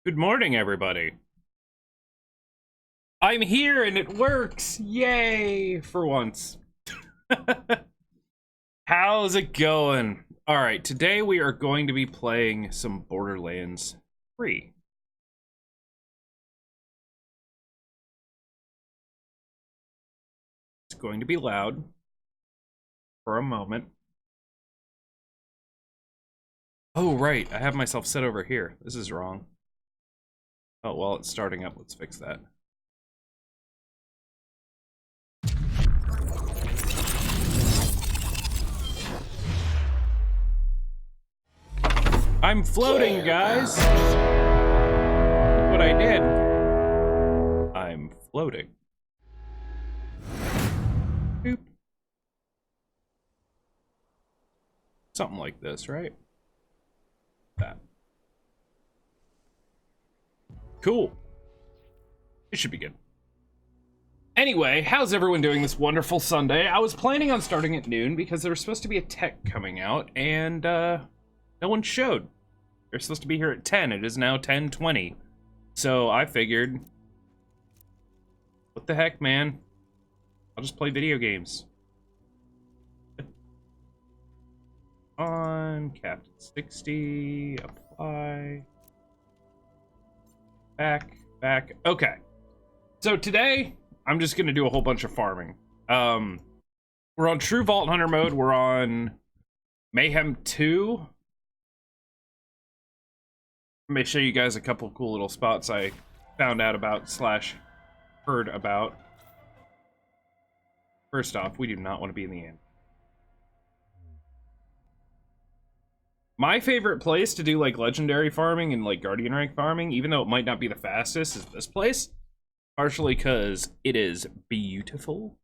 Good morning, everybody. I'm here and it works! Yay! For once. How's it going? Alright, today we are going to be playing some Borderlands 3. It's going to be loud for a moment. Oh, right, I have myself set over here. This is wrong. Oh, well, it's starting up. Let's fix that. I'm floating, guys! Look what I did. I'm floating. Boop. Something like this, right? That. Cool. It should be good. Anyway, how's everyone doing this wonderful Sunday? I was planning on starting at noon because there was supposed to be a tech coming out, and no one showed. They're supposed to be here at 10. It is now 10:20. So I figured, what the heck, man? I'll just play video games. On Captain 60, apply. Back. Okay. So today, I'm just gonna do a whole bunch of farming. We're on True Vault Hunter mode. We're on Mayhem 2. Let me show you guys a couple cool little spots I found out about / heard about. First off, we do not want to be in the inn. My favorite place to do like legendary farming and like guardian rank farming, even though it might not be the fastest, is this place. Partially because it is beautiful.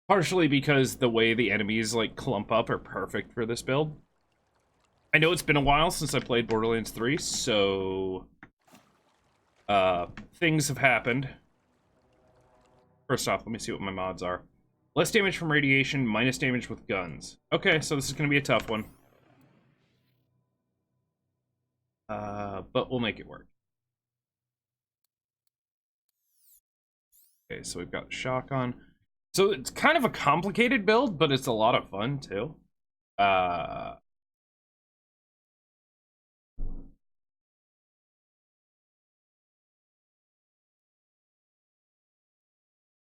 Partially because the way the enemies like clump up are perfect for this build. I know it's been a while since I played Borderlands 3, so things have happened. First off, let me see what my mods are. Less damage from radiation, minus damage with guns. Okay, so this is going to be a tough one. But we'll make it work. Okay, so we've got shotgun. So it's kind of a complicated build, but it's a lot of fun too. Have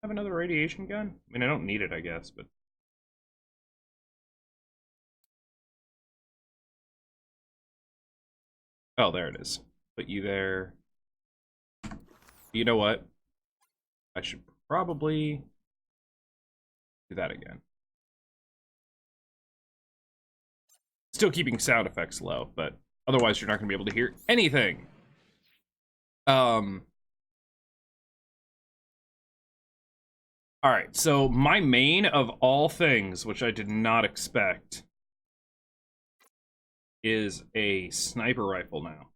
another radiation gun? I mean, I don't need it, I guess, but... Oh, there it is. Put you there. You know what? I should probably do that again. Still keeping sound effects low, but otherwise you're not going to be able to hear anything. Alright, so my main of all things, which I did not expect, is a sniper rifle now.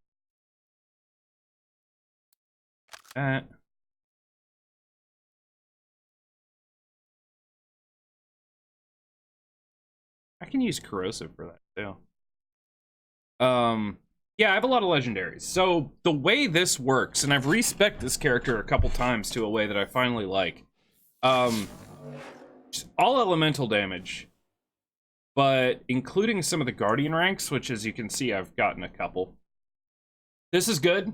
I can use corrosive for that too. Yeah, I have a lot of legendaries. So the way this works, and I've respec'd this character a couple times to a way that I finally like. Just all elemental damage, but including some of the guardian ranks, which as you can see, I've gotten a couple. This is good.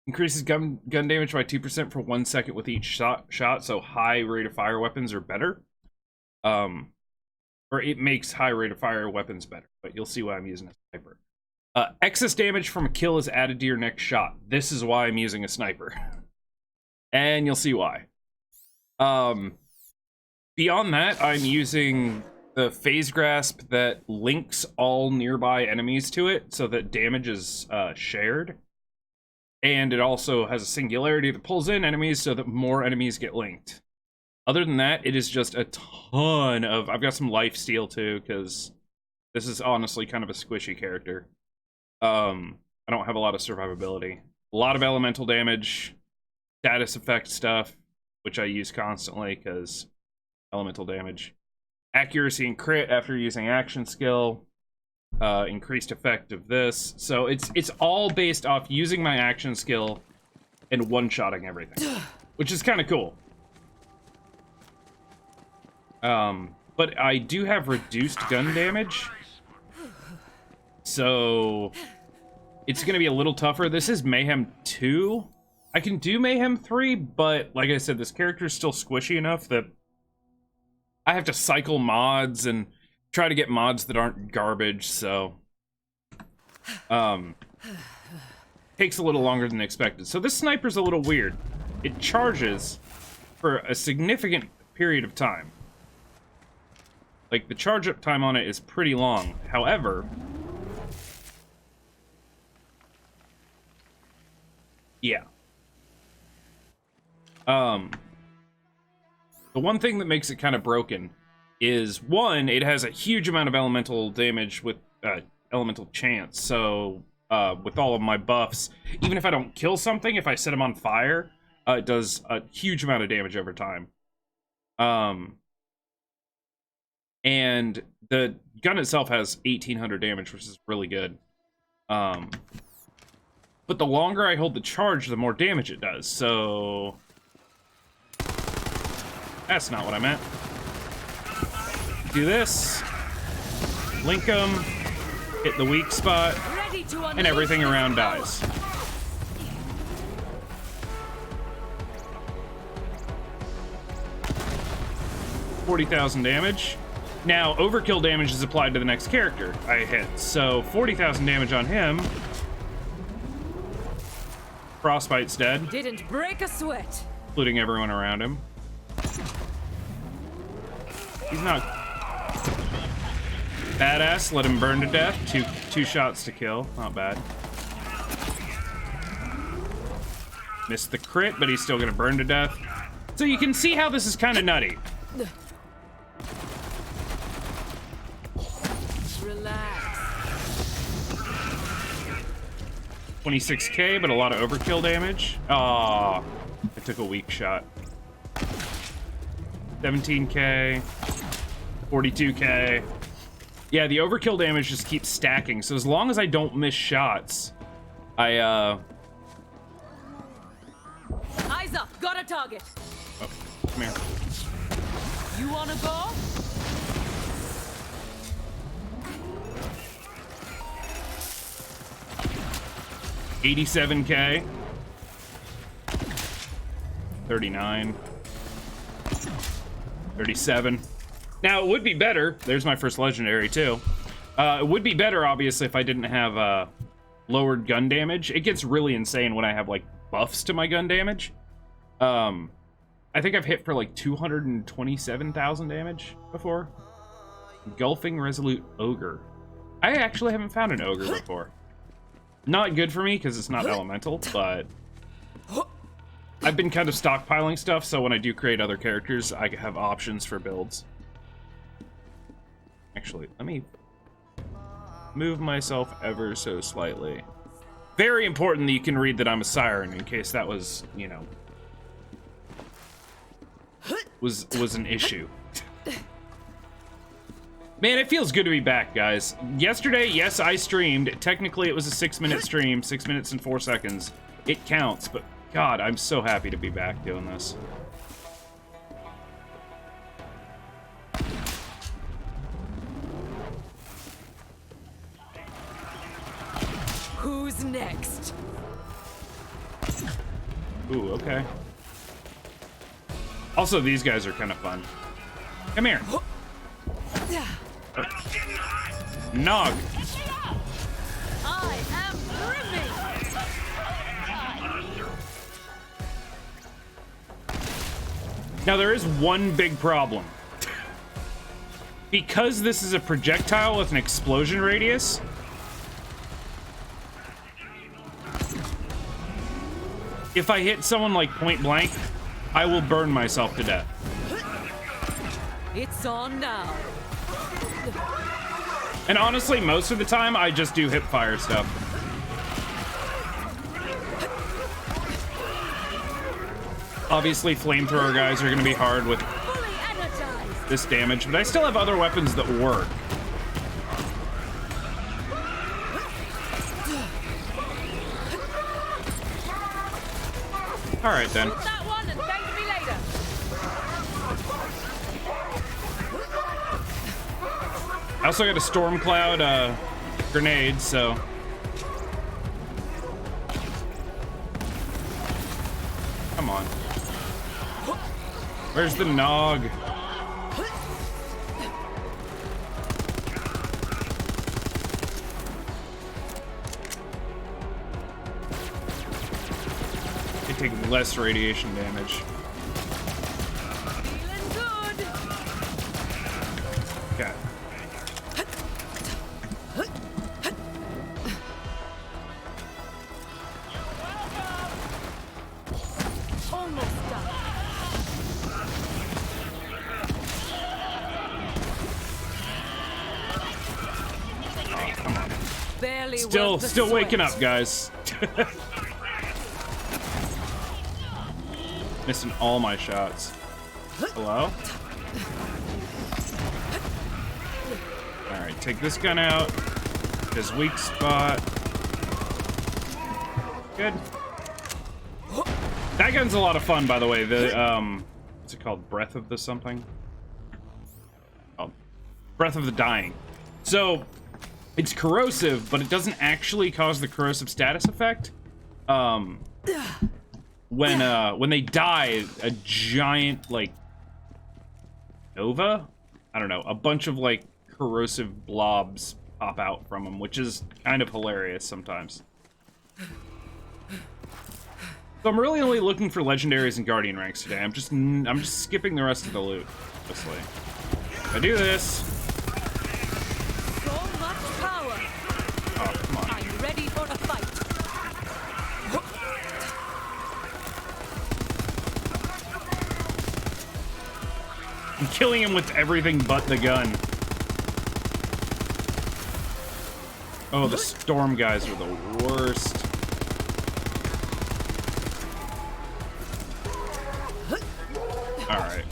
Increases gun damage by 2% for 1 second with each shot, so high rate of fire weapons are better. Or it makes high rate of fire weapons better, but you'll see why I'm using a sniper. Excess damage from a kill is added to your next shot. This is why I'm using a sniper. And you'll see why. Beyond that, I'm using the phase grasp that links all nearby enemies to it so that damage is shared. And it also has a singularity that pulls in enemies so that more enemies get linked. Other than that, it is just a ton of... I've got some life steal too, because this is honestly kind of a squishy character. I don't have a lot of survivability. A lot of elemental damage, status effect stuff, which I use constantly because elemental damage. Accuracy and crit after using action skill. increased effect of this. So it's all based off using my action skill and one-shotting everything, which is kind of cool. But I do have reduced gun damage, so it's going to be a little tougher. This is Mayhem 2. I can do Mayhem 3, but like I said, this character is still squishy enough that I have to cycle mods and try to get mods that aren't garbage, so takes a little longer than expected. So this sniper's a little weird. It charges for a significant period of time. Like, the charge up time on it is pretty long. However, yeah. The one thing that makes it kind of broken is, one, it has a huge amount of elemental damage with elemental chance. So with all of my buffs, even if I don't kill something, if I set them on fire, it does a huge amount of damage over time. And the gun itself has 1800 damage, which is really good. But the longer I hold the charge, the more damage it does. So that's not what I meant. Do this, link them, hit the weak spot, and everything around dies. $40,000 damage. Now, overkill damage is applied to the next character I hit. So, 40,000 damage on him. Frostbite's dead. Didn't break a sweat. Including everyone around him. He's not badass. Let him burn to death. Two shots to kill. Not bad. Missed the crit, but he's still gonna burn to death. So you can see how this is kind of nutty. Relax. 26k, but a lot of overkill damage. Aw, I took a weak shot. 17k, 42k. Yeah, the overkill damage just keeps stacking. So as long as I don't miss shots, Eyes up, got a target. Oh, come here. You wanna go? $87k. 39. 37. Now, it would be better. There's my first legendary, too. It would be better, obviously, if I didn't have lowered gun damage. It gets really insane when I have, like, buffs to my gun damage. I think I've hit for, like, 227,000 damage before. Engulfing Resolute Ogre. I actually haven't found an Ogre before. Not good for me, because it's not elemental, but I've been kind of stockpiling stuff, so when I do create other characters, I have options for builds. Actually, let me move myself ever so slightly. Very important that you can read that I'm a siren, in case that was, you know, was an issue. Man, it feels good to be back, guys. Yesterday, yes, I streamed. Technically, it was a 6-minute stream, 6 minutes and 4 seconds. It counts, but God, I'm so happy to be back doing this. Who's next? Ooh, okay. Also, these guys are kind of fun. Come here. Nog. I am brimming. Now, there is one big problem. Because this is a projectile with an explosion radius, if I hit someone like point blank, I will burn myself to death. It's on now. And honestly, most of the time, I just do hip fire stuff. Obviously, flamethrower guys are going to be hard with this damage, but I still have other weapons that work. All right then. Shoot that one and thank me later. I also got a storm cloud grenade, so come on. Where's the nog? They take less radiation damage. Feeling good. Okay. Almost done. Oh, come on. Barely Still worth the waking sweat. up, guys. Missing all my shots. Hello? Alright, take this gun out. His weak spot. Good. That gun's a lot of fun, by the way. The, what's it called? Breath of the something? Oh, Breath of the Dying. So, it's corrosive, but it doesn't actually cause the corrosive status effect. When they die, a giant, like, nova? I don't know, a bunch of, like, corrosive blobs pop out from them, which is kind of hilarious sometimes. So I'm really only looking for legendaries and guardian ranks today. I'm just skipping the rest of the loot, mostly. If I do this... So much power. Oh, come on. I'm ready for a fight. I'm killing him with everything but the gun. Oh, the storm guys are the worst. Alright.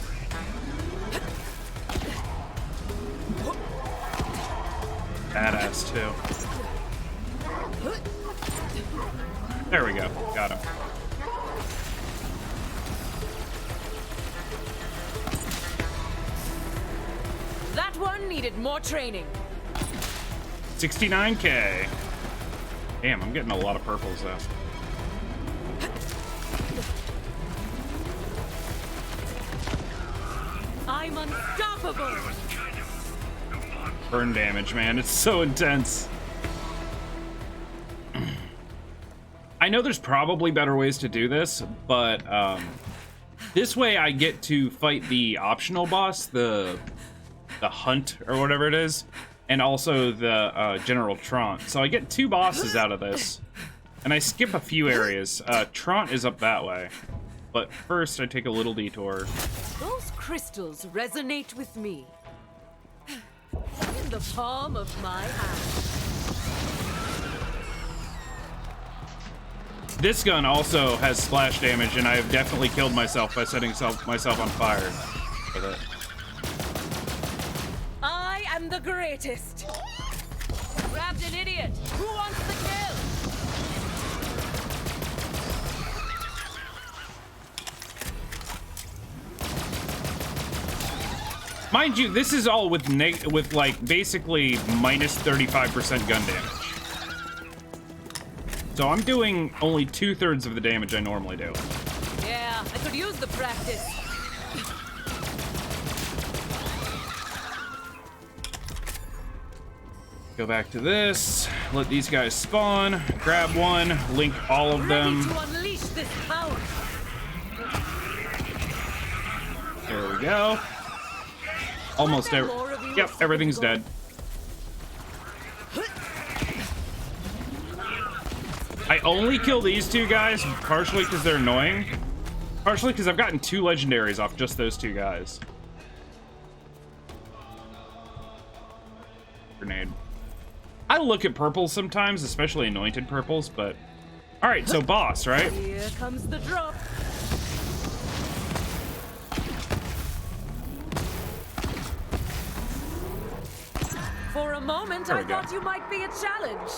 Badass, too. There we go. Got him. That one needed more training. 69k. Damn, I'm getting a lot of purples, though. I'm unstoppable. Burn damage, man. It's so intense. I know there's probably better ways to do this, but this way I get to fight the optional boss, the hunt or whatever it is, and also the General Trant. So I get 2 bosses out of this, and I skip a few areas. Trant is up that way, but first I take a little detour. Those crystals resonate with me. In the palm of my hand. This gun also has splash damage, and I have definitely killed myself by setting myself on fire with it. I am the greatest. Grabbed an idiot. Who wants the kill? Mind you, this is all with like basically minus 35% gun damage. So I'm doing only 2/3 of the damage I normally do. Yeah, I could use the practice. Go back to this, let these guys spawn, grab one, link all of them. Ready to unleash this power. There we go. Almost every. Yep, everything's dead. I only kill these 2 guys partially because they're annoying, partially because I've gotten 2 legendaries off just those 2 guys. Grenade. I look at purples sometimes, especially anointed purples, but all right. So boss, right? Here comes the drop. For a moment, There I we go. thought you might be a challenge.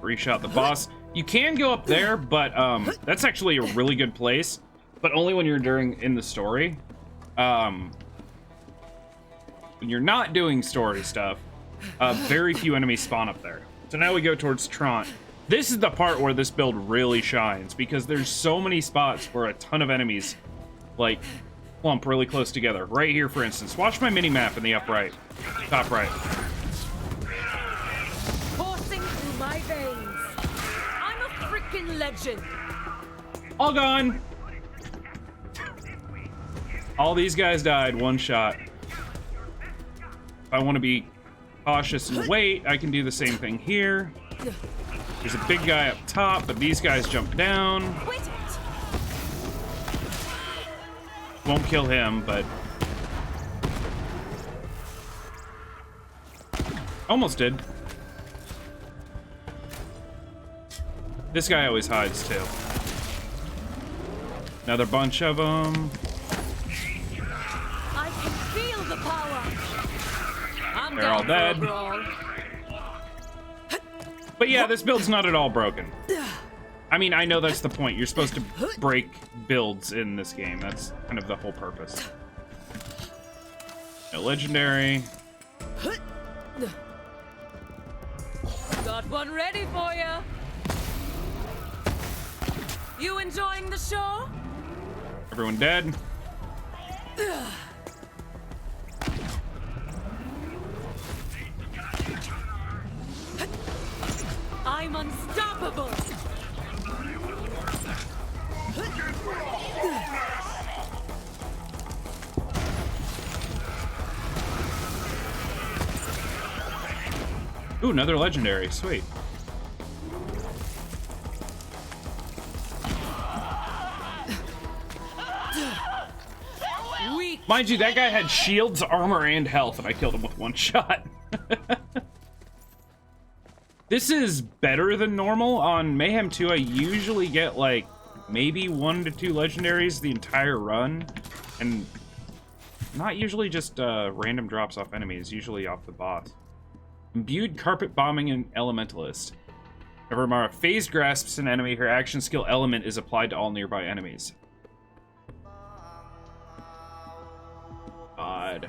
reshot the boss. You can go up there, but that's actually a really good place, but only when you're in the story. When you're not doing story stuff, very few enemies spawn up there. So now we go towards Trant. This is the part where this build really shines, because there's so many spots where a ton of enemies, like, clump really close together. Right here, for instance. Watch my mini-map in the top right. Coursing through my veins. I'm a freaking legend. All gone. All these guys died, one shot. If I want to be cautious and wait, I can do the same thing here. There's a big guy up top, but these guys jump down. Quit it. Won't kill him, but... almost did. This guy always hides, too. Another bunch of them. I can feel the power. I'm They're all dead. But yeah, this build's not at all broken. I mean, I know that's the point. You're supposed to break builds in this game. That's kind of the whole purpose. No legendary. Got one ready for you. You enjoying the show? Everyone dead. I'm unstoppable. Ooh, another legendary. Sweet. Weak. Mind you, that guy had shields, armor, and health, and I killed him with one shot. This is better than normal. On Mayhem 2, I usually get, like, maybe 1 to 2 legendaries the entire run. And not usually just random drops off enemies, usually off the boss. Imbued carpet bombing and elementalist. Whenever Mara phase grasps an enemy, her action skill element is applied to all nearby enemies. God.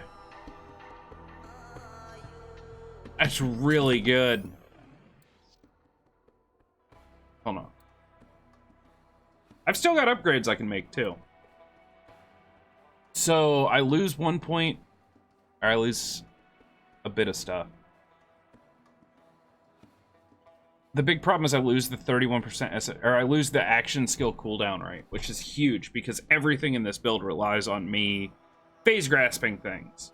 That's really good. Hold on. I've still got upgrades I can make too. So I lose 1 point, or I lose a bit of stuff. The big problem is I lose the 31%, or I lose the action skill cooldown rate, which is huge because everything in this build relies on me phase grasping things.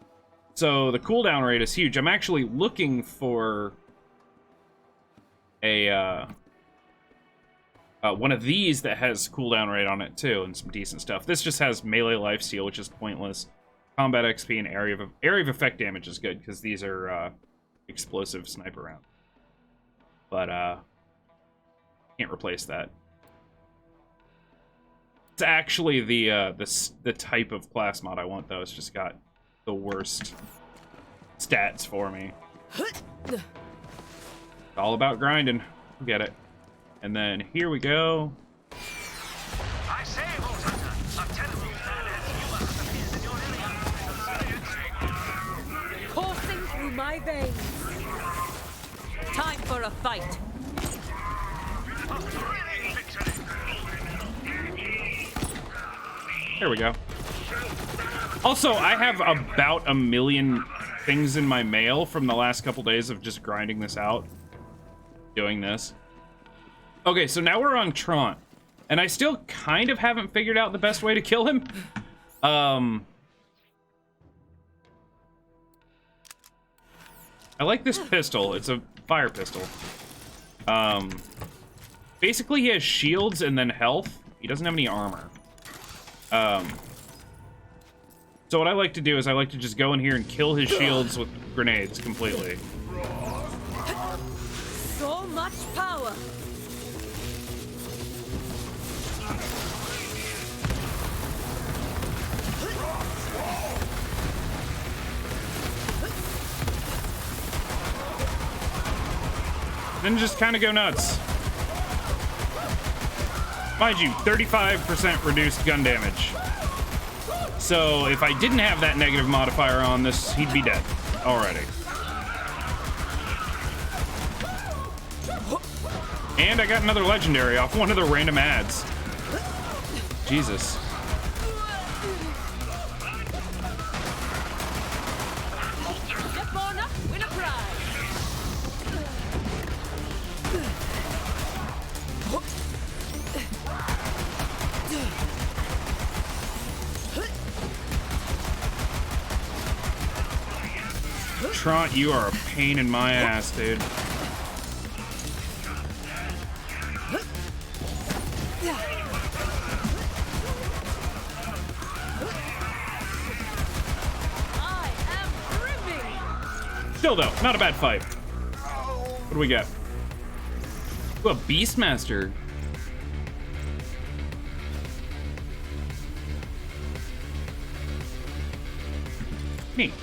So the cooldown rate is huge. I'm actually looking for a one of these that has cooldown rate on it too, and some decent stuff. This just has melee lifesteal, which is pointless. Combat XP and area of effect damage is good because these are explosive sniper rounds. But can't replace that. It's actually the type of class mod I want though. It's just got the worst stats for me. It's all about grinding. Get it. And then here we go. I say, Vault Hunter, a terrible badass you are Coursing through my veins. Time for a fight. There we go. Also, I have about 1 million things in my mail from the last couple days of just grinding this out. Doing this. Okay, so now we're on Trant. And I still kind of haven't figured out the best way to kill him. I like this pistol. It's a fire pistol. Basically, he has shields and then health. He doesn't have any armor. So what I like to do is I like to just go in here and kill his shields with grenades completely. So much power. then just kind of go nuts. Mind you, 35% reduced gun damage. So if I didn't have that negative modifier on this, he'd be dead already. And I got another legendary off one of the random ads. Jesus. Trot, you are a pain in my ass, dude. Still though, not a bad fight. What do we get? Ooh, a Beastmaster. Neat.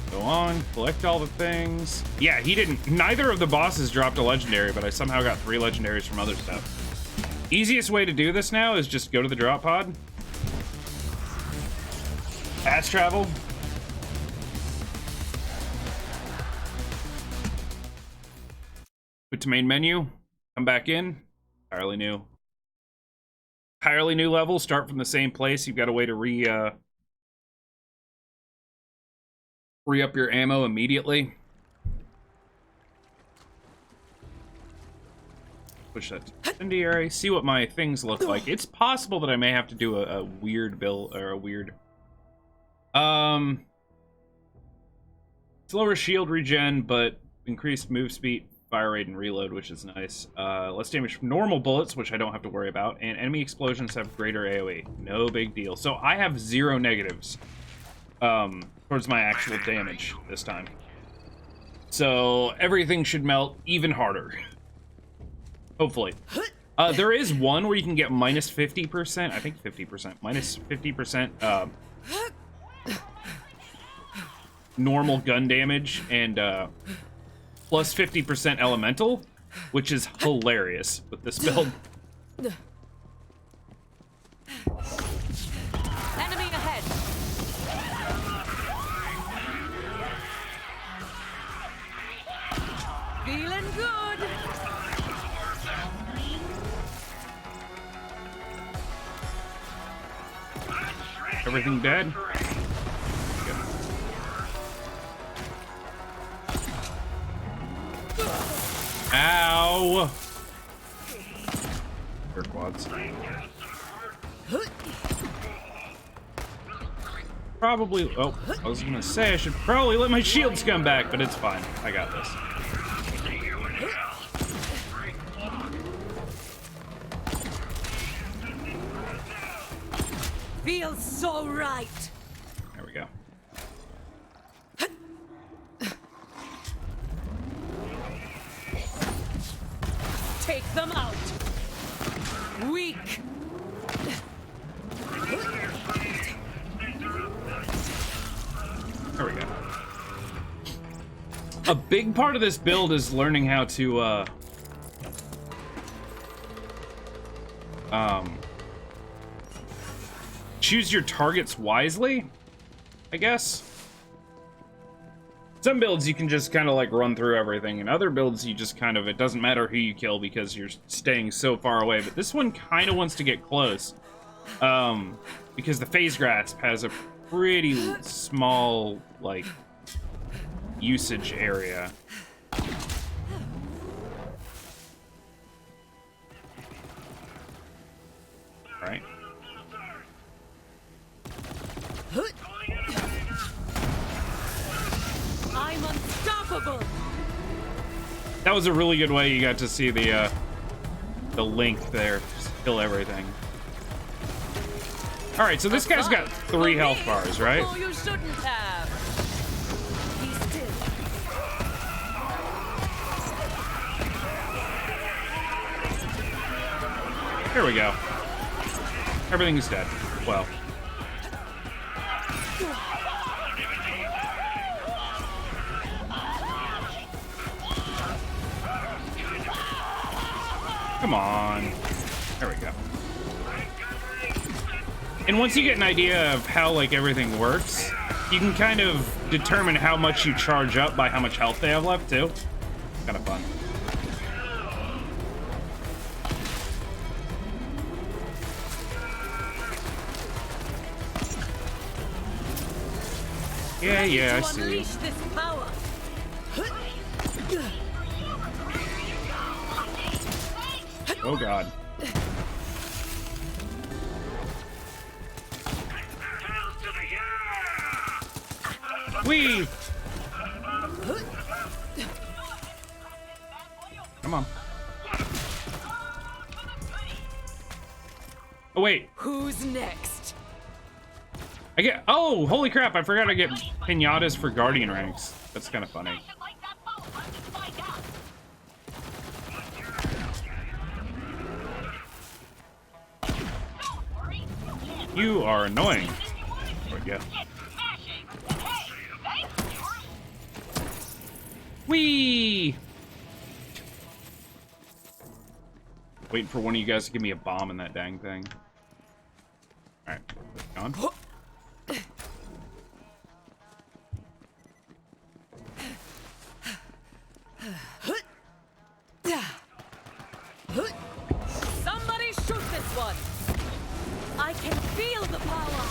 Go on, collect all the things. Yeah, he didn't. Neither of the bosses dropped a legendary, but I somehow got 3 legendaries from other stuff. Easiest way to do this now is just go to the drop pod. Fast travel. Go to main menu. Come back in. Entirely new. Entirely new level. Start from the same place. You've got a way to re-up your ammo immediately. Push that to incendiary. See what my things look like. It's possible that I may have to do a weird build or a weird. Slower shield regen, but increased move speed, fire rate, and reload, which is nice. Less damage from normal bullets, which I don't have to worry about, and enemy explosions have greater AoE. No big deal. So I have 0 negatives. Towards my actual damage this time. So everything should melt even harder. Hopefully. There is one where you can get minus 50%, I think 50%, minus 50% normal gun damage and plus 50% elemental, which is hilarious with this build. Enemy ahead. Feeling good. Everything dead? Good. Ow! Air quads. Probably. Oh, I was gonna say I should probably let my shields come back, but it's fine. I got this. Feels so right. There we go. Take them out. Weak. There we go. A big part of this build is learning how to choose your targets wisely, I guess. Some builds you can just kind of like run through everything, and other builds you just kind of, it doesn't matter who you kill because you're staying so far away. But this one kind of wants to get close, because the phase grasp has a pretty small like usage area. Right. I'm unstoppable. That was a really good way you got to see the link there. Just kill everything. All right, so this guy's got 3 health bars, right? Oh, you shouldn't have. Be still. Here we go. Everything's dead. Well. Come on. There we go. And once you get an idea of how like everything works, you can kind of determine how much you charge up by how much health they have left too. Kind of fun. Yeah, I see. Unleash this power. Oh god. Whee! Come on. Oh wait. Who's next? I get. Oh, holy crap! I forgot I get pinatas for guardian ranks. That's kind of funny. You are annoying. There we go. Whee! Waiting for one of you guys to give me a bomb in that dang thing. Alright, gone. Somebody shoot this one. I can feel the power.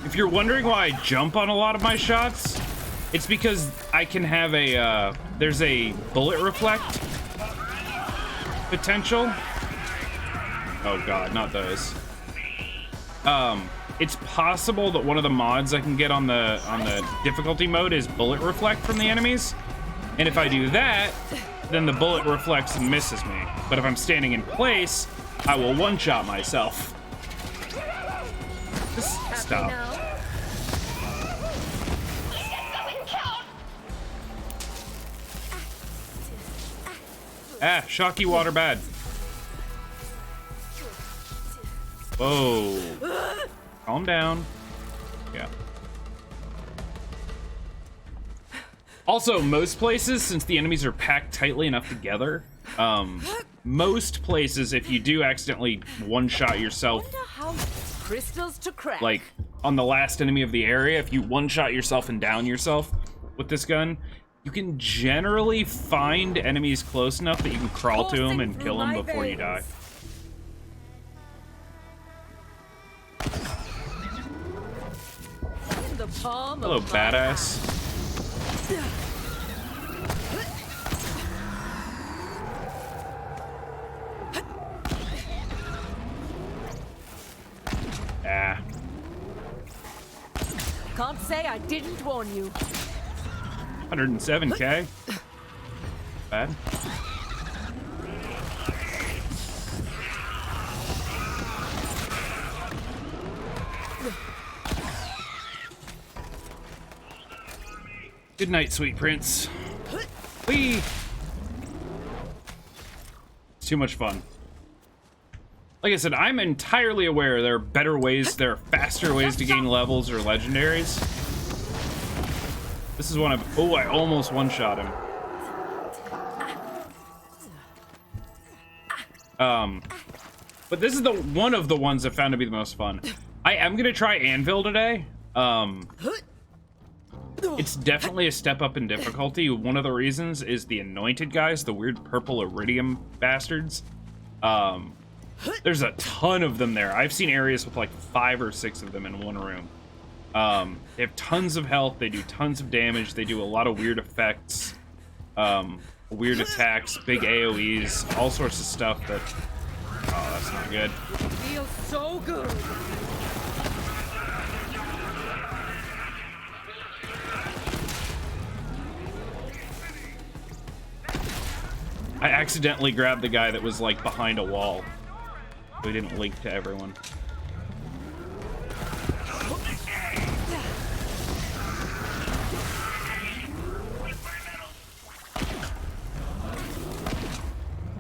If you're wondering why I jump on a lot of my shots, it's because I can have a, there's a bullet reflect potential. Oh god, not those. It's possible that one of the mods I can get on the difficulty mode is bullet reflect from the enemies. And if I do that, then the bullet reflects and misses me. But if I'm standing in place, I will one-shot myself. Just stop. Ah, shocky water bad. Whoa. Calm down. Yeah. Also, most places, since the enemies are packed tightly enough together, most places, if you do accidentally one-shot yourself, Crystals to crack. like on the last enemy of the area, if you one-shot yourself and down yourself with this gun, you can generally find enemies close enough that you can crawl to them and kill them before you die. Hello, badass. Ah. Can't say I didn't warn you. 107k. Bad. Good night, sweet prince. Whee! It's too much fun. Like I said, I'm entirely aware there are better ways, there are faster ways to gain levels or legendaries. This is one of... Oh, I almost one-shot him. But this is the one of the ones I found to be the most fun. I am gonna try Anvil today. It's definitely a step up in difficulty. One of the reasons is the anointed guys, the weird purple iridium bastards. There's a ton of them there. I've seen areas with like 5 or 6 of them in one room. They have tons of health, they do tons of damage, they do a lot of weird effects, weird attacks, big AoEs, all sorts of stuff that... Oh, that's not good. It feels so good. I accidentally grabbed the guy that was like behind a wall. We didn't link to everyone.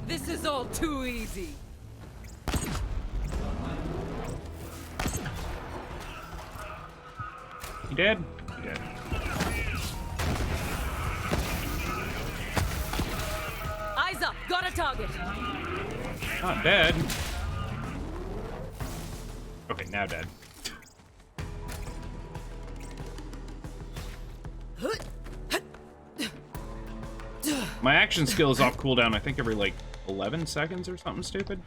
This is all too easy. You dead? You dead. Eyes up, got a target. Not dead. Okay, now dead. My action skill is off cooldown, I think every like 11 seconds or something stupid.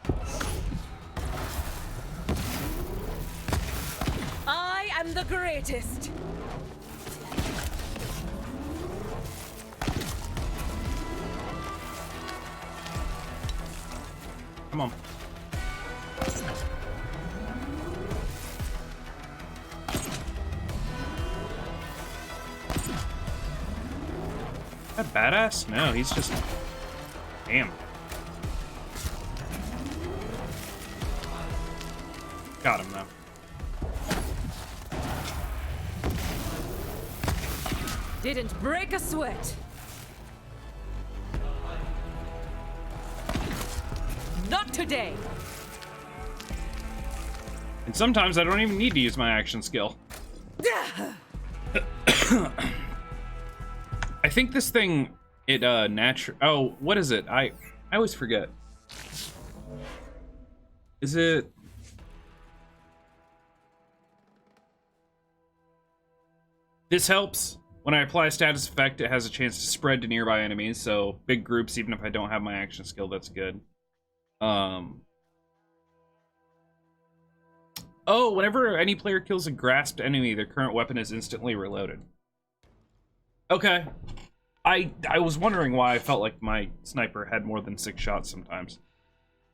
I am the greatest. Come on. That badass? No, he's just... Damn. Got him, though. Didn't break a sweat. Not today. And sometimes I don't even need to use my action skill. I think this thing, it, oh, what is it? I always forget. Is it... This helps. When I apply a status effect, it has a chance to spread to nearby enemies, so big groups, even if I don't have my action skill, that's good. Oh, whenever any player kills a grasped enemy, their current weapon is instantly reloaded. Okay. I was wondering why I felt like my sniper had more than 6 shots sometimes.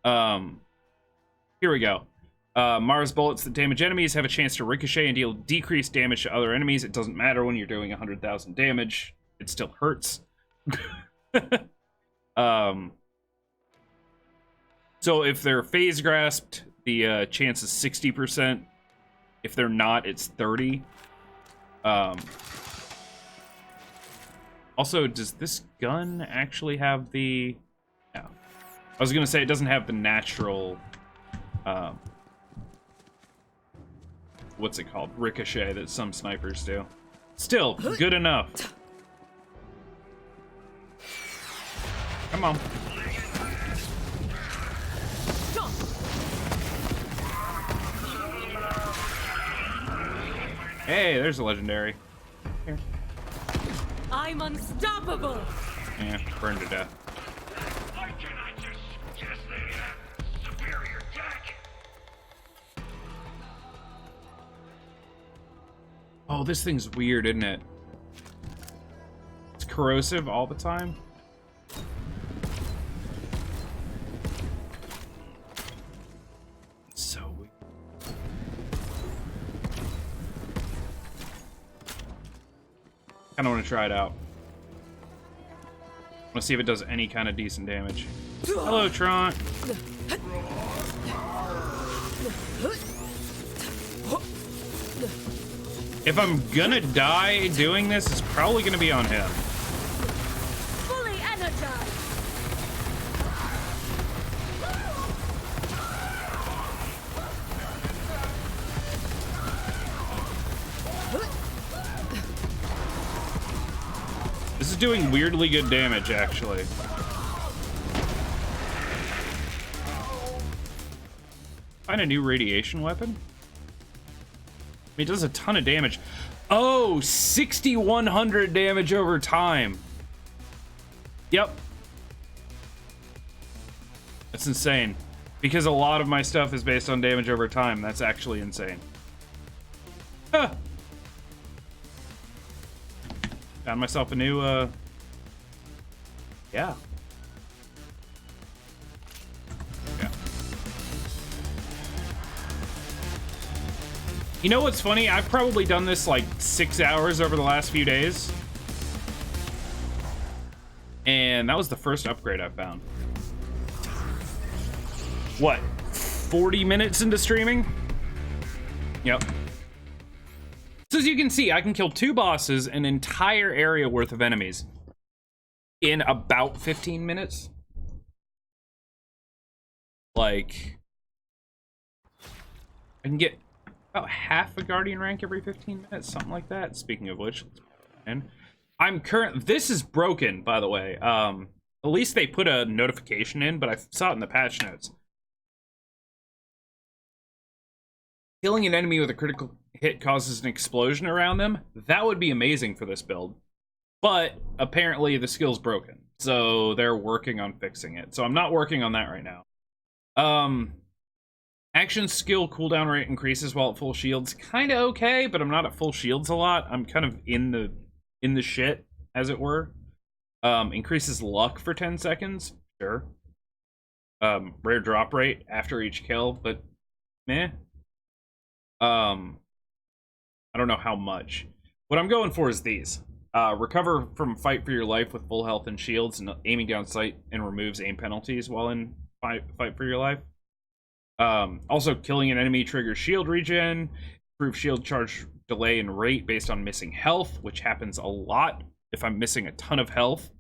Here we go. Mars bullets that damage enemies have a chance to ricochet and deal decreased damage to other enemies. It doesn't matter when you're doing 100,000 damage. It still hurts. So if they're phase grasped, the chance is 60%. If they're not, it's 30. Also, does this gun actually have the... No. I was gonna say it doesn't have the natural... what's it called? Ricochet that some snipers do. Still, good enough. Come on. Hey, there's a legendary. Here. I'm unstoppable. Yeah, burned to death. I cannot just guess they have superior tech. Oh, this thing's weird, isn't it? It's corrosive all the time. It's so weird. I don't want to try it out. I want to see if it does any kind of decent damage. Hello, Tron. If I'm gonna die doing this, it's probably gonna be on him. Fully energized. This is doing weirdly good damage, actually. Find a new radiation weapon? It does a ton of damage. Oh, 6,100 damage over time. Yep. That's insane. Because a lot of my stuff is based on damage over time. That's actually insane. Huh. Found myself a new, yeah. Yeah. You know what's funny? I've probably done this like 6 hours over the last few days. And that was the first upgrade I found. What? 40 minutes into streaming? Yep. So as you can see, I can kill 2 bosses, an entire area worth of enemies in about 15 minutes. Like, I can get about half a Guardian rank every 15 minutes, something like that. Speaking of which, I'm this is broken, by the way. At least they put a notification in, but I saw it in the patch notes. Killing an enemy with a critical hit causes an explosion around them. That would be amazing for this build. But apparently the skill's broken. So they're working on fixing it. So I'm not working on that right now. Action skill cooldown rate increases while at full shields. Kind of okay, but I'm not at full shields a lot. I'm kind of in the shit, as it were. Increases luck for 10 seconds. Sure. Rare drop rate after each kill, but meh. I don't know how much. What I'm going for is these. Recover from fight for your life with full health and shields, and aiming down sight and removes aim penalties while in fight for your life. Also, killing an enemy triggers shield regen, improve shield charge delay and rate based on missing health, which happens a lot if I'm missing a ton of health.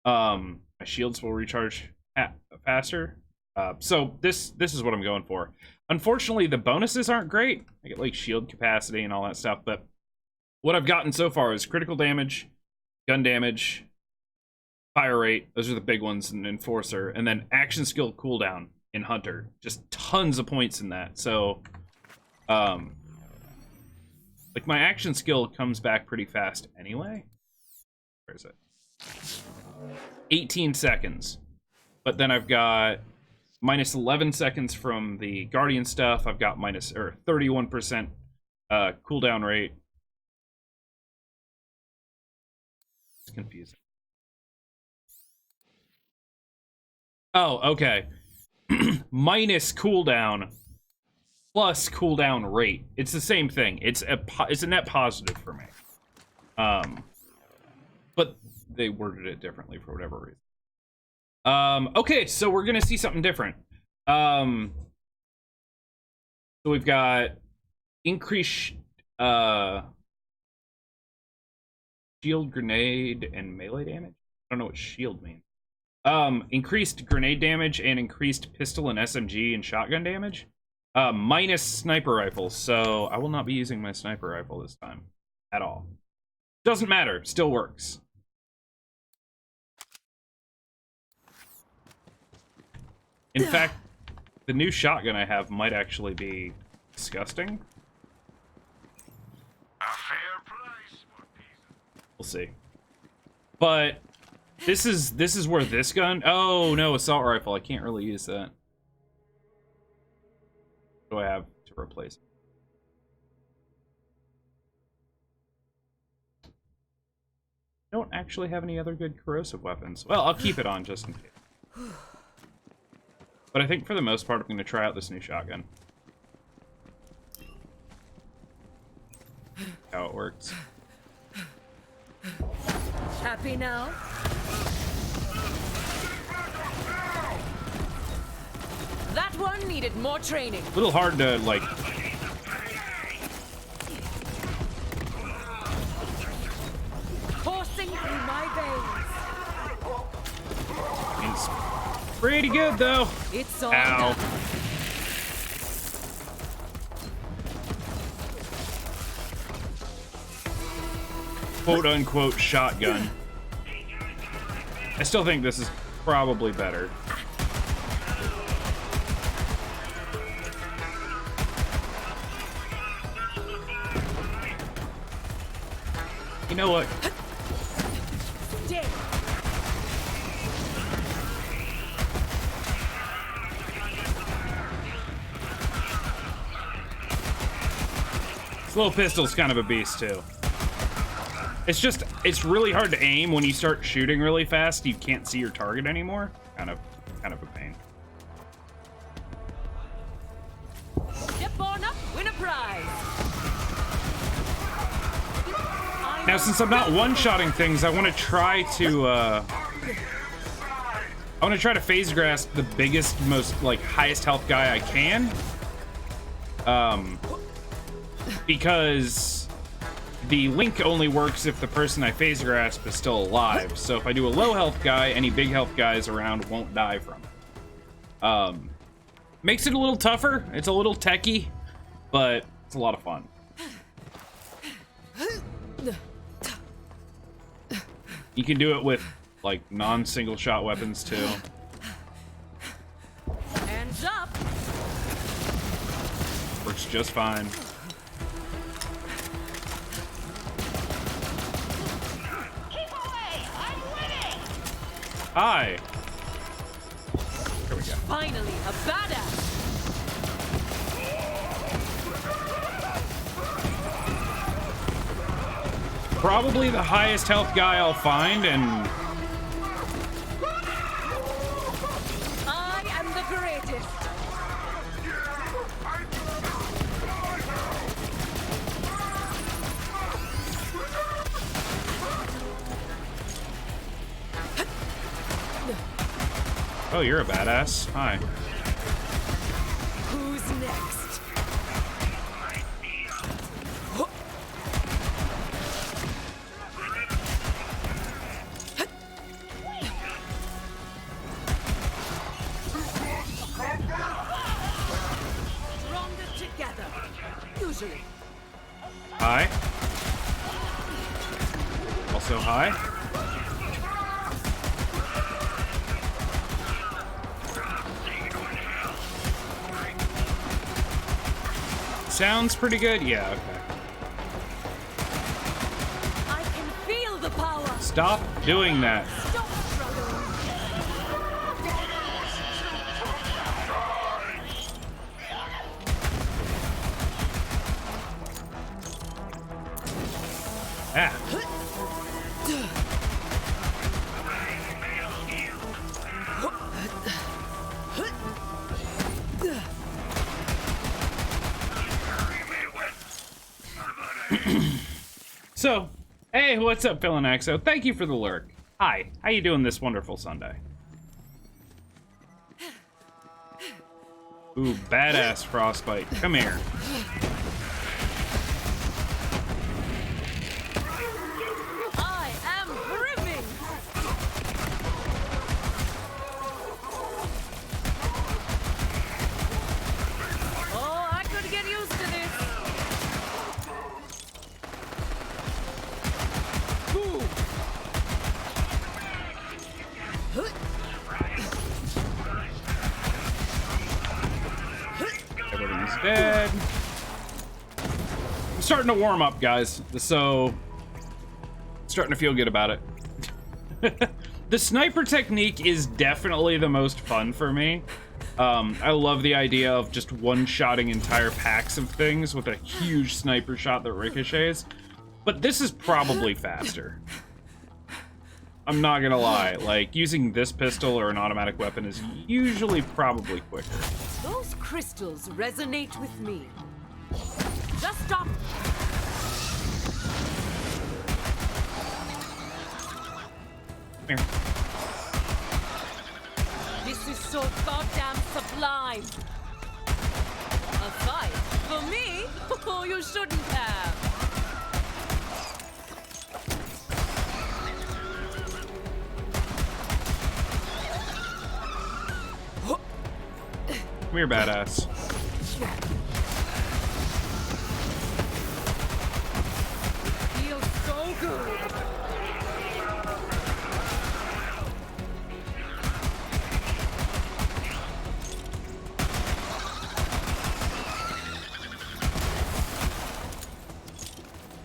My shields will recharge faster. So this is what I'm going for. Unfortunately, the bonuses aren't great. I get like shield capacity and all that stuff, but what I've gotten so far is critical damage, gun damage, fire rate. Those are the big ones in Enforcer, and then action skill cooldown in Hunter. Just tons of points in that. So, like my action skill comes back pretty fast anyway. Where is it? 18 seconds. But then I've got minus 11 seconds from the Guardian stuff. I've got 31% cooldown rate. It's confusing. Oh, okay. Minus cooldown plus cooldown rate. It's the same thing. It's a net positive for me. But they worded it differently for whatever reason. Okay, so we're gonna see something different. So we've got increased shield, grenade, and melee damage. I don't know what shield means. Increased grenade damage and increased pistol and SMG and shotgun damage. Minus sniper rifles, so I will not be using my sniper rifle this time at all. Doesn't matter, still works. In fact, the new shotgun I have might actually be disgusting. A fair price. We'll see. But this is where this gun. Oh no, assault rifle. I can't really use that. What do I have to replace it? I don't actually have any other good corrosive weapons. Well, I'll keep it on just in case. But I think for the most part, I'm going to try out this new shotgun. How it works. Happy now? That one needed more training. A little hard to, like... Coursing through my veins. It's pretty good, though. It's all Ow. done. Quote-unquote shotgun. I still think this is probably better. You know what? Dead. This little pistol's kind of a beast, too. It's really hard to aim when you start shooting really fast. You can't see your target anymore. Kind of a pain. Step on up, win a prize. Now, since I'm not one-shotting things, I want to try to phase grasp the biggest, most highest health guy I can. Because the link only works if the person I phase grasp is still alive. So if I do a low health guy, any big health guys around won't die from it. Makes it a little tougher. It's a little techy, but It's a lot of fun. You can do it with, like, non-single shot weapons, too. Hands up! Works just fine. Keep away! I'm winning! Hi! There we go. Finally, a badass! Probably the highest health guy I'll find, and I am the greatest! oh, you're a badass. Hi. Who's next? Stronger together. Usually. Hi. Also hi. Sounds pretty good. Yeah, okay. I can feel the power. Stop doing that. Stop struggling. Ah. So, hey, what's up, Phil and Axo? Thank you for the lurk. Hi, how you doing this wonderful Sunday? Ooh, badass frostbite. Come here. I am brimming. Oh, I could get used to this. Boom. Everything's dead. I'm starting to warm up, guys, so starting to feel good about it. The sniper technique is definitely the most fun for me. I love the idea of just one-shotting entire packs of things with a huge sniper shot that ricochets, but this is probably faster. I'm not gonna lie, like, using this pistol or an automatic weapon is usually probably quicker. Those crystals resonate with me. Just stop. Come here. This is so goddamn sublime. A fight for me? Oh, you shouldn't have. Come here, badass. Feels so good.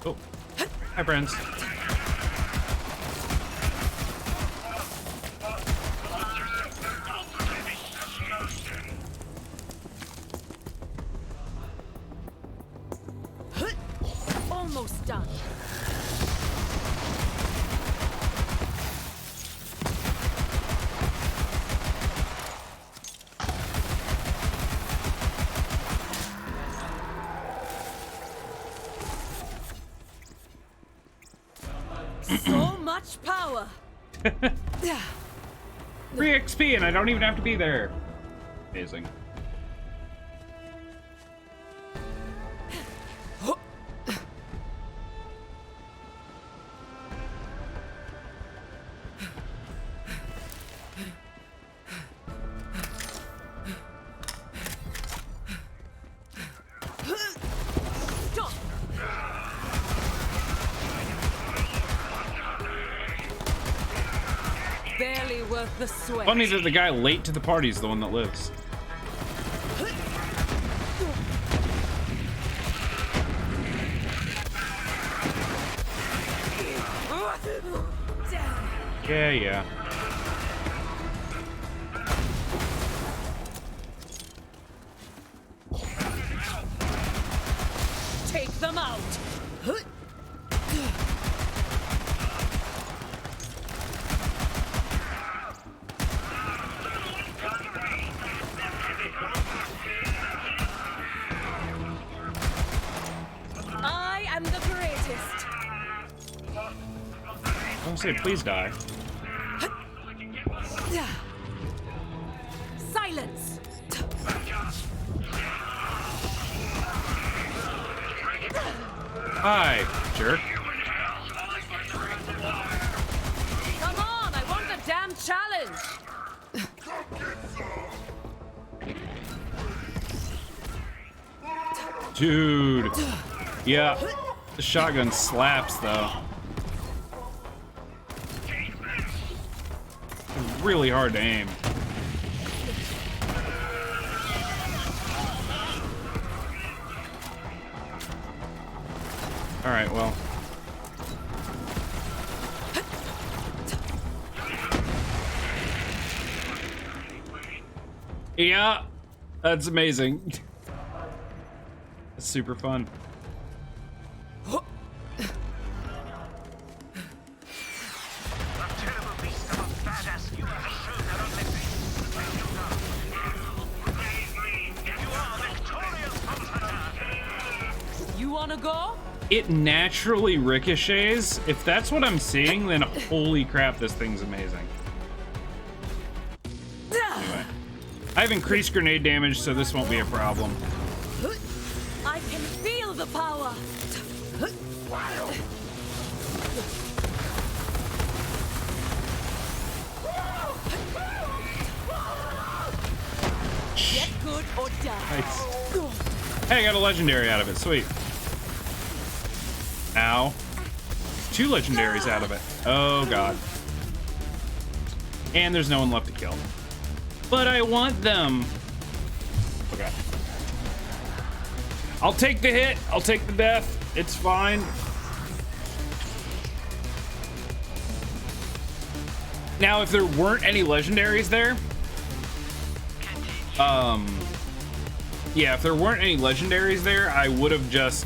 Oh, hi, friends. Almost done. So much power. Free XP, and I don't even have to be there. Amazing. barely worth the sweat. Funny that the guy late to the party is the one that lives. Yeah, yeah. Take them out. I am the greatest. Don't say please die. Silence. Hi, jerk. Come on, I want a damn challenge. Dude. Yeah. The shotgun slaps, though. It's really hard to aim. Alright, well. Yeah, that's amazing. That's super fun. You wanna go? It naturally ricochets. If that's what I'm seeing, then holy crap, this thing's amazing. Anyway, I have increased grenade damage, so this won't be a problem. I can feel the power. Get good or die. Nice. Hey, I got a legendary out of it. Sweet. Ow. 2 legendaries out of it. Oh, God. And there's no one left to kill. But I want them. Okay. I'll take the hit. I'll take the death. It's fine. Now, if there weren't any legendaries there, yeah, if there weren't any legendaries there, I would have just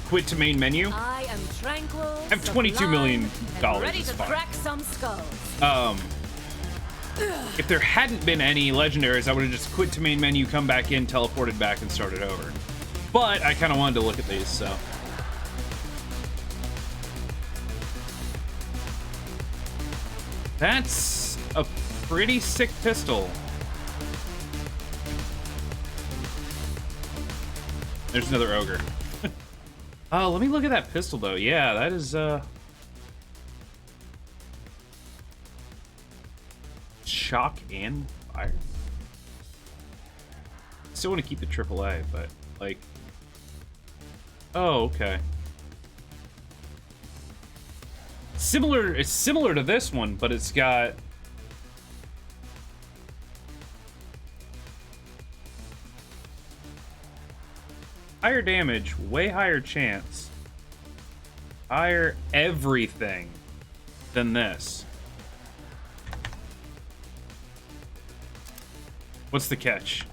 quit to main menu. I am tranquil. I have $22 million. Ready It's to fine. crack some skulls. If there hadn't been any legendaries, I would have just quit to main menu, come back in, teleported back, and started over. But I kind of wanted to look at these, so. That's a pretty sick pistol. There's another ogre. Oh, let me look at that pistol, though. Yeah, that is, shock and fire. Still want to keep the AAA, but, like... Oh, okay. It's similar to this one, but it's got... higher damage, way higher chance, higher everything than this. What's the catch?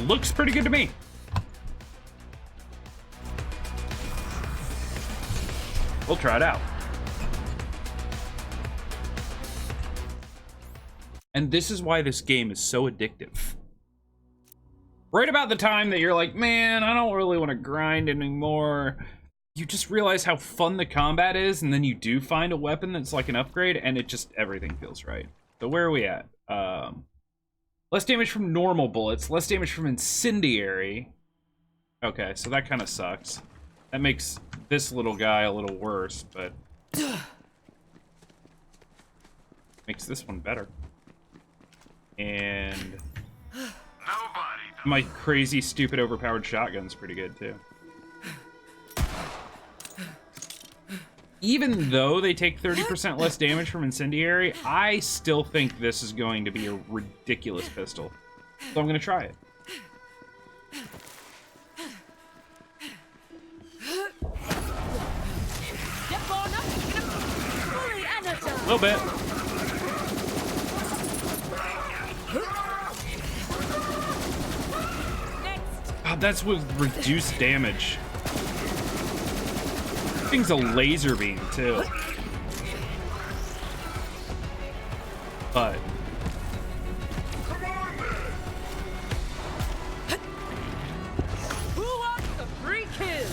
Looks pretty good to me. We'll try it out. And this is why this game is so addictive. Right about the time that you're like, man, I don't really want to grind anymore, you just realize how fun the combat is, and then you do find a weapon that's like an upgrade, and it just, everything feels right. So where are we at? Less damage from normal bullets, less damage from incendiary. Okay, so that kind of sucks. That makes this little guy a little worse, but... Makes this one better. And Nobody. my crazy, stupid, overpowered shotgun's pretty good, too. Even though they take 30% less damage from incendiary, I still think this is going to be a ridiculous pistol. So I'm going to try it. A little bit. God, that's with reduced damage. Thing's a laser beam too. But Who wants the free kill?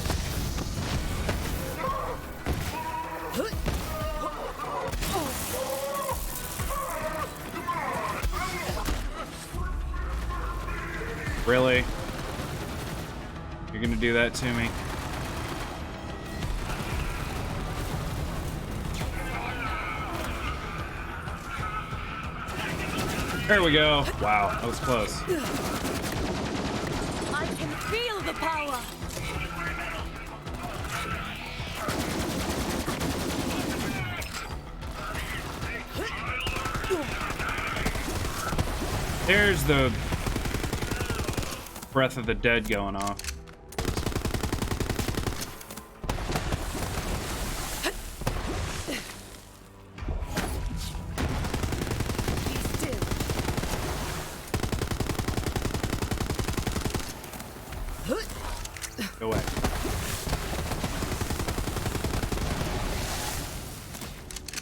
really? You're gonna do that to me? There we go. Wow, that was close. I can feel the power. There's the Breath of the Dead going off. Go away.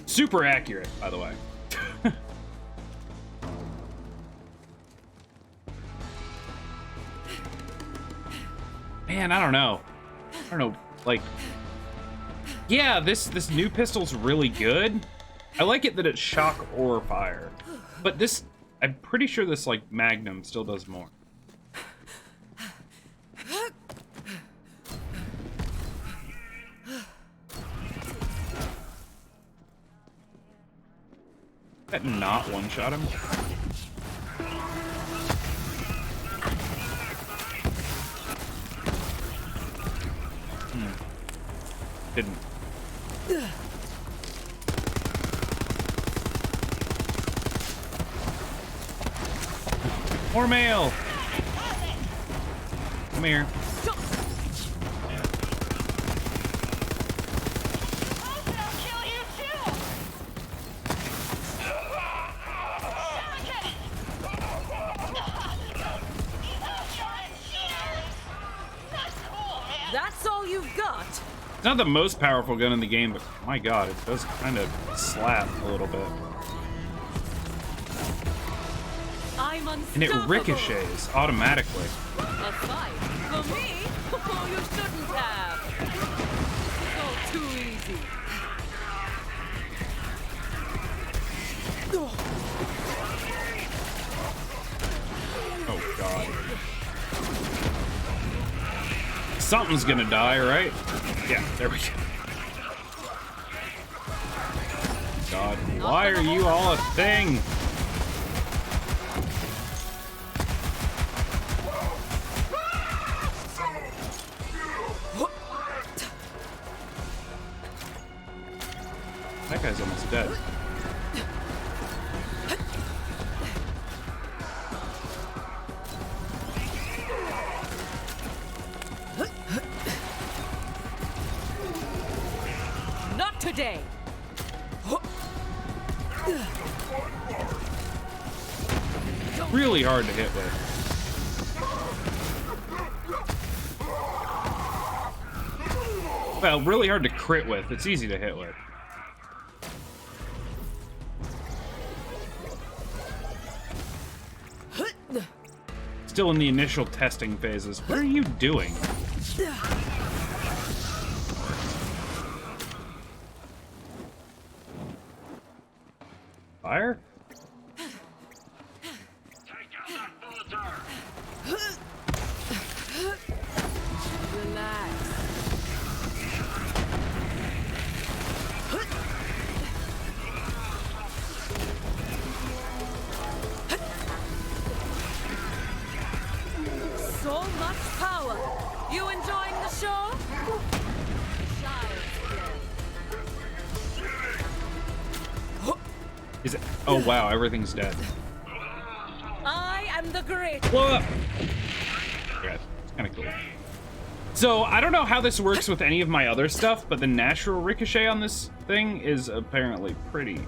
Super accurate, by the way. Man, I don't know. Like, yeah, this new pistol's really good. I like it that it's shock or fire. But this, I'm pretty sure this, like, Magnum still does more. That not one-shot him? Didn't. More mail! Come here. That's all you've got. It's not the most powerful gun in the game, but my god, it does kind of slap a little bit. I'm And it unstoppable. ricochets automatically. A fight for me? Oh, you shouldn't have. It's all too easy. Oh god. Something's gonna die, right? Yeah, there we go. God, why are you all a thing? That guy's almost dead. Not today. Really hard to hit with. Well, really hard to crit with. It's easy to hit with. Still in the initial testing phases. What are you doing? Fire? Take out that bulleter. Relax. sure? Child's play. Is it? Oh wow, everything's dead. I am the great. Whoa! Yeah, it's kind of cool. So I don't know how this works with any of my other stuff, but the natural ricochet on this thing is apparently pretty.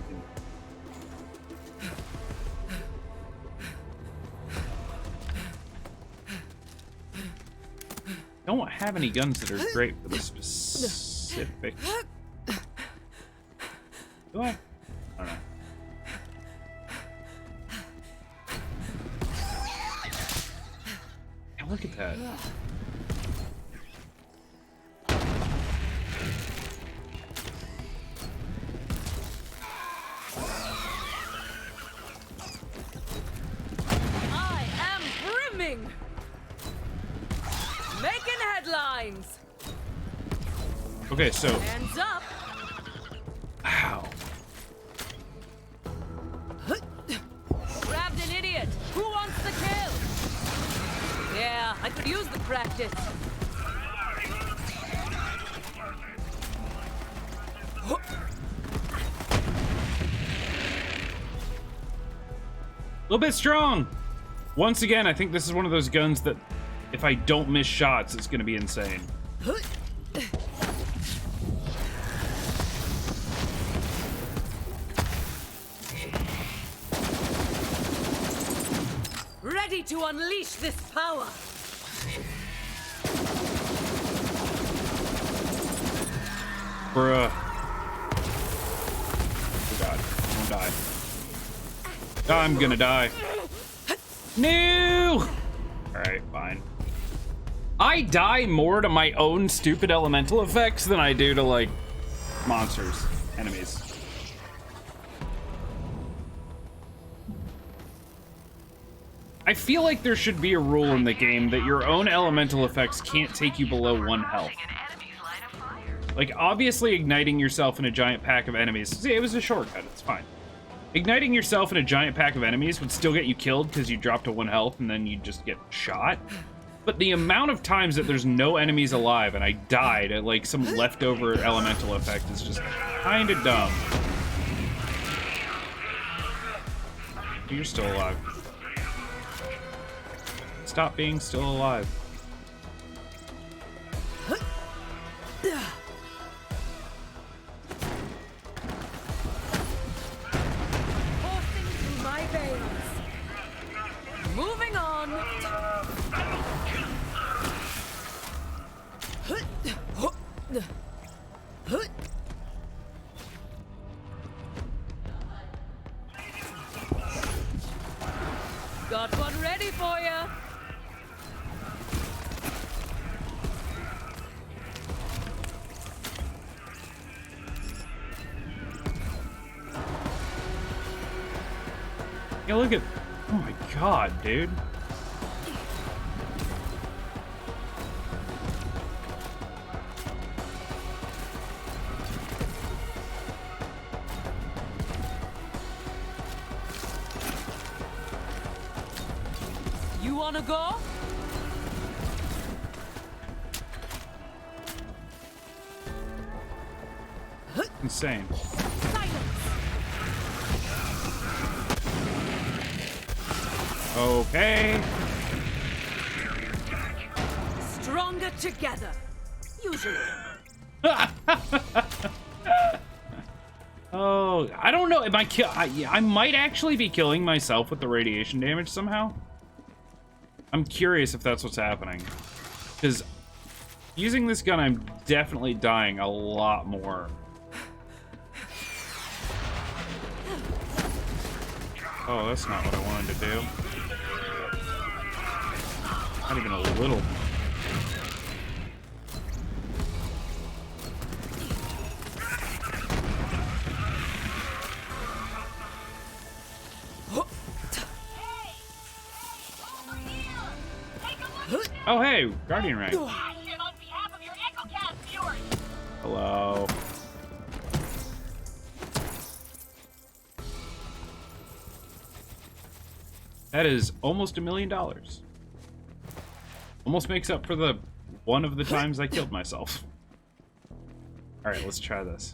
Don't have any guns that are great for this specific. Do I? I don't know. Yeah, look at that. I am brimming. Making headlines. Okay, so Hands up. wow. Grabbed an idiot. Who wants the kill? Yeah, I could use the practice. A little bit strong. Once again, I think this is one of those guns that if I don't miss shots, it's gonna be insane. Ready to unleash this power. Bruh. Oh god, I won't die. I'm gonna die. No! Alright, fine. I die more to my own stupid elemental effects than I do to, like, monsters, enemies. I feel like there should be a rule in the game that your own elemental effects can't take you below 1 health. Like, obviously igniting yourself in a giant pack of enemies, see, it was a shortcut, it's fine. Igniting yourself in a giant pack of enemies would still get you killed because you dropped to 1 health and then you just get shot. But the amount of times that there's no enemies alive and I died at like some leftover elemental effect is just kinda dumb. You're still alive. Stop being still alive. Coursing through my veins. Moving on. Got one ready for you. Yeah, look at... Oh my god, dude. You wanna go? Insane. Silence. Okay. Stronger together. Usually. Oh, I don't know. Am I might actually be killing myself with the radiation damage somehow. I'm curious if that's what's happening. Because using this gun, I'm definitely dying a lot more. Oh, that's not what I wanted to do. Not even a little. Oh, hey, Guardian rank. Hello. That is almost $1 million. Almost makes up for the one of the times I killed myself. Alright, let's try this.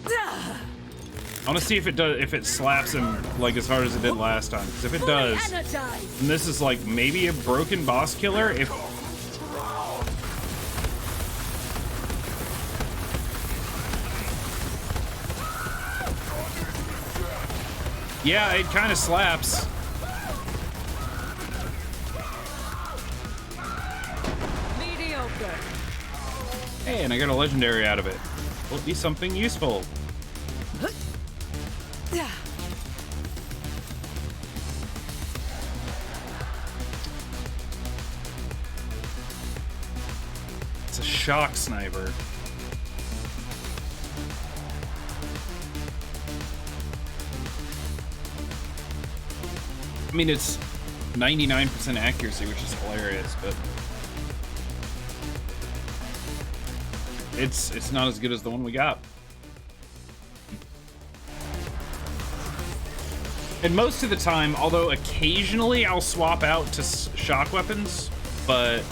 I want to see if it slaps him like as hard as it did last time. Because if it does, then this is like maybe a broken boss killer. If yeah, it kind of slaps. Mediocre. Hey, and I got a legendary out of it. Will it be something useful? It's a shock sniper. I mean, it's 99% accuracy, which is hilarious, but it's not as good as the one we got. And most of the time, although occasionally I'll swap out to shock weapons, but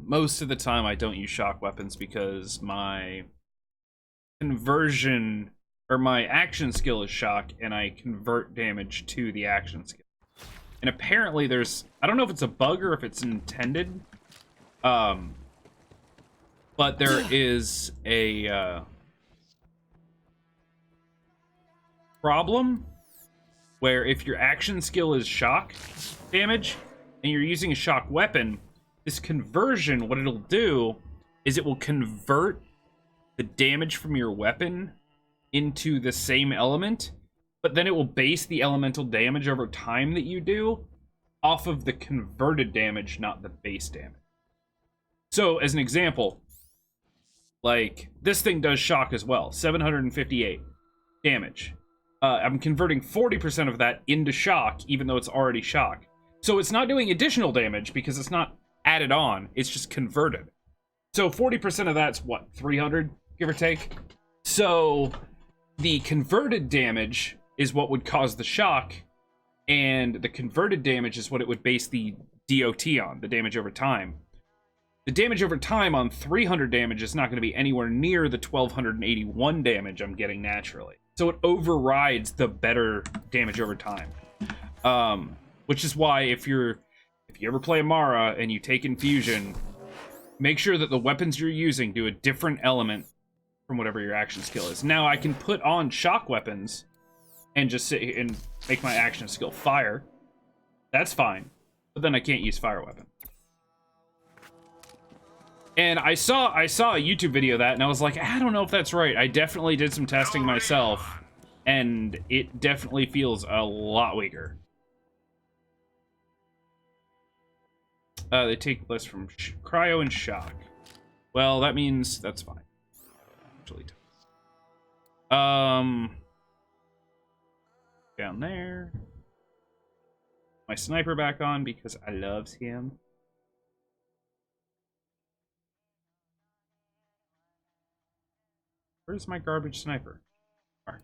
most of the time I don't use shock weapons because my conversion or my action skill is shock, and I convert damage to the action skill. And apparently there's, I don't know if it's a bug or if it's intended, but there is a problem where if your action skill is shock damage and you're using a shock weapon, this conversion, what it'll do is it will convert the damage from your weapon into the same element, but then it will base the elemental damage over time that you do off of the converted damage, not the base damage. So as an example, like this thing does shock as well, 758 damage. I'm converting 40% of that into shock, even though it's already shock. So it's not doing additional damage because it's not added on, it's just converted. So 40% of that's what, 300, give or take? So the converted damage is what would cause the shock, and the converted damage is what it would base the DOT on, the damage over time. The damage over time on 300 damage is not going to be anywhere near the 1281 damage I'm getting naturally. So it overrides the better damage over time. Which is why if you ever play Amara and you take infusion, make sure that the weapons you're using do a different element from whatever your action skill is. Now I can put on shock weapons and just sit and make my action skill fire. That's fine. But then I can't use fire weapon. And I saw a YouTube video of that and I was like, I don't know if that's right. I definitely did some testing myself and it definitely feels a lot weaker. They take less from cryo and shock. Well, that means that's fine. Actually, down there. My sniper back on because I loves him. Where's my garbage sniper? All right.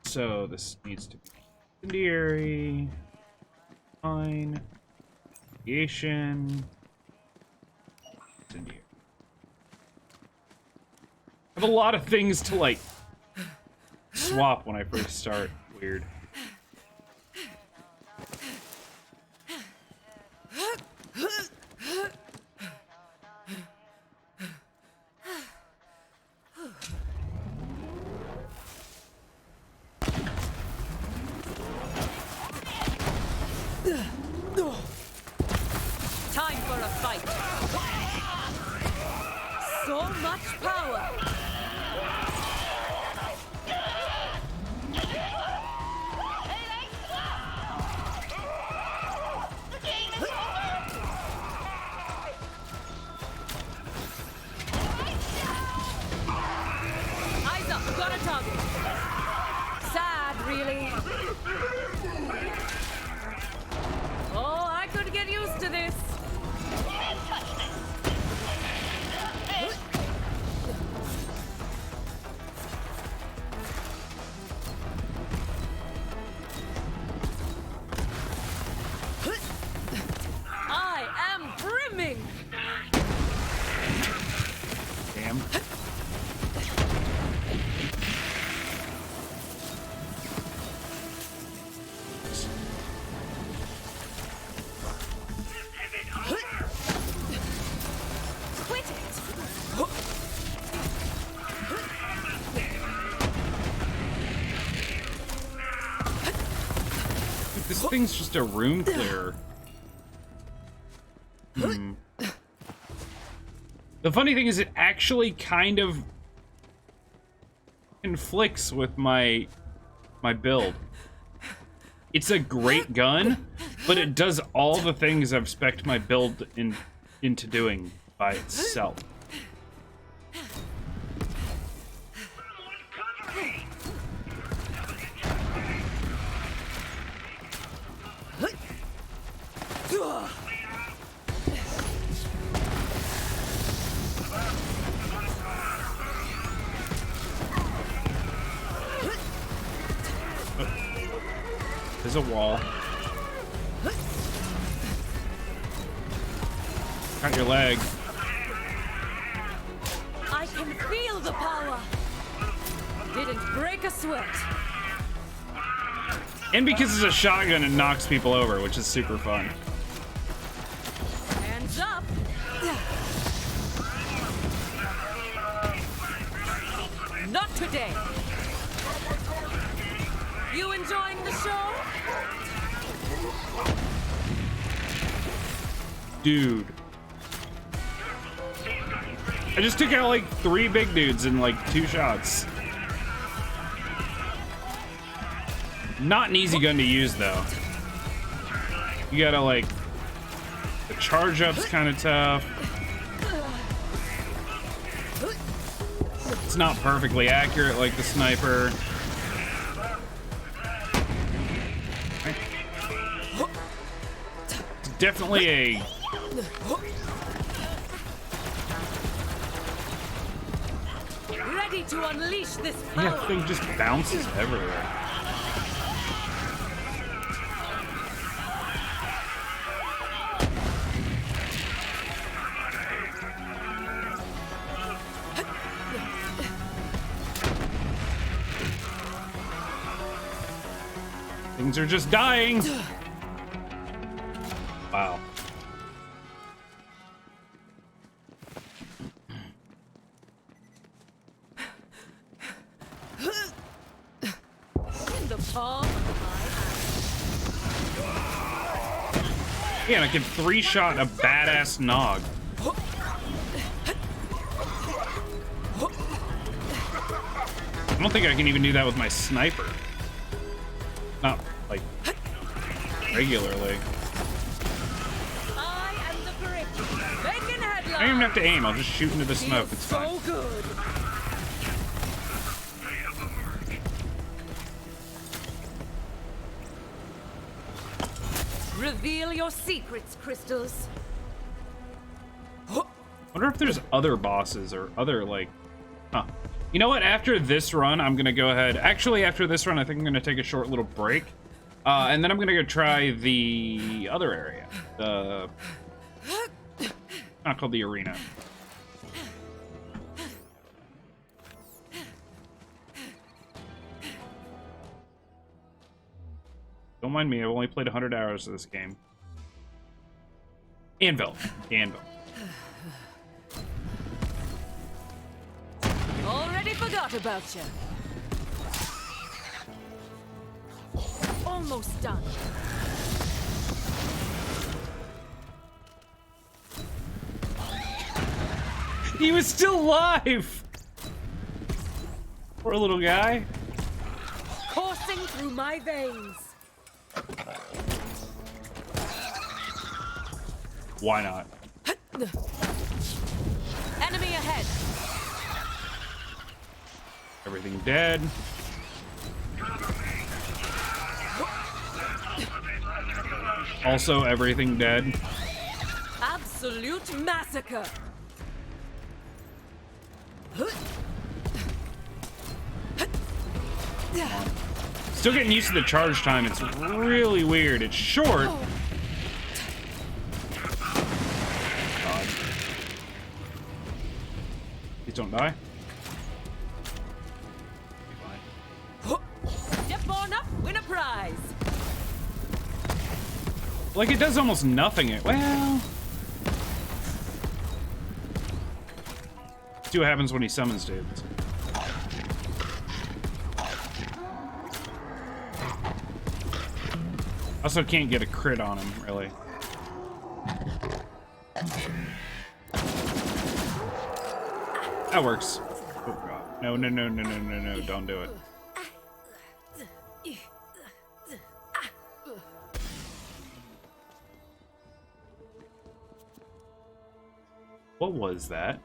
So this needs to be incendiary. Fine. Radiation. Incendiary. I have a lot of things to like swap when I first start. Weird. Time for a fight. So much power. Eyes up, got a target. Sad, really. Oh, I could get used to this. down. Quit it! This thing's just a room clearer. The funny thing is, it actually kind of conflicts with my build. It's a great gun, but it does all the things I've spec'd my build into doing by itself. There's a wall. Got your leg. I can feel the power. Didn't break a sweat. And because it's a shotgun, it knocks people over, which is super fun. Hands up. Not today. You enjoying the show? Dude. I just took out like 3 big dudes in like 2 shots. Not an easy gun to use though. You gotta like, the charge up's kind of tough. It's not perfectly accurate like the sniper. It's definitely a Ready to unleash this power. yeah, thing just bounces everywhere. Things are just dying. Wow. In the palm of my hand. Yeah, and I can 3-shot a badass Nog. I don't think I can even do that with my sniper. Not, like, regularly. I am the correct. Making headlines. I don't even have to aim, I'll just shoot into the smoke, it's So fine. good. Reveal your secrets, crystals. I wonder if there's other bosses or other, like... Huh. You know what? After this run, I'm gonna go ahead... Actually, after this run, I think I'm gonna take a short little break. And then I'm gonna go try the other area. The... Not called the arena. Don't mind me, I've only played 100 hours of this game. Anvil. Anvil. Already forgot about you. Almost done. He was still alive! Poor little guy. Coursing through my veins. Why not? Enemy ahead. Everything dead. Also, everything dead. Absolute massacre. Still getting used to the charge time. It's really weird. It's short. God. don't die. Step on up, win a prize. Like, it does almost nothing. Well... see what happens when he summons dudes. Also can't get a crit on him, really. That works. Oh god. No, no, no, no, no, no, no, don't do it. What was that?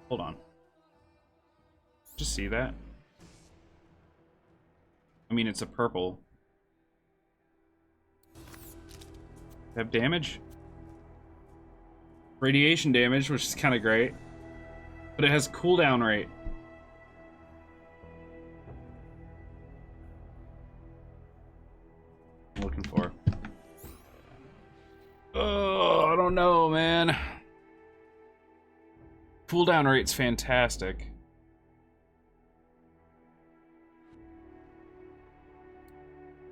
Hold on. Just see that? I mean, it's a purple. Have damage? Radiation damage, which is kind of great. But it has cooldown rate. I'm looking for. Oh, I don't know, man. Cooldown rate's fantastic.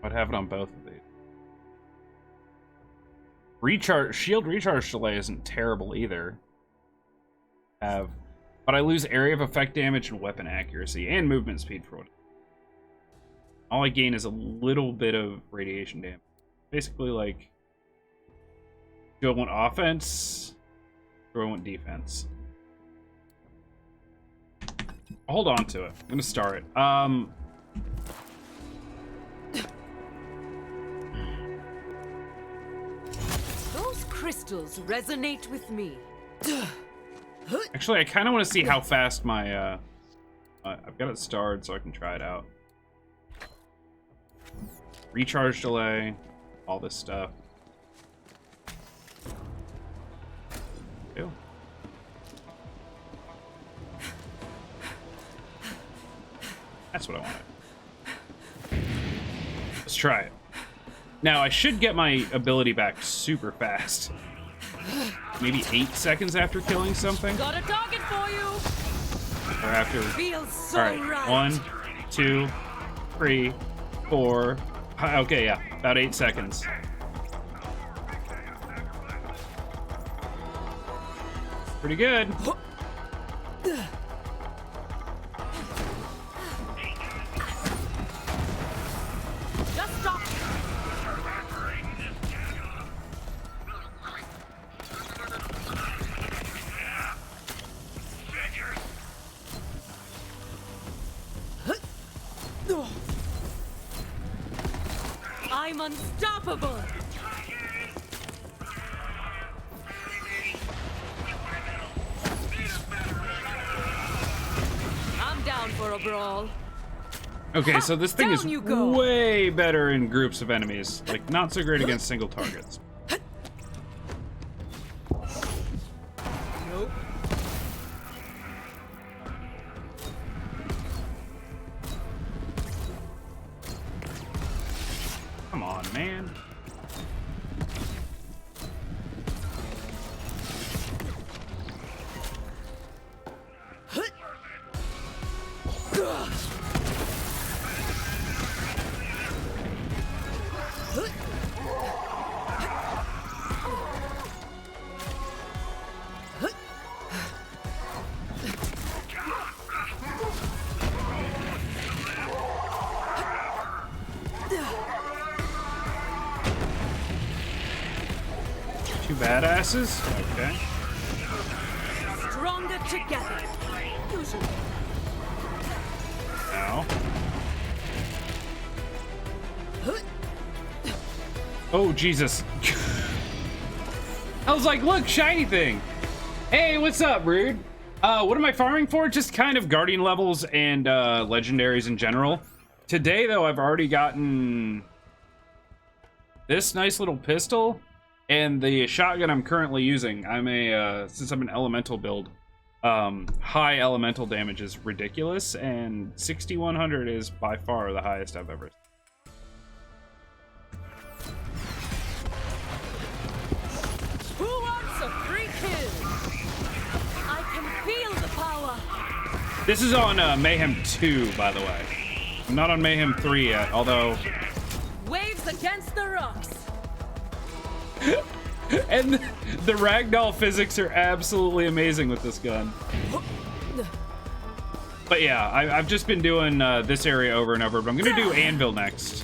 I'd have it on both of these. Shield recharge delay isn't terrible either. But I lose area of effect damage and weapon accuracy and movement speed for it. All I gain is a little bit of radiation damage. Basically, like, do I want offense or do I want defense? I'll hold on to it. I'm gonna start it. Those crystals resonate with me. Actually, I kind of want to see how fast my I've got it starred so I can try it out. Recharge delay, all this stuff. Ew. That's what I wanted. Let's try it. Now, I should get my ability back super fast. Maybe 8 seconds after killing something. Got a target for you. Or after. Feels so Alright, right. 1, 2, 3, 4. Okay, yeah, about 8 seconds. Pretty good. Just stop. I'm unstoppable. I'm down for a brawl. Okay, so this thing is Down you go. way better in groups of enemies. Like, not so great against single targets. Nope. Come on, man. Two badasses? Okay. Stronger together. Usually. Ow. Oh, Jesus. I was like, look, shiny thing. Hey, what's up, Rude? What am I farming for? Just kind of guardian levels and legendaries in general. Today, though, I've already gotten this nice little pistol and the shotgun I'm currently using. I'm since I'm an elemental build, high elemental damage is ridiculous, and 6100 is by far the highest I've ever seen. Who wants a free kill? This is on Mayhem 2, by the way. I'm not on Mayhem 3 yet, although... Waves against the rocks. And the ragdoll physics are absolutely amazing with this gun. But yeah, I've just been doing this area over and over, but I'm gonna do Anvil next.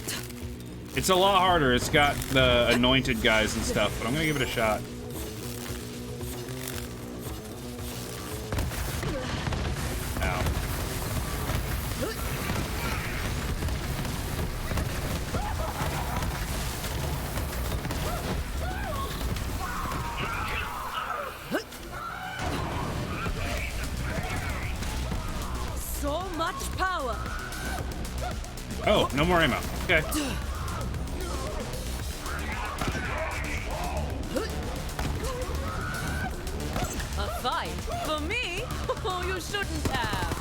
It's a lot harder. It's got the anointed guys and stuff, but I'm gonna give it a shot. Ow. So much power. Oh, no more ammo. Okay. A fight for me? Oh, you shouldn't have.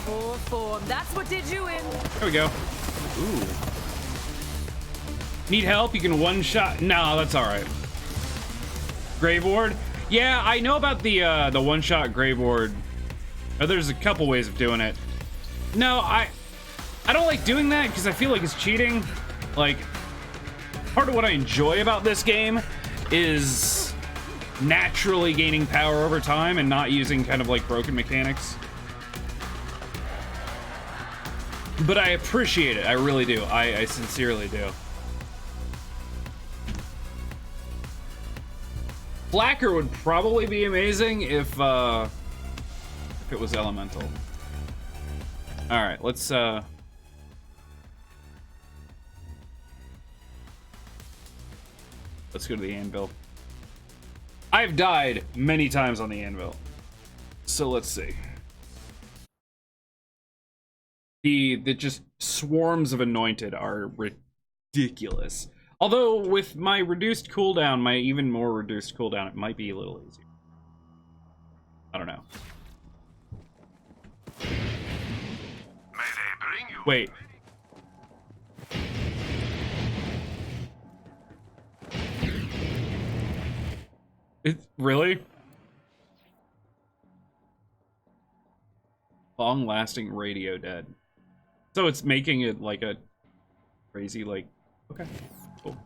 Poor form. That's what did you in. There we go. Ooh. Need help? You can one-shot. No, that's all right. Grave Ward? Yeah, I know about the one-shot Grave Ward. Oh, there's a couple ways of doing it. No, I don't like doing that because I feel like it's cheating. Like, part of what I enjoy about this game is naturally gaining power over time and not using kind of like broken mechanics. But I appreciate it. I really do. I sincerely do. Flacker would probably be amazing if it was elemental. All right, let's go to the anvil. I've died many times on the anvil, so let's see. The just swarms of anointed are ridiculous. Although with my reduced cooldown, my even more reduced cooldown, it might be a little easier. I don't know. Wait. Really? Long-lasting radio dead. So it's making it like a crazy, like, okay. Cool.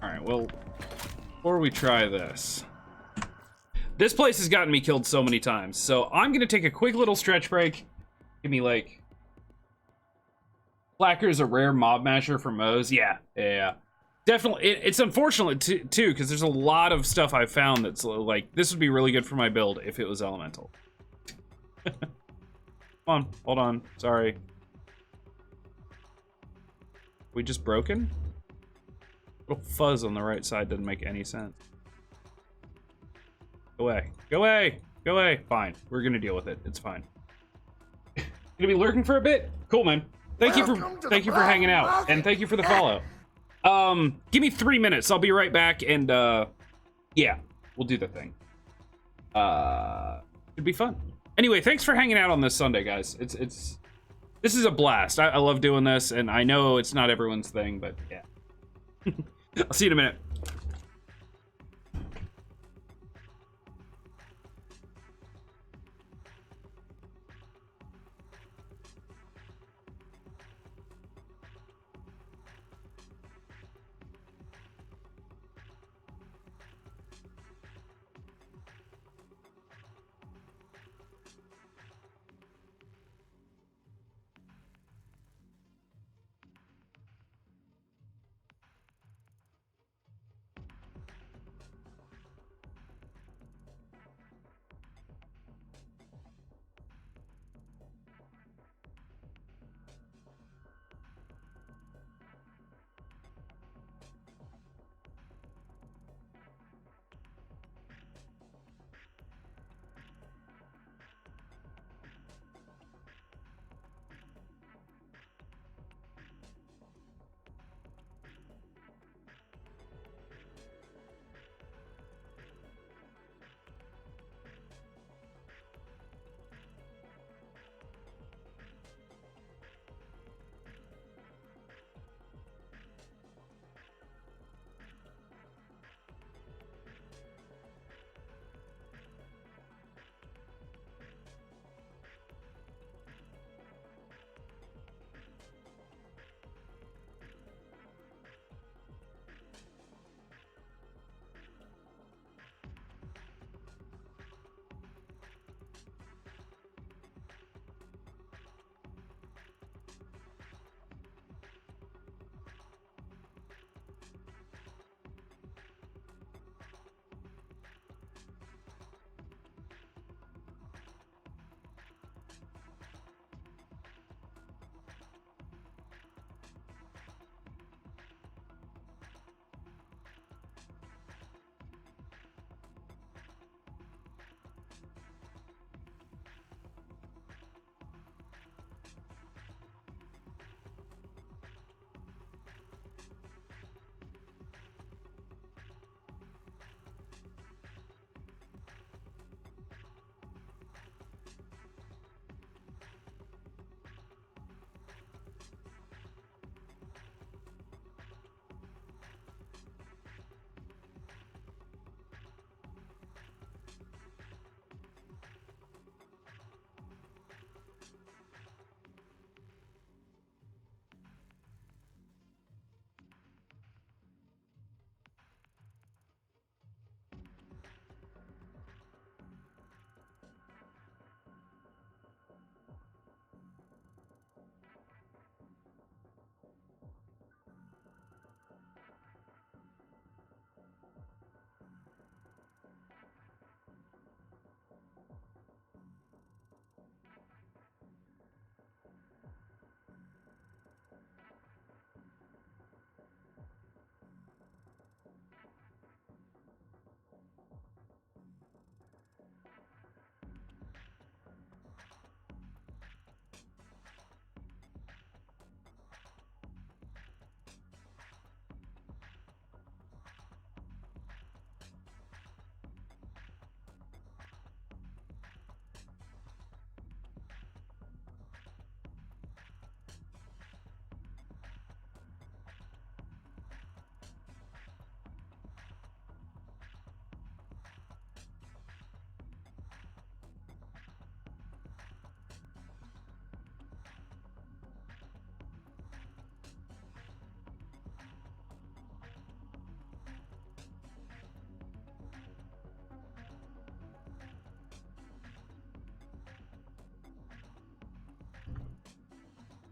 Alright, well, before we try this. This place has gotten me killed so many times, so I'm gonna take a quick little stretch break. Give me, like... Flacker's a rare mob masher for Moe's. Yeah. Definitely. It's unfortunate, too, because there's a lot of stuff I've found that's, like, this would be really good for my build if it was elemental. Come on, hold on. Sorry. We just broken? Little fuzz on the right side doesn't make any sense. Go away. Go away. Go away. Fine. We're gonna deal with it. It's fine. Gonna be lurking for a bit? Cool, man. Thank you for hanging out, and thank you for the follow. Give me 3 minutes. I'll be right back, and yeah, we'll do the thing. It'd be fun. Anyway, thanks for hanging out on this Sunday, guys. This is a blast. I love doing this, and I know it's not everyone's thing, but yeah. I'll see you in a minute.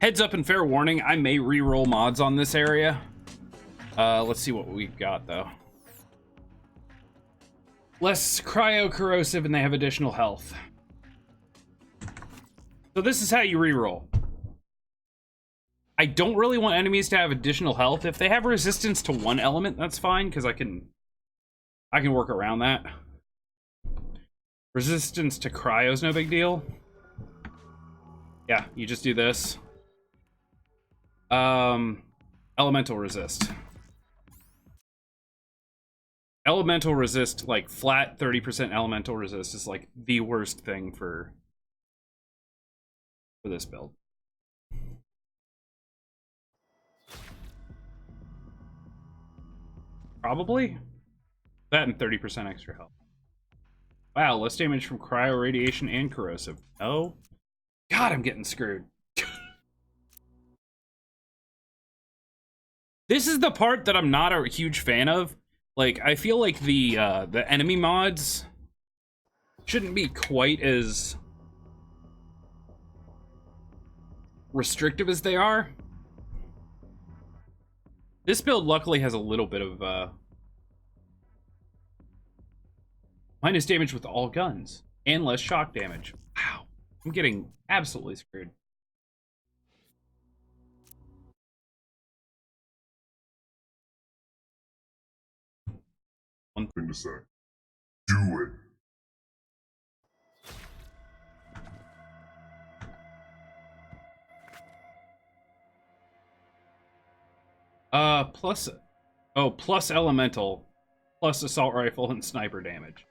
Heads up and fair warning, I may re-roll mods on this area. Let's see what we've got, though. Less cryo-corrosive, and they have additional health. So this is how you re-roll. I don't really want enemies to have additional health. If they have resistance to one element, that's fine, because I can work around that. Resistance to cryo is no big deal. Yeah, you just do this. Elemental resist. Elemental resist, like flat 30% elemental resist is like the worst thing for this build. Probably. That and 30% extra health. Wow, less damage from cryo, radiation, and corrosive. Oh. God, I'm getting screwed. This is the part that I'm not a huge fan of. Like, I feel like the enemy mods shouldn't be quite as restrictive as they are. This build luckily has a little bit of minus damage with all guns and less shock damage. Wow, I'm getting absolutely screwed. One thing to say. Do it. Plus elemental, plus assault rifle and sniper damage.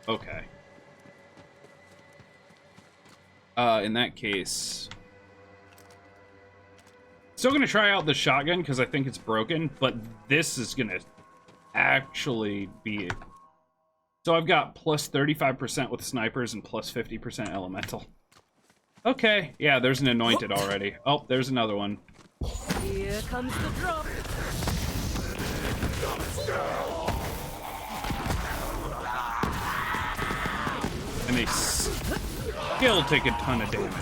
Okay. In that case, still gonna try out the shotgun because I think it's broken, but this is gonna actually be. So I've got plus 35% with snipers and plus 50% elemental. Okay, yeah, there's an anointed already. Oh, there's another one. Here comes the drop. And they still take a ton of damage.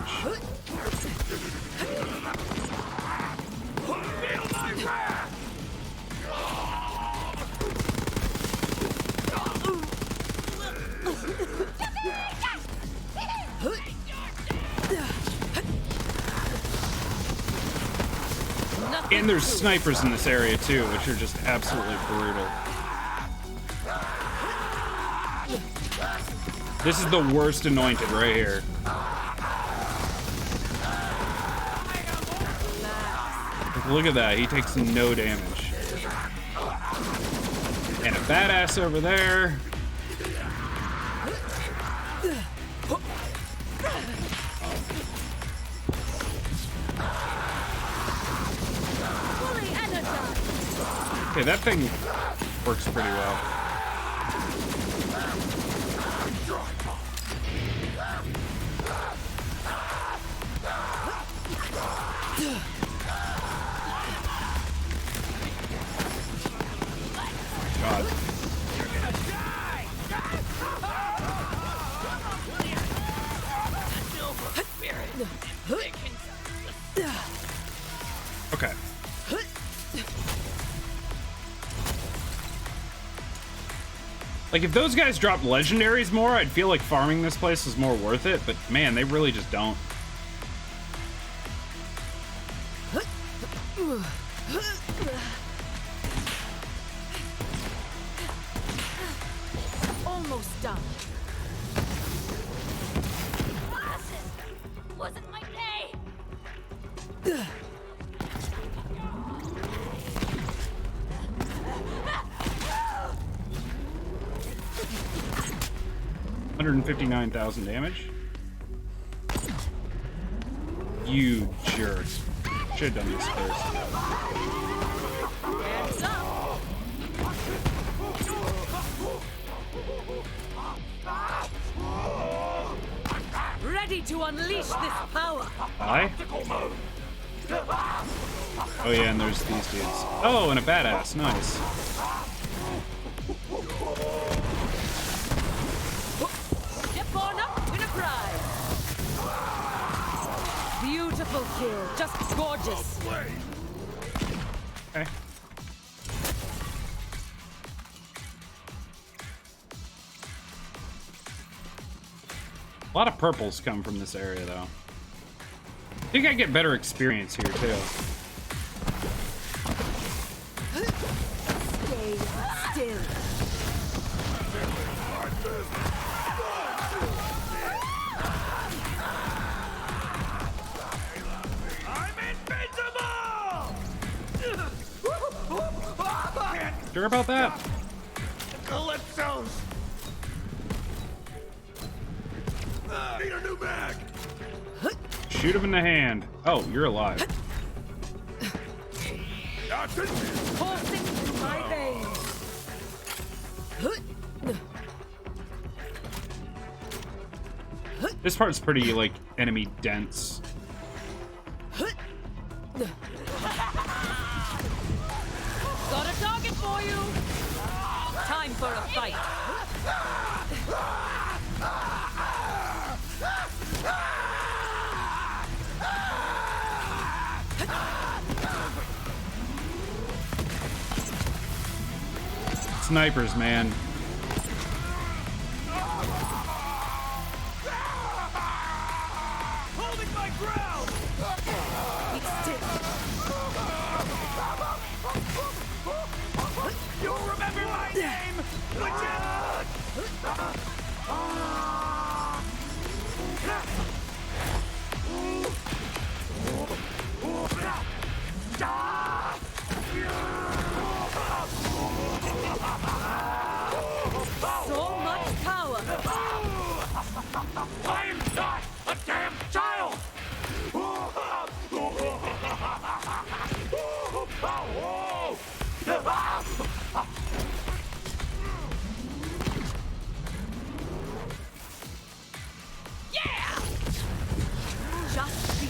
And there's snipers in this area too, which are just absolutely brutal. This is the worst anointed right here. Look at that, he takes no damage. And a badass over there. Okay, that thing works pretty well. God. Okay. Like, if those guys dropped legendaries more, I'd feel like farming this place was more worth it, but man, they really just don't. Almost done. Wasn't my pay. $159,000 damage. You jerk. Should have done this first. Hands up. Ready to unleash this power. Hi? Oh yeah, and there's these dudes. Oh, and a badass. Nice. Step on up, win a prize. Beautiful kill. Just gorgeous. Okay. A lot of purples come from this area, though. I think I get better experience here, too. Stay still. Sure about that? Calypsos! Need a new bag! Shoot him in the hand. Oh, you're alive. Coursing through my veins. This part's pretty, like, enemy dense. Got a target for you. Time for a fight. Snipers, man. Holding my ground! Be still. You remember my name? So much power. I am not a damn child! Yeah! Just be.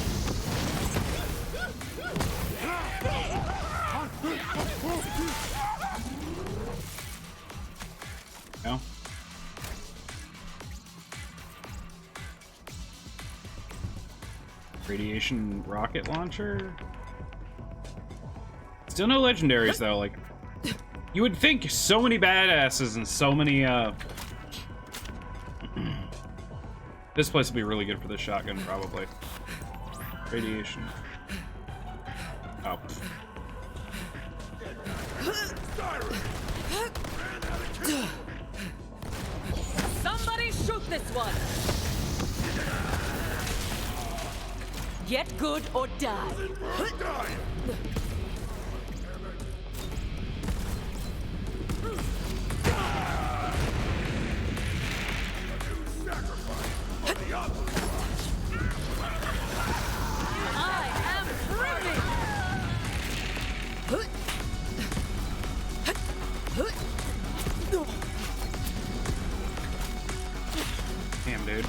No? Radiation rocket launcher? Still no legendaries, though. Like, you would think so many badasses and so many, This place will be really good for the shotgun, probably. Radiation. Oh. Somebody shoot this one. Get good or die. I am brimming. Damn, dude.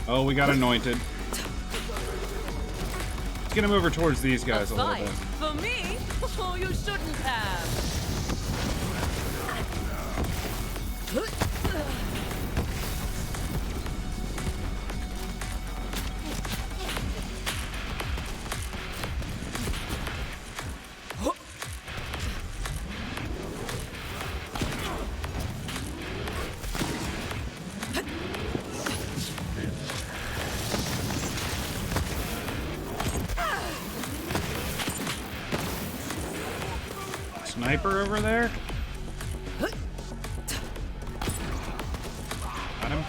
Oh, we got anointed. Let's get him over towards these guys a little Fight bit. for me? Oh, you shouldn't have. Sniper over there? Got him.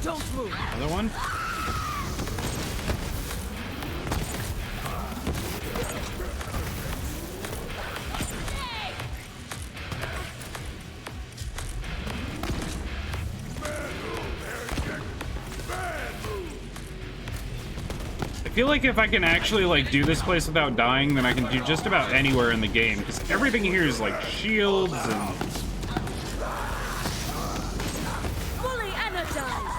Don't move. Another one? I feel like if I can actually like do this place without dying, then I can do just about anywhere in the game, because everything here is like shields and Fully energized.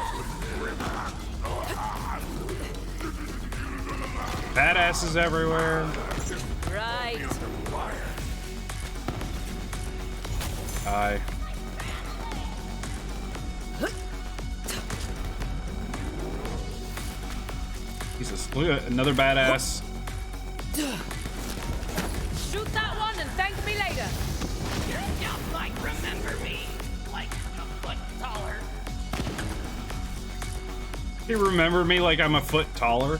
badasses everywhere. Right. Die. look at another badass. Shoot that one and thank me later. You might remember me, like a foot taller. You remember me like I'm a foot taller?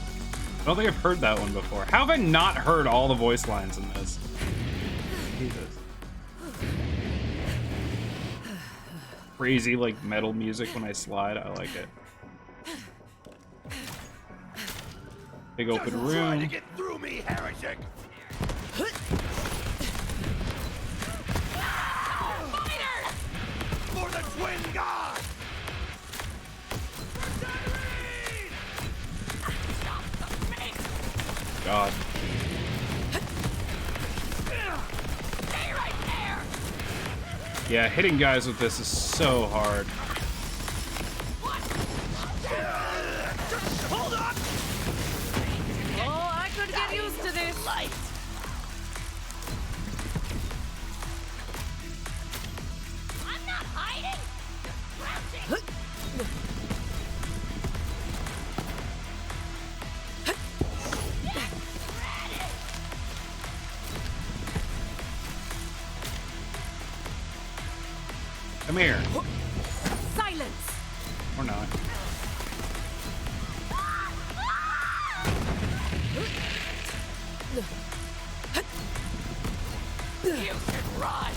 I don't think I've heard that one before. How have I not heard all the voice lines in this? Jesus. Crazy like metal music when I slide. I like it. Big open Try to room. get through me, heretic. For the twin god! God. Stay right there! Yeah, hitting guys with this is so hard. Hold up! Oh, I could get used to this. Light. I'm not hiding! Crouching! Come here. Silence. Or not. You should run!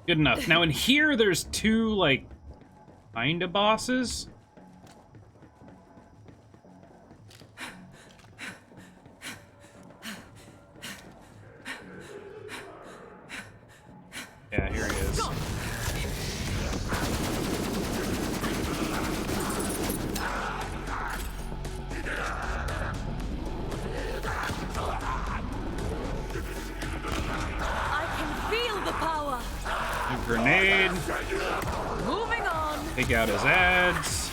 Good enough. Now in here, there's two, like, kinda bosses. Yeah, here he is. I can feel the power. A grenade. Moving on. Take out his ads.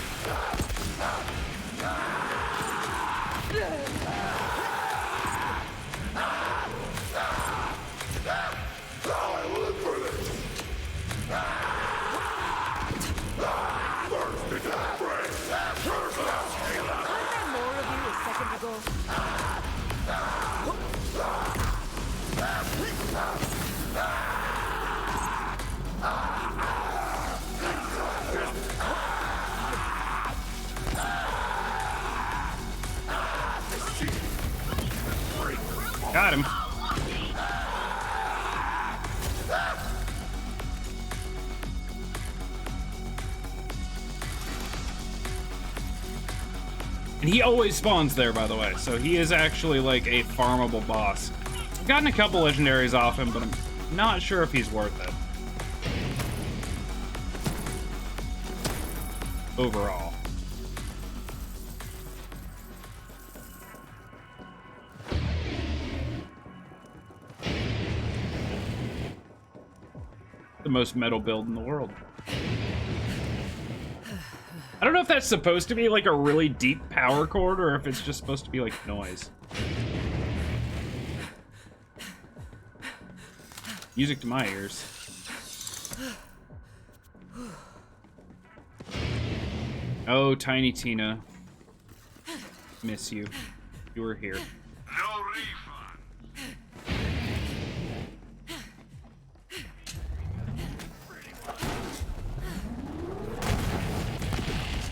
Aren't there more of you a second ago? Got him. And he always spawns there, by the way, so he is actually like a farmable boss. I've gotten a couple legendaries off him, but I'm not sure if he's worth it. Overall. The most metal build in the world. I don't know if that's supposed to be like a really deep power chord or if it's just supposed to be like noise. Music to my ears. Oh, Tiny Tina. Miss you. You were here. No refund.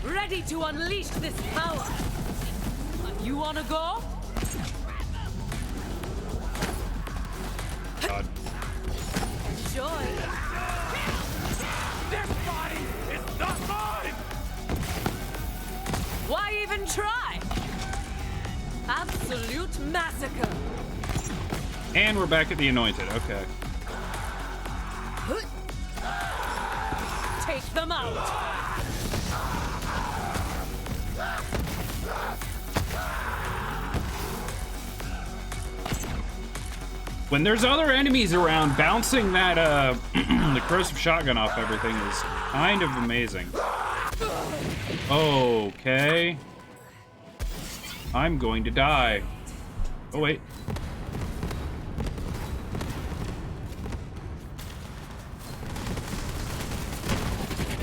Ready to unleash this power. You wanna go? God. Joy. This body is not mine! Why even try? Absolute massacre. And we're back at the Anointed. Okay. Take them out. When there's other enemies around, bouncing that the corrosive shotgun off everything is kind of amazing. Okay. I'm going to die. Oh wait.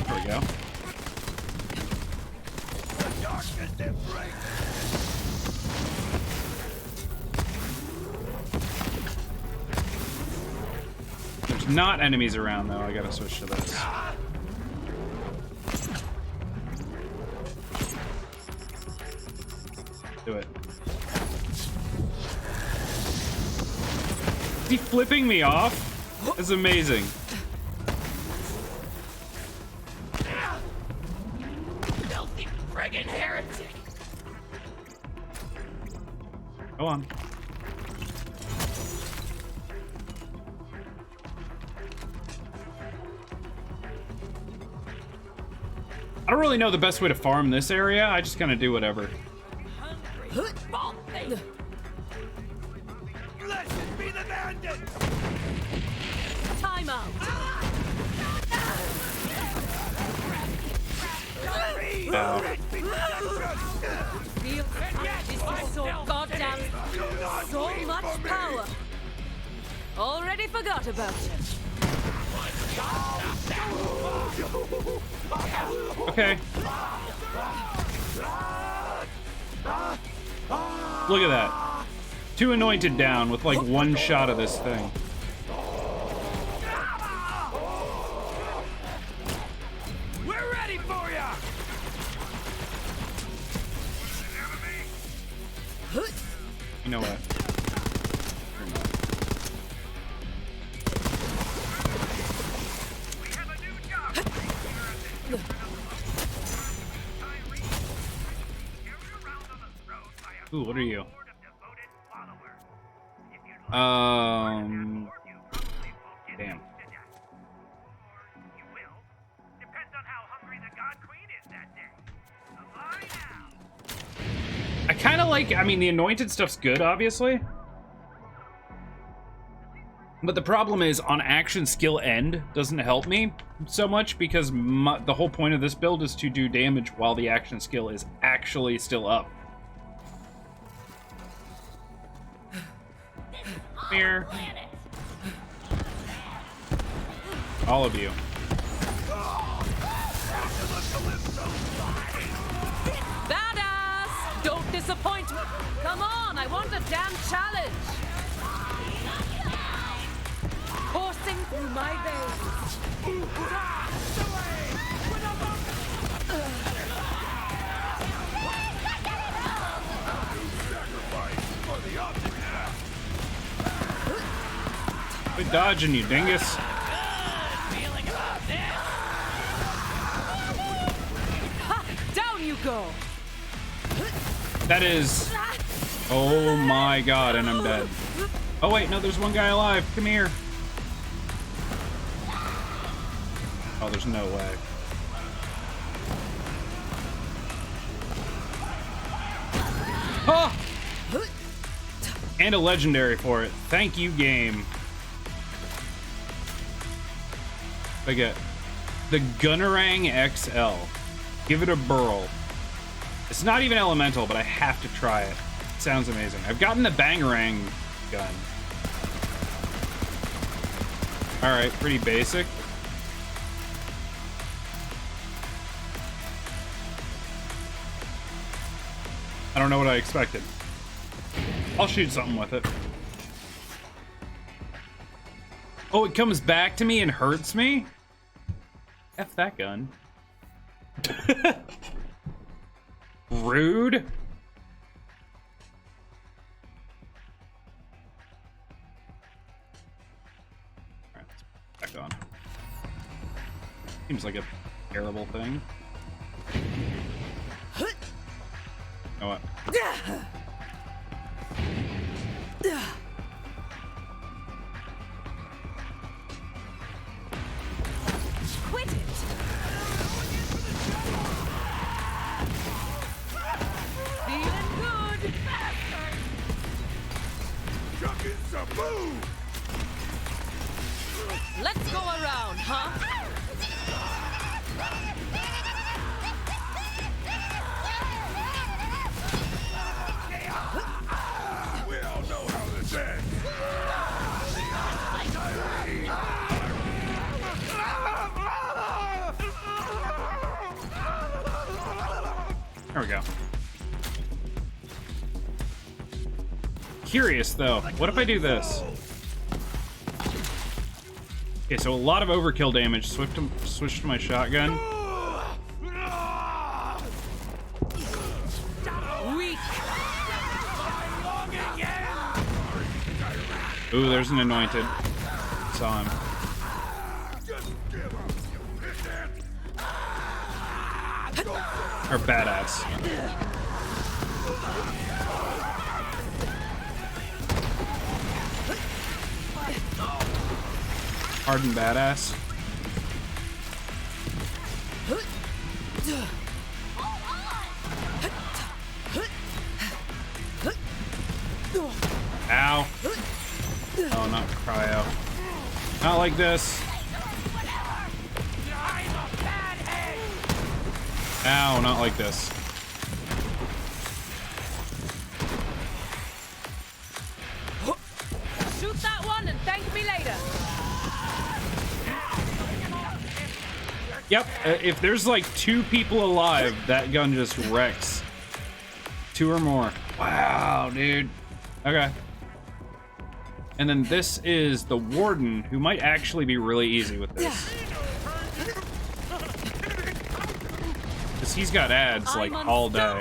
There we go. There's not enemies around though. I gotta switch to this. Do it. Is he flipping me off? That's amazing. Filthy friggin' heretic! Go on. I don't really know the best way to farm this area. I just kind of do whatever. Blessed be the bandit! Time out. Ow. Feel this is so goddamn so much power. Already forgot about it. Okay. Look at that. 2 anointed down with like 1 shot of this thing. We're ready for ya! You know what? Ooh, what are you? Damn. I kind of like, I mean, the anointed stuff's good, obviously. But the problem is, on action skill end doesn't help me so much because the whole point of this build is to do damage while the action skill is actually still up. Here. All of you. Badass! Don't disappoint me. Come on, I want a damn challenge. Coursing through my veins. Quit dodging, you dingus. Ha! Down you go. That is... Oh my god, and I'm dead. Oh wait, no, there's one guy alive. Come here. Oh, there's no way. Oh! And a legendary for it. Thank you, game. I get the Gunnerang XL. Give it a burl. It's not even elemental, but I have to try it. It sounds amazing. I've gotten the Bangarang gun. Alright, pretty basic. I don't know what I expected. I'll shoot something with it. Oh, it comes back to me and hurts me? F that gun. Rude. Alright, back on. Seems like a terrible thing. You know what? Quit it. Feeling good. Let's go around, huh? We all know how this ends. There we go. curious though. What if I do this? Okay, so a lot of overkill damage. Switch to my shotgun. Ooh, there's an anointed. Saw him. Or badass. Hardened badass. Ow. Oh, not cryo. Not like this. Ow, not like this. Shoot that one and thank me later. Yep, if there's like 2 people alive, that gun just wrecks. 2 or more. Wow, dude. Okay. And then this is the Warden, who might actually be really easy with this. Because he's got ads like all day.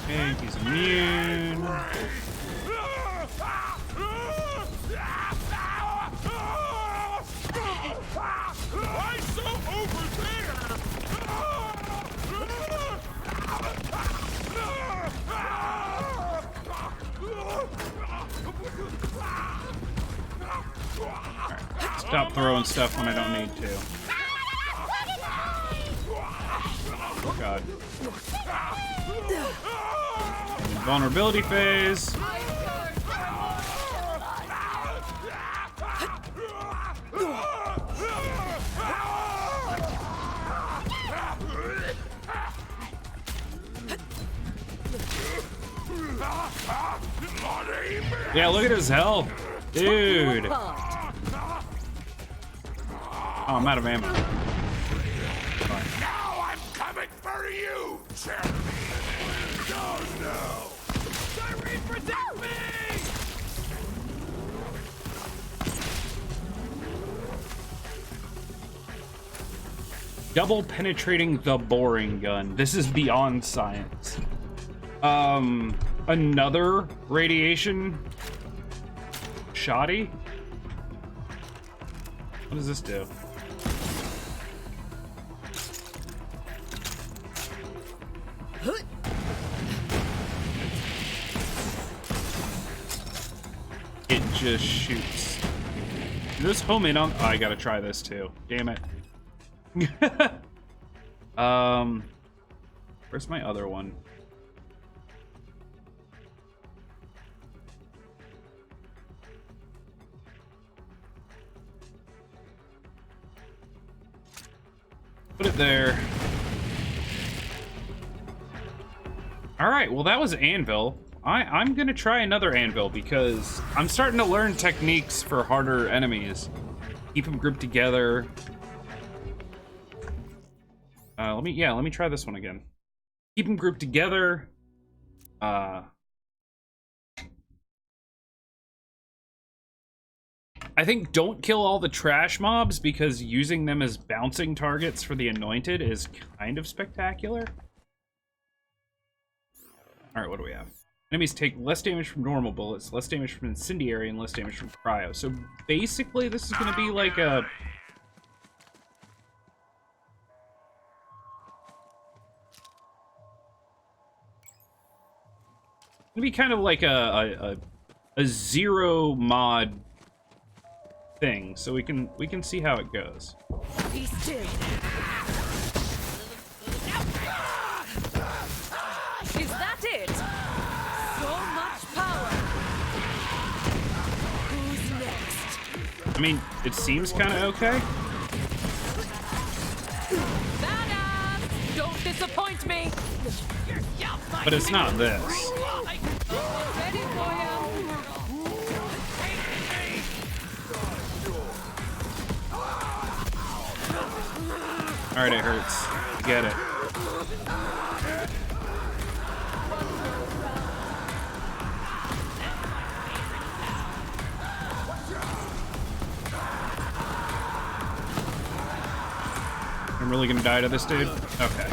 Okay, he's immune. Stop throwing stuff when I don't need to. Oh god. Vulnerability phase. Yeah, look at his health. Dude. Oh, I'm out of ammo. Fine. Now I'm coming for you, Jeremy. Oh no! Tyrene, protect me! Double penetrating the boring gun. This is beyond science. Another radiation shoddy? What does this do? It just shoots. This home in on. Oh, I gotta try this too. Damn it. Where's my other one? Put it there. All right, well that was anvil. I'm gonna try another anvil because I'm starting to learn techniques for harder enemies. Keep them grouped together. Let me try this one again. Keep them grouped together. I think don't kill all the trash mobs because using them as bouncing targets for the anointed is kind of spectacular. All right, what do we have? Enemies take less damage from normal bullets, less damage from incendiary, and less damage from cryo. So basically, this is going to be like a... It'll be kind of like a zero mod thing, so we can see how it goes. Be still. Is that it? So much power. Who's next? I mean, it seems kind of okay. Badass! Don't disappoint me. But it's not this. Ready for you. Alright, it hurts. I get it. I'm really gonna die to this dude? Okay.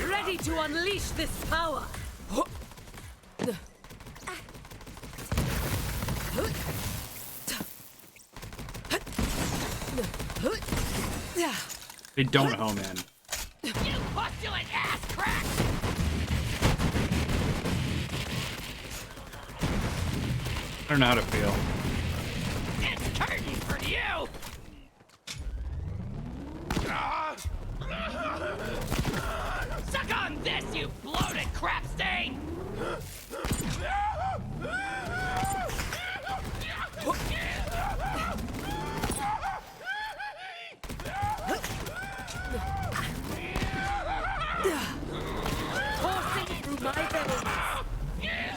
Ready to unleash this power. They don't home in. You postulant ass crack! I don't know how to feel. It's curtain for you! Suck on this, you bloated crap stain! Coursing through my veins.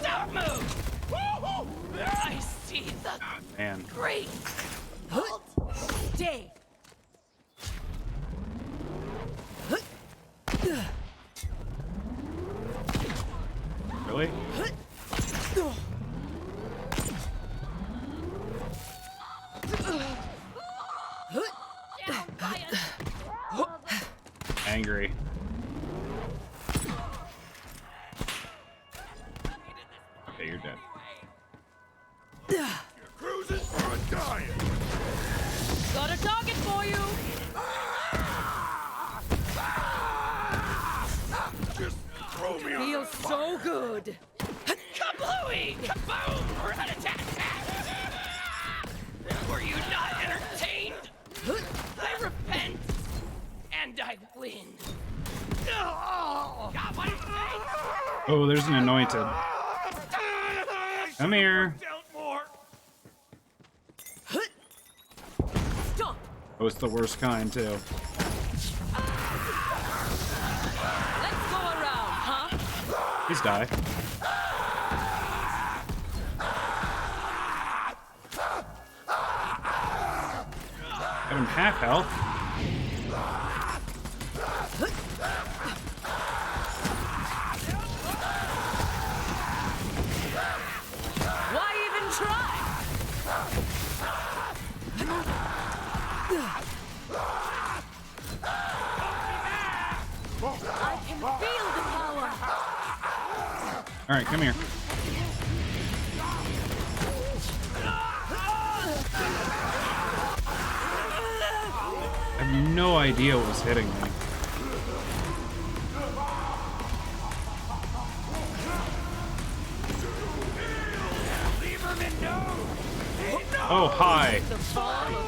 Don't move! I see the Man. great day. Really? Angry. Okay, you're dead. You're cruising or dying. Got a target for you. Just throw me on. Feels so good. Kablooey! Kaboom! Rat-a-tat-tat! Were you not entertained? I repent, and I win. God, what is this? Oh, there's an anointed. Come here. Dealt more. Stop! Oh, it's the worst kind, too. Let's go around, huh? Please die. Got him half health. Why even try? I can feel the power. All right, come here. I have no idea what was hitting me. Oh, hi. The ball of light.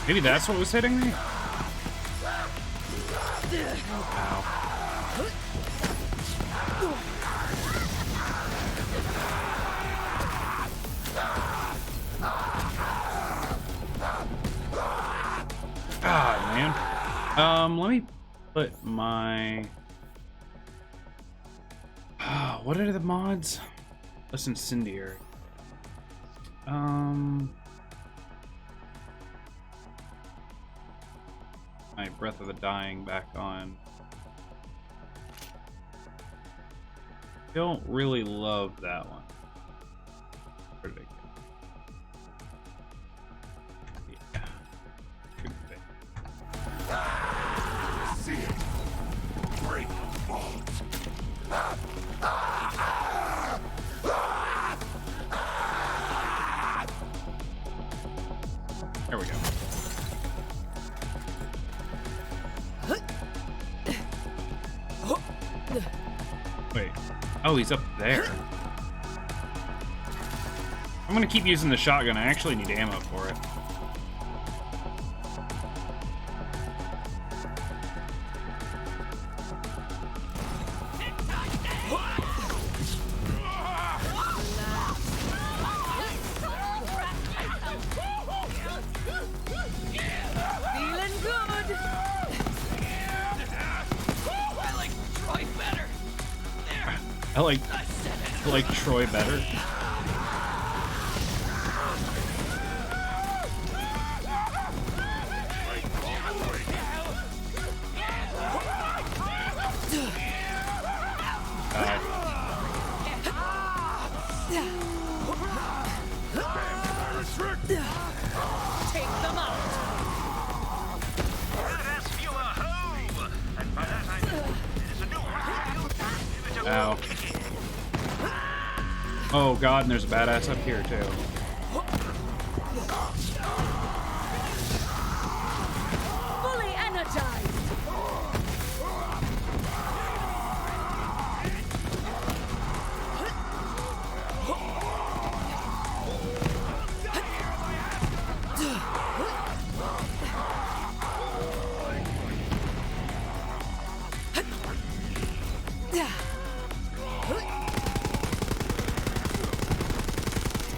Maybe that's what was hitting me? Ow. God, man. Let me put my... what are the mods? That's incendiary. My Breath of the Dying back on. Don't really love that one. Where did I get? Yeah. Good thing. See it. Break the vault. There we go. Wait. Oh, he's up there. I'm gonna keep using the shotgun. I actually need ammo for it. Feeling good. I like Troy better. Take them out. Ow. Oh god, and there's a badass up here too. Fully energized.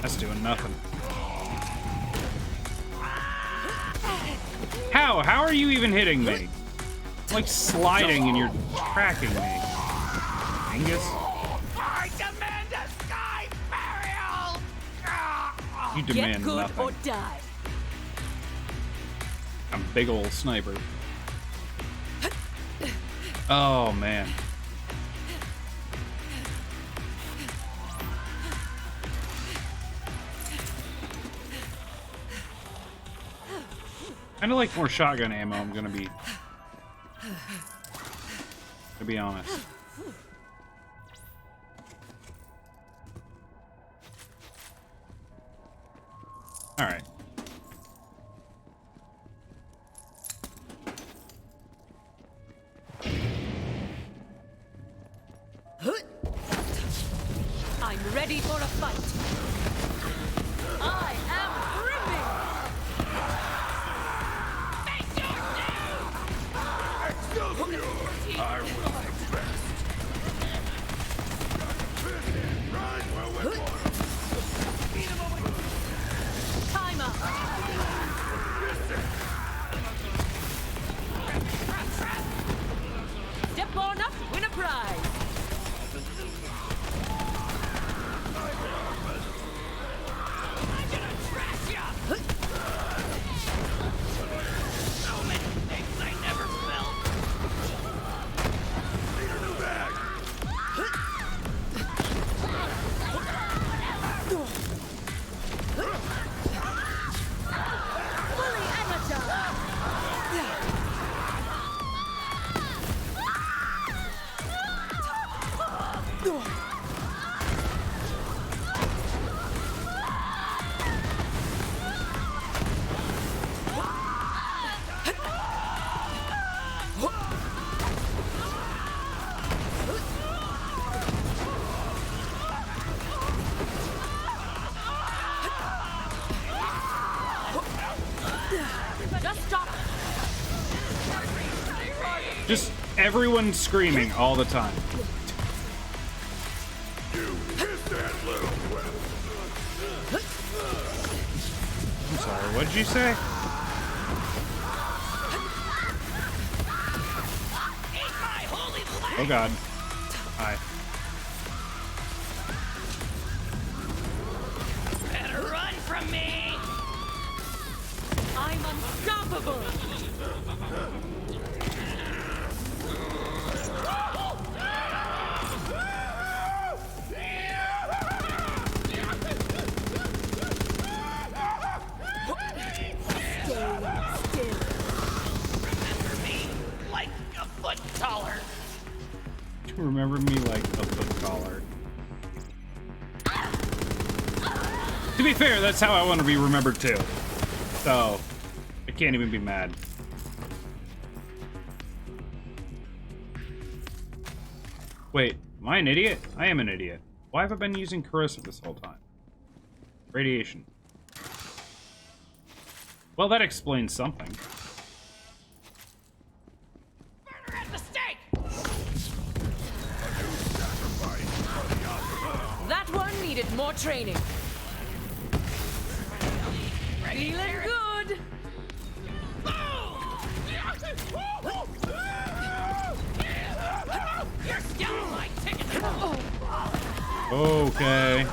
That's doing nothing. How? How are you even hitting me? I'm like sliding and you're tracking me. Angus? I demand a sky burial! You Get demand good nothing. or die. I'm a big old sniper. Oh man. Kind of like more shotgun ammo, I'm gonna be to be honest. All right. I'm ready for a fight. I am brimming. I was the best. Run where we're going. Time up. Step on up, win a prize. I'm gonna trash ya. So many things I never felt. Need a new bag. Fully energized. Just stop. Just everyone screaming all the time. You kiss that little whip. I'm sorry, what did you say? Oh god. Hi. Better run from me. I'm unstoppable. Remember me like a foot taller. To be fair, that's how I want to be remembered too. So, I can't even be mad. Wait, am I an idiot? I am an idiot. Why have I been using corrosive this whole time? Radiation. Well, that explains something. Burner at the stake. That one needed more training. Feeling good. You're still my ticket. Okay.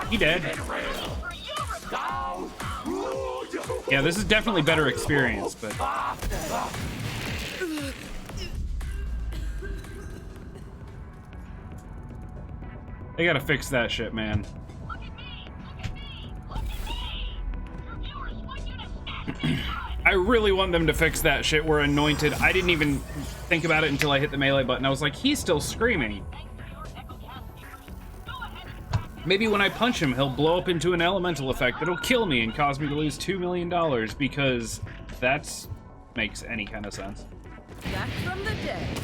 He dead. Yeah, this is definitely better experience, but they gotta fix that shit, man. I really want them to fix that shit where Anointed, I didn't even think about it until I hit the melee button. I was like, he's still screaming. Maybe when I punch him, he'll blow up into an elemental effect that'll kill me and cause me to lose $2 million, because that makes any kind of sense. Back from the dead.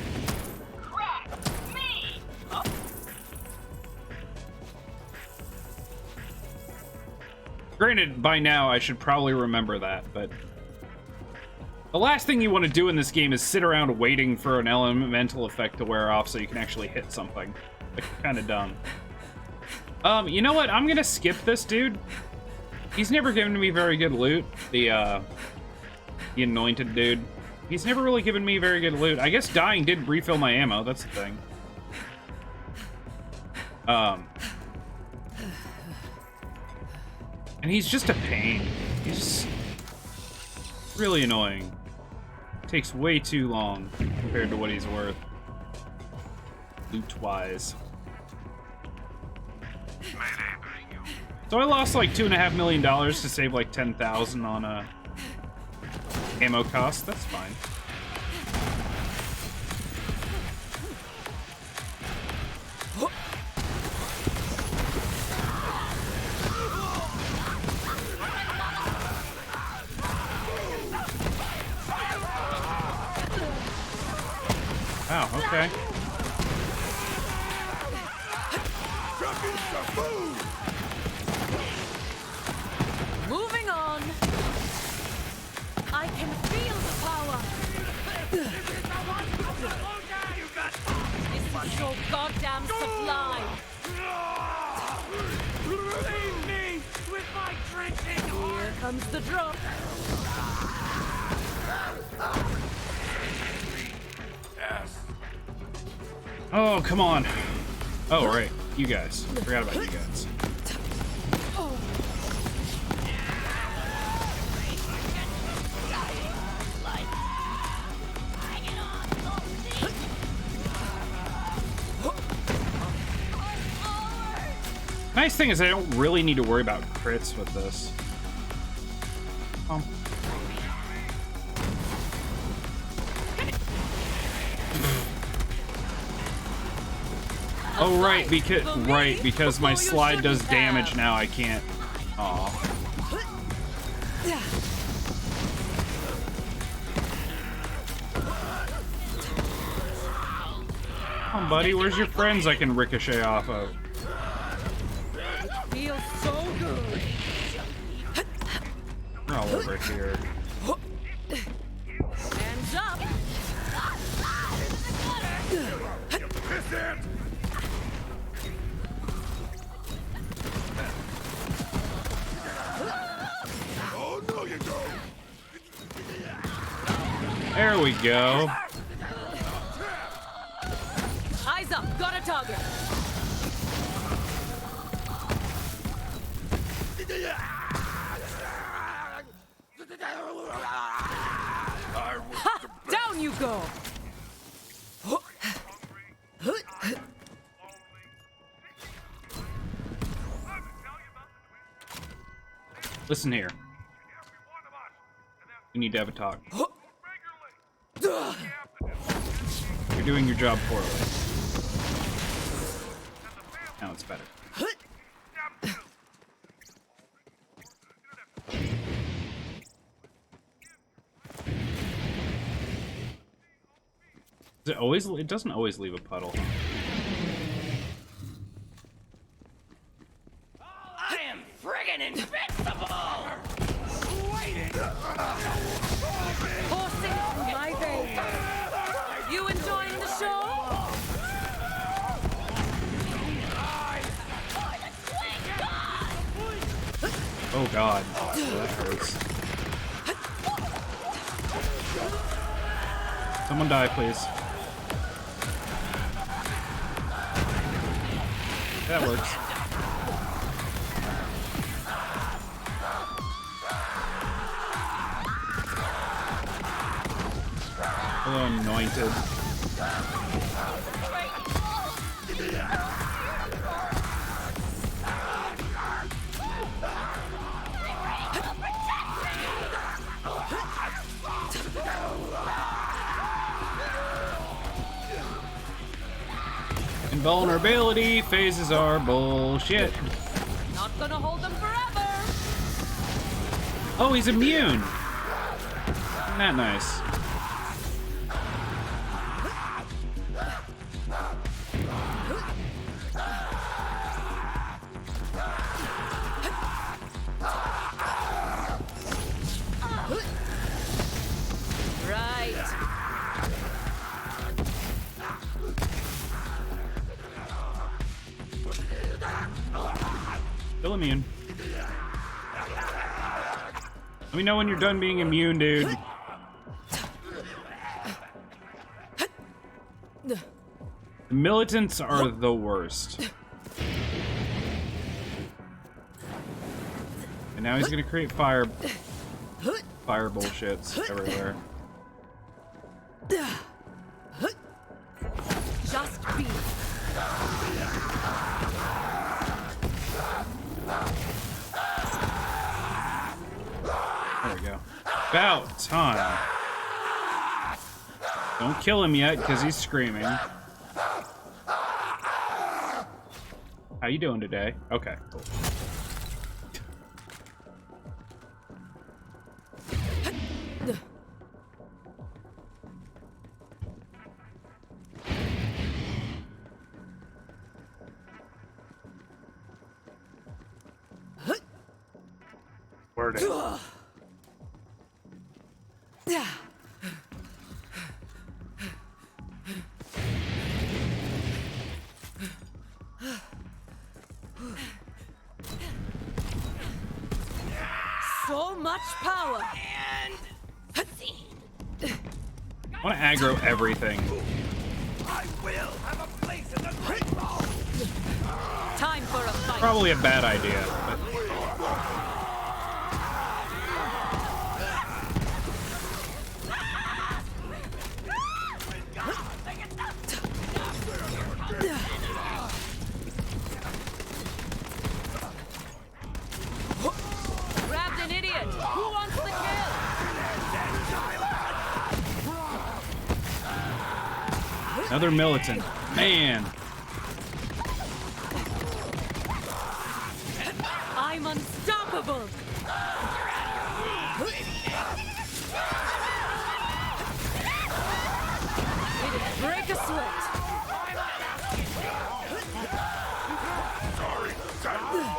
Granted, by now I should probably remember that, but the last thing you want to do in this game is sit around waiting for an elemental effect to wear off so you can actually hit something. Like, kind of dumb. You know what? I'm gonna skip this dude. He's never given me very good loot. The Anointed dude. He's never really given me very good loot. I guess dying did refill my ammo. That's the thing. And he's just a pain. He's just really annoying. Takes way too long compared to what he's worth. Loot-wise. So I lost like $2.5 million to save like 10,000 on ammo cost. That's fine. Wow, okay. Moving on. I can feel the power. This is so goddamn sublime. Leave me with my drenching heart. Here comes the drop. Yes. Oh, come on. Oh, right. You guys. Forgot about you guys. Nice thing is I don't really need to worry about crits with this. Oh right, because my slide does damage now. I can't. Aw. Come on, buddy. Where's your friends I can ricochet off of? Feels so good. They're all over here. Hands up. This it. Oh no, you don't. There we go. Eyes up. Got a target. Ha! Down you go. Listen here. We need to have a talk. You're doing your job poorly. Now it's better. Does it always? It doesn't always leave a puddle. I am friggin' invincible! Coursing through my veins. You enjoying the show? Oh god. Oh, that hurts. Someone die, please. That works. Hello, anointed. Invulnerability phases are bullshit. Not gonna hold them forever. Oh, he's immune. Isn't that nice? Right. Still immune. Let me know when you're done being immune, dude. The militants are the worst. And now he's gonna create fire bullshits everywhere. Just be. There we go. About time. Don't kill him yet, because he's screaming. How you doing today? Okay, cool. Wording. So much power. And scene. I want to aggro everything. I will have a place in the Great Ball! Time for a fight. Probably a bad idea, but Grabbed an idiot. Who wants the kill? another militant. Man. I'm unstoppable. Didn't break a sweat.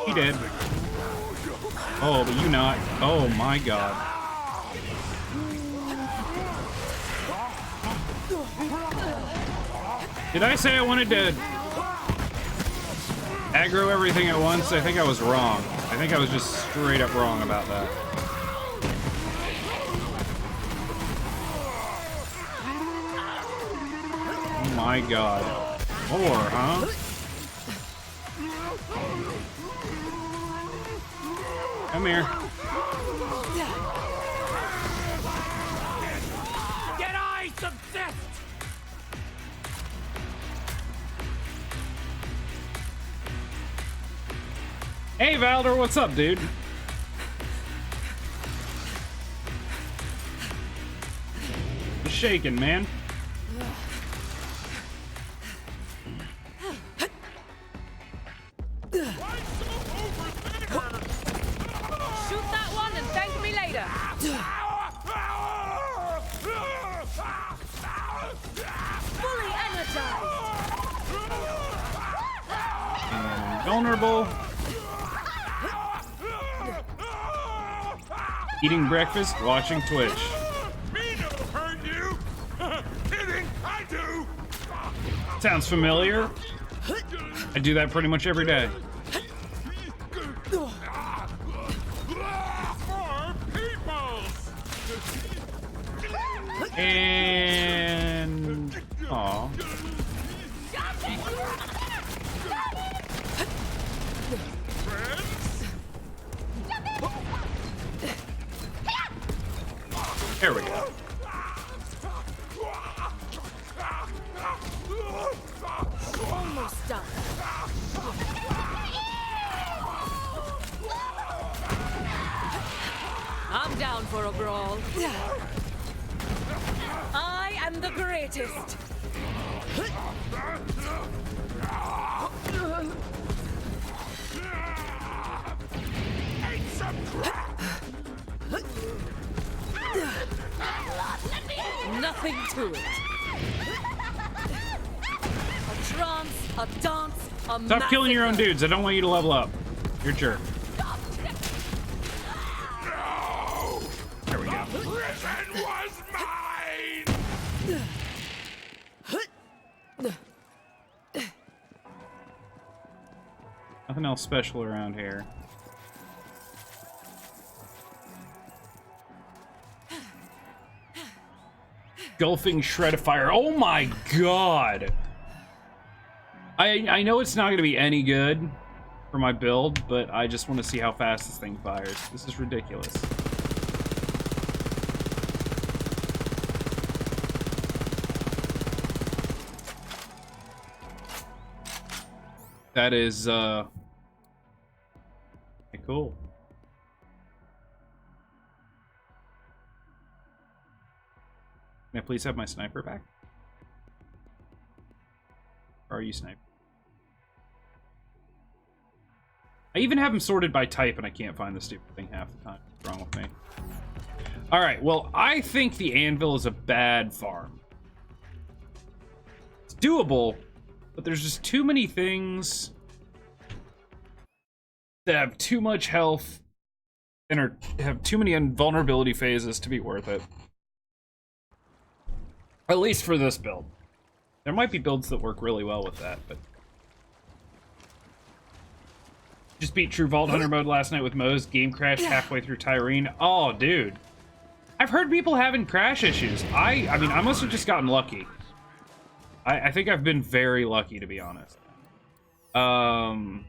He did. Oh, but you not. Oh my god. Did I say I wanted to aggro everything at once? I think I was wrong. I think I was just straight up wrong about that. Oh my god. More, huh? Come here. Get I subsist! Hey Valder, what's up, dude? Just shaking, man. Shoot that one and thank me later. Fully energized. And vulnerable. Eating breakfast, watching Twitch. Me no hurt you! Kidding, I do! Sounds familiar. I do that pretty much every day. And aw. There we go. Almost done. I'm down for a brawl. I am the greatest. Eat some crap! Nothing to it. A trance, a dance, a Stop killing your own massacre. dudes. I don't want you to level up. You're a jerk. No! There we go. Prison was mine! Nothing else special around here. Gulfing shred of fire. Oh my god! I know it's not going to be any good for my build, but I just want to see how fast this thing fires. This is ridiculous. That is, cool. Can I please have my sniper back? Or are you sniping? I even have them sorted by type and I can't find the stupid thing half the time. What's wrong with me? Alright, well, I think the anvil is a bad farm. It's doable, but there's just too many things that have too much health and have too many invulnerability phases to be worth it. At least for this build. There might be builds that work really well with that, but... Just beat True Vault Hunter mode last night with Moe's. Game crashed halfway through Tyrene. Oh, dude. I've heard people having crash issues. I mean, I must have just gotten lucky. I think I've been very lucky, to be honest. Cool,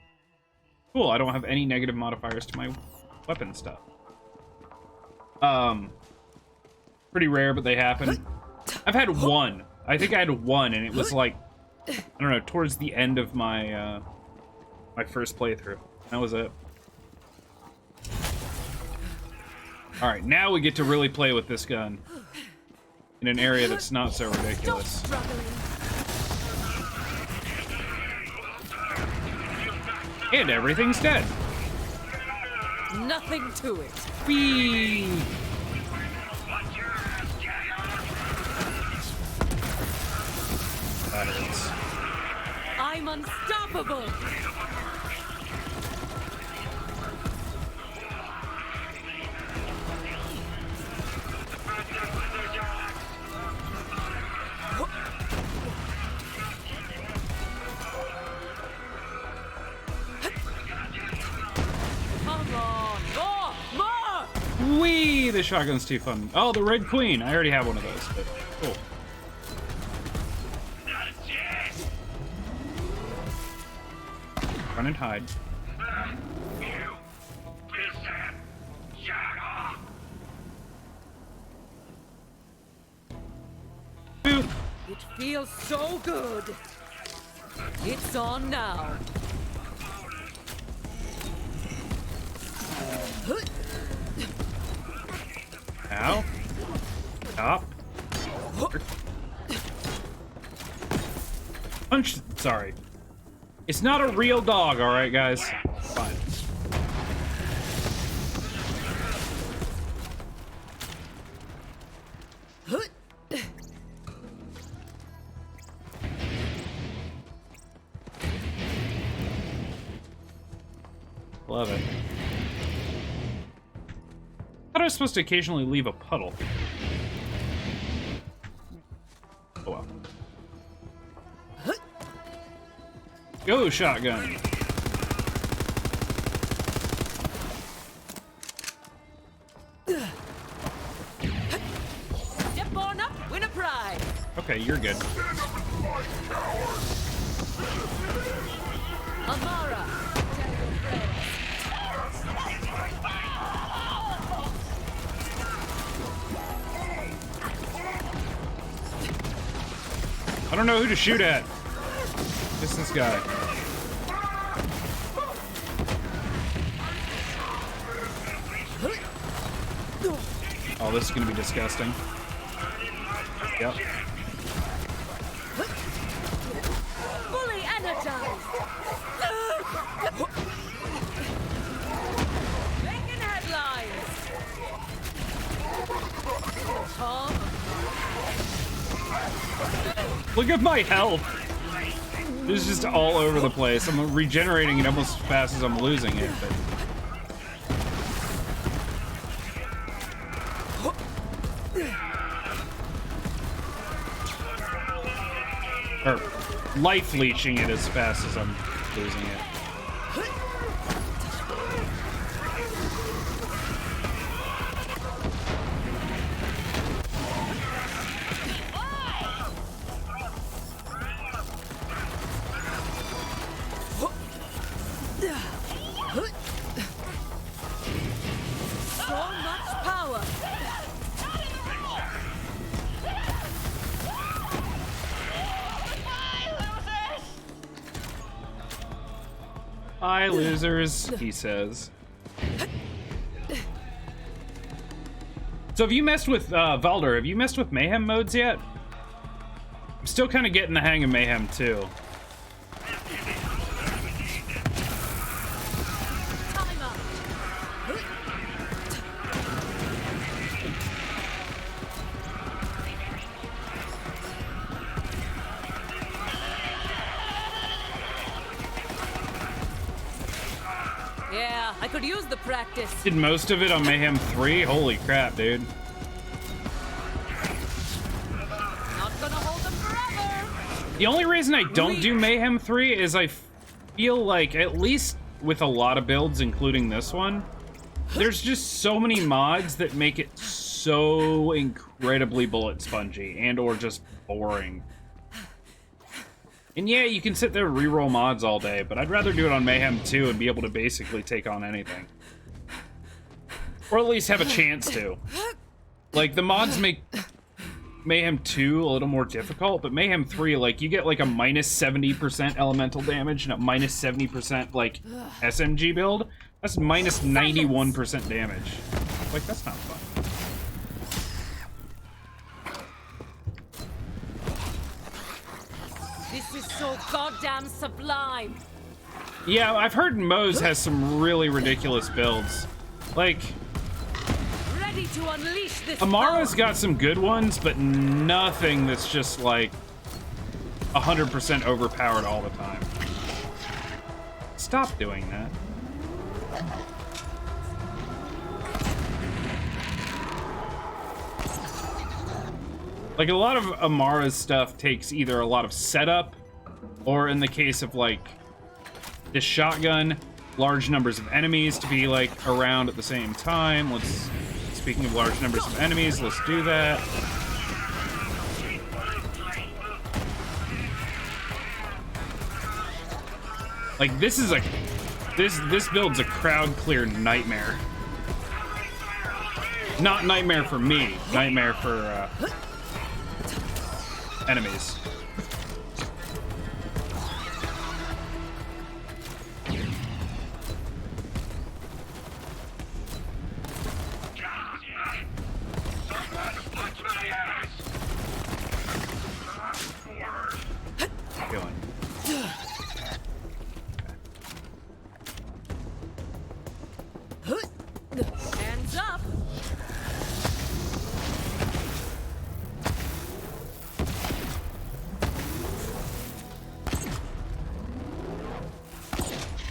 I don't have any negative modifiers to my weapon stuff. Pretty rare, but they happen. I've had one. I think I had one, and it was like, I don't know, towards the end of my my first playthrough. That was it. Alright, now we get to really play with this gun in an area that's not so ridiculous. Stop struggling. And everything's dead. Nothing to it. Whee! That hurts. I'm unstoppable. Come on, more! Whee! The shotgun's too fun. Oh, the Red Queen. I already have one of those, but cool. Run and hide. Boop. It feels so good. It's on now. Ow. Stop. Punch. Sorry. It's not a real dog, alright, guys? Fine. Love it. I thought I was supposed to occasionally leave a puddle. Oh well. Go, shotgun. Step on up. Okay, you're good. Amara. I don't know who to shoot at. Just this guy. Oh, this is gonna be disgusting. Yep. Fully energized. Making headlines. Tom. Look at my health. It's just all over the place. I'm regenerating it almost as fast as I'm losing it. But... or life leeching it as fast as I'm losing it. So much power. Hi, losers, he says. So have you messed with, Valder, have you messed with Mayhem modes yet? I'm still kind of getting the hang of Mayhem, too. Time up. Yeah, I could use the practice. Did most of it on Mayhem 3? Holy crap, dude. Not gonna hold them forever. The only reason I don't do Mayhem 3 is I feel like, at least with a lot of builds, including this one, there's just so many mods that make it so incredibly bullet spongy and or just boring. And yeah, you can sit there and reroll mods all day, but I'd rather do it on Mayhem 2 and be able to basically take on anything. Or at least have a chance to. Like, the mods make Mayhem 2 a little more difficult, but Mayhem 3, like, you get like a minus 70% elemental damage and a minus 70% like SMG build. That's minus 91% damage. Like, that's not fun. This is so goddamn sublime. Yeah, I've heard Moze has some really ridiculous builds. Like, Ready to unleash this Amara's power. got some good ones, but nothing that's just like 100% overpowered all the time. Stop doing that. Like, a lot of Amara's stuff takes either a lot of setup, or in the case of like this shotgun, large numbers of enemies to be like around at the same time. Speaking of large numbers of enemies, let's do that. Like, this is a this build's a crowd clear nightmare. Not nightmare for me, nightmare for enemies. Going. Hands up.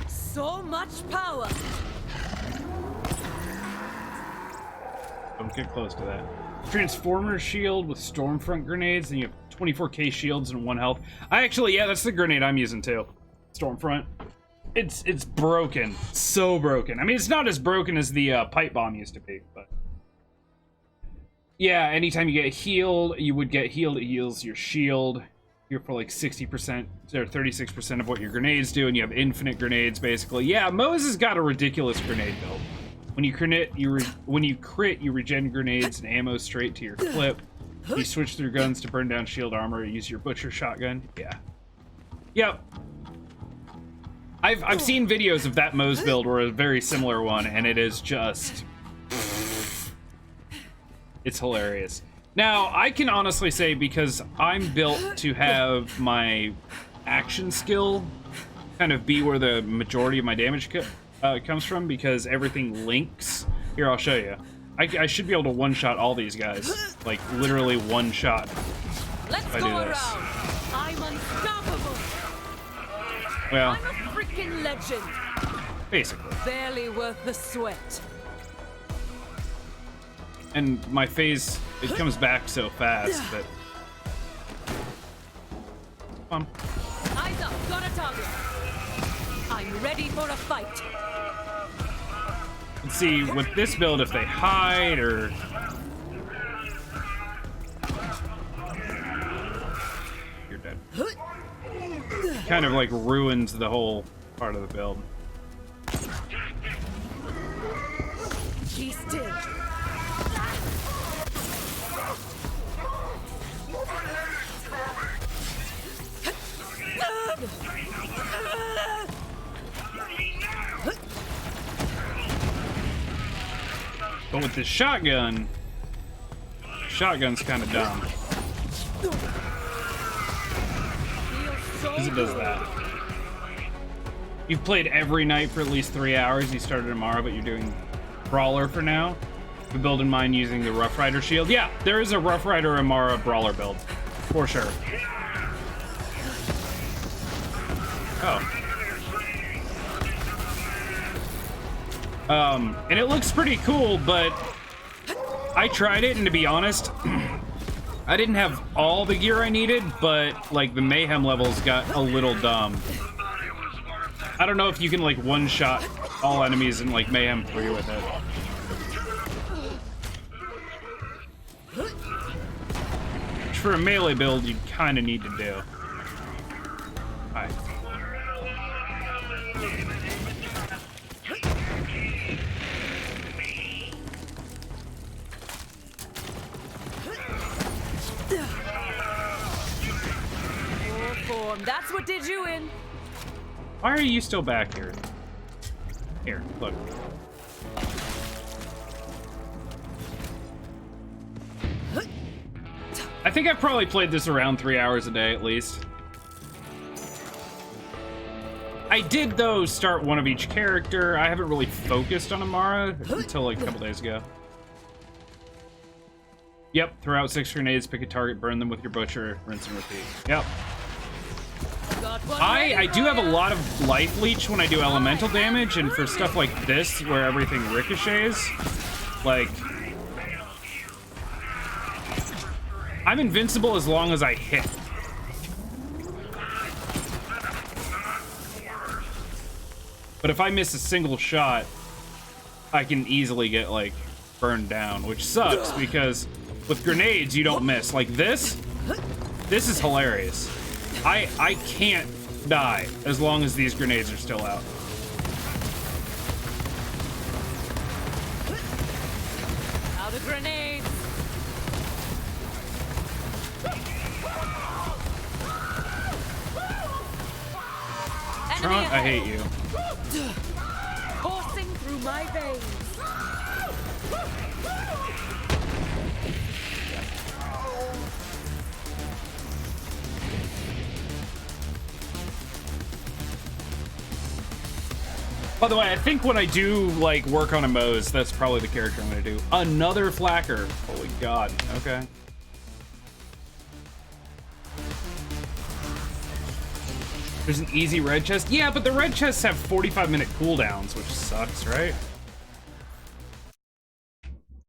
So much power. Don't get close to that. Transformer shield with Stormfront grenades, and you have 24k shields and 1 health. Yeah, that's the grenade I'm using too. Stormfront. It's broken. So broken. I mean, it's not as broken as the pipe bomb used to be, but Yeah, anytime you get healed, you would get healed. It heals your shield. You're for like 60% or 36% of what your grenades do, and you have infinite grenades basically. Yeah, Moze has got a ridiculous grenade build. When you crit, you regen grenades and ammo straight to your clip. You switch through guns to burn down shield armor. Use your butcher shotgun. Yeah. Yep. I've seen videos of that Moze build or a very similar one, and it is just... It's hilarious. Now, I can honestly say, because I'm built to have my action skill kind of be where the majority of my damage comes from, because everything links. Here, I'll show you. I should be able to one-shot all these guys. Like, literally one shot. Let's if I go do around. this. I'm unstoppable. Well, I'm a freaking legend. basically. Barely worth the sweat. And my phase, it comes back so fast that... Come on. Eyes up, got a target. I'm ready for a fight. Let's see, with this build, if they hide or... You're dead. Kind of like ruins the whole part of the build. Be still. But with this shotgun's kind of dumb. Because it does that. You've played every night for at least 3 hours. You started tomorrow, but you're doing Brawler for now. The build in mind using the Rough Rider shield. Yeah, there is a Rough Rider Amara Brawler build. For sure. Oh. And it looks pretty cool, but I tried it, and to be honest, I didn't have all the gear I needed, but, like, the Mayhem levels got a little dumb. I don't know if you can, like, one-shot all enemies in, like, Mayhem 3 with it. Which, for a melee build, you kind of need to do. Alright. That's what did you in. Why are you still back here? Here, look. I think I've probably played this around 3 hours a day at least. I did, though, start one of each character. I haven't really focused on Amara until like a couple days ago. Yep, throw out 6 grenades, pick a target, burn them with your butcher, rinse and repeat. Yep. I do have a lot of life leech when I do elemental damage, and for stuff like this, where everything ricochets, like... I'm invincible as long as I hit. But if I miss a single shot, I can easily get, like, burned down, which sucks, because with grenades, you don't miss. Like this is hilarious. I can't die as long as these grenades are still out. Out of grenades. Tron, I hate you. Coursing through my veins. By the way, I think when I do, like, work on a Moze, that's probably the character I'm gonna do. Another Flacker. Holy God. Okay. There's an easy red chest. Yeah, but the red chests have 45-minute cooldowns, which sucks, right?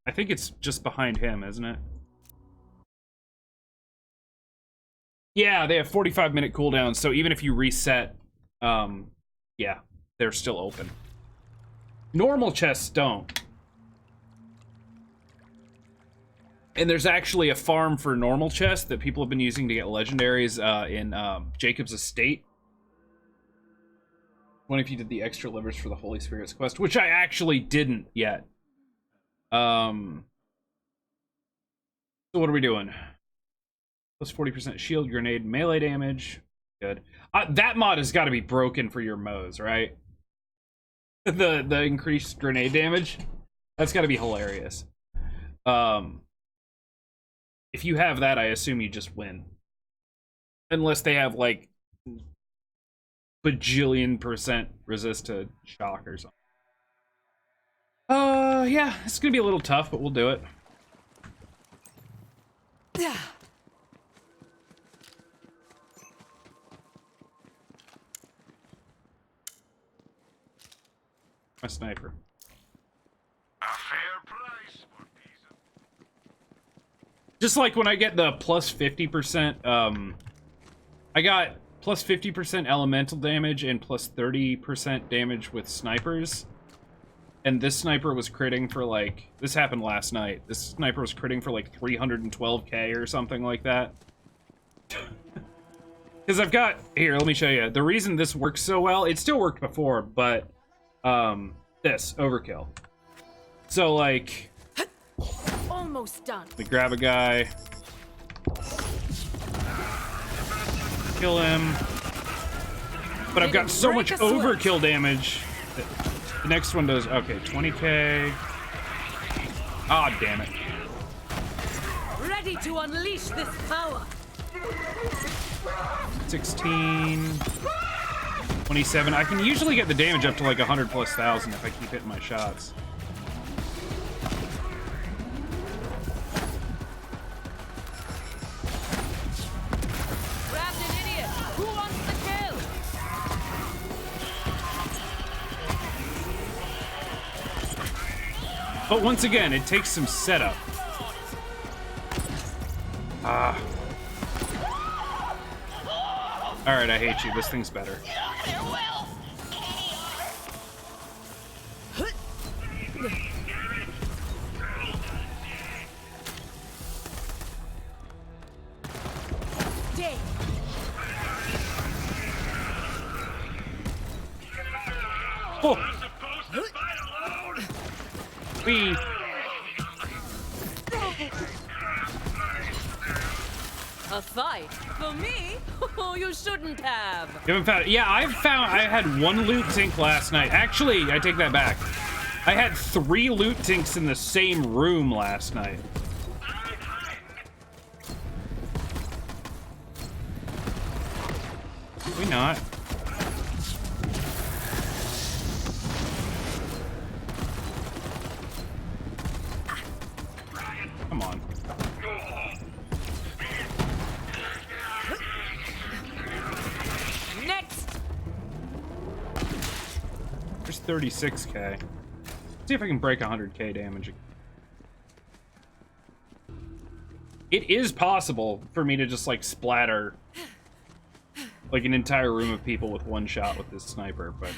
I think it's just behind him, isn't it? Yeah, they have 45-minute cooldowns, so even if you reset, yeah, they're still open. Normal chests don't. And there's actually a farm for normal chests that people have been using to get legendaries in Jacob's Estate. What if you did the extra livers for the Holy Spirit's quest, which I actually didn't yet. So what are we doing? Plus 40% shield, grenade, melee damage. Good. That mod has got to be broken for your Moes, right? The increased grenade damage. That's got to be hilarious. If you have that, I assume you just win. Unless they have like bajillion% resist to shock or something. Yeah, it's gonna be a little tough, but we'll do it. My sniper. A fair price for peace. Just like when I get the plus 50%, I got plus 50% elemental damage and plus 30% damage with snipers. And this sniper was critting for like, this happened last night. This sniper was critting for like 312k or something like that. Because I've got, here, let me show you. The reason this works so well, it still worked before, but this, overkill. So like, Almost done. we grab a guy, kill him, but I've got so much overkill damage. The next one does, okay, 20k. Ah, damn it. Ready to unleash this power. 16, 27. I can usually get the damage up to like 100 plus thousand if I keep hitting my shots. Grabbed an idiot. Who wants the kill? But once again, it takes some setup. Ah. Alright, I hate you. This thing's better. Dead. Oh! Wee! A fight? For me? Oh, you shouldn't have. You haven't found it? Yeah, I had one loot tink last night. Actually, I take that back. I had 3 loot tinks in the same room last night. Maybe not. Come on. Next. There's 36k. See if I can break 100k damage. It is possible for me to just like splatter like an entire room of people with one shot with this sniper, but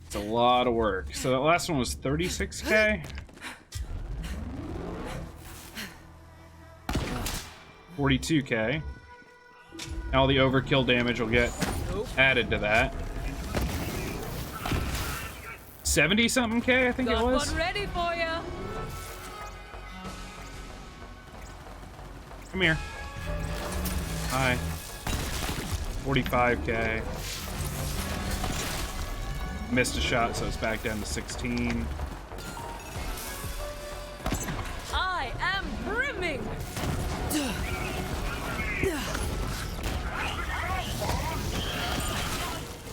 it's a lot of work. So that last one was 36k. 42k. Now the overkill damage will get added to that. 70 something k, I think Got it was. one ready for you. Come here. Hi. 45k. Missed a shot, so it's back down to 16. I am brimming.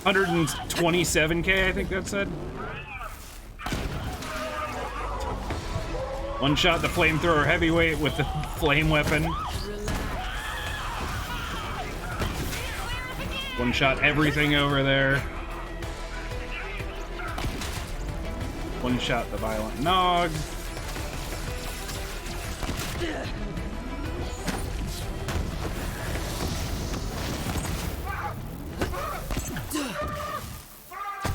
127k, I think that said. One shot the flamethrower heavyweight with the flame weapon. One shot everything over there. One shot the violent nog.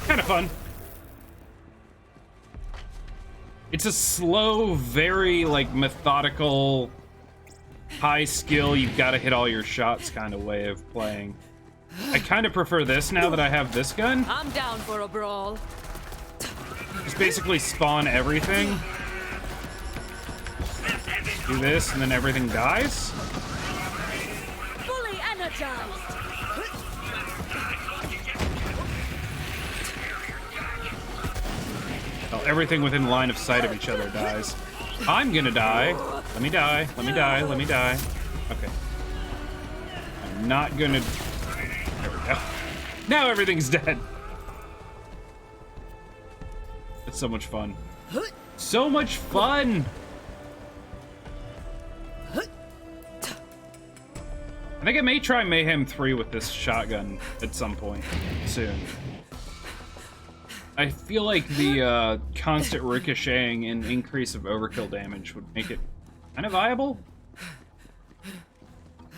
Kind of fun. It's a slow, very like methodical, high skill, you've got to hit all your shots kind of way of playing. I kind of prefer this now that I have this gun. I'm down for a brawl. Just basically spawn everything. Do this, and then everything dies. Fully energized. Well, everything within line of sight of each other dies. I'm gonna die. Let me die. Let me die. Let me die. Okay. I'm not gonna... There we go. Now everything's dead. It's so much fun. So much fun! I think I may try Mayhem 3 with this shotgun at some point soon. I feel like the constant ricocheting and increase of overkill damage would make it kind of viable.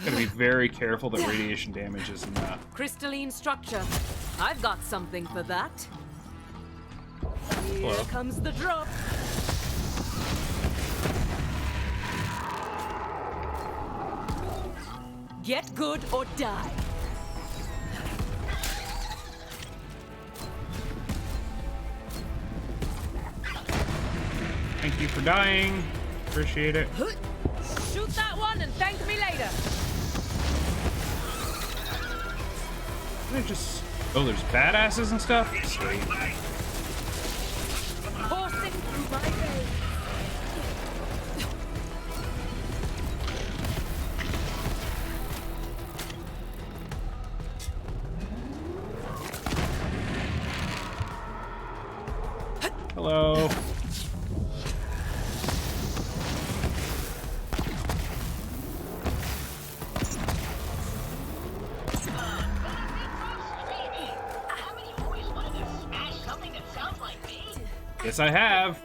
Gotta be very careful that radiation damage isn't Crystalline structure. I've got something for that. Here Hello. comes the drop. Get good or die. Thank you for dying. Appreciate it. Shoot that one and thank me later. Can I just... Oh, there's badasses and stuff? Sweet. Coursing through my veins. Hello. Yes, I have.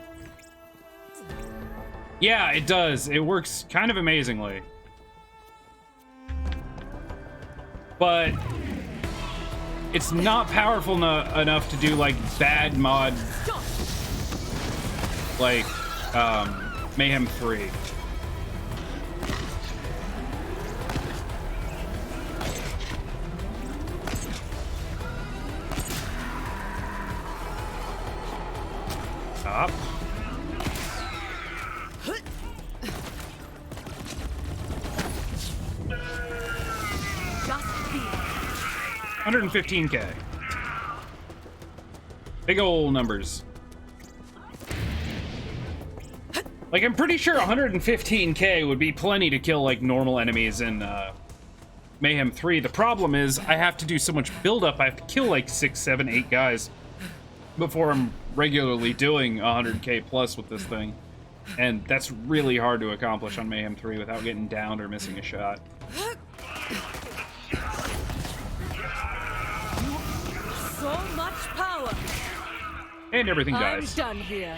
Yeah, it does. It works kind of amazingly. But it's not powerful enough to do like bad mod like Mayhem 3. Stop. Just be. 115k. Big ol' numbers. Like, I'm pretty sure 115k would be plenty to kill, like, normal enemies in, Mayhem 3. The problem is, I have to do so much buildup, I have to kill, like, 6, 7, 8 guys before I'm regularly doing 100k plus with this thing. And that's really hard to accomplish on Mayhem 3 without getting downed or missing a shot. So much power. And everything I'm dies. done here.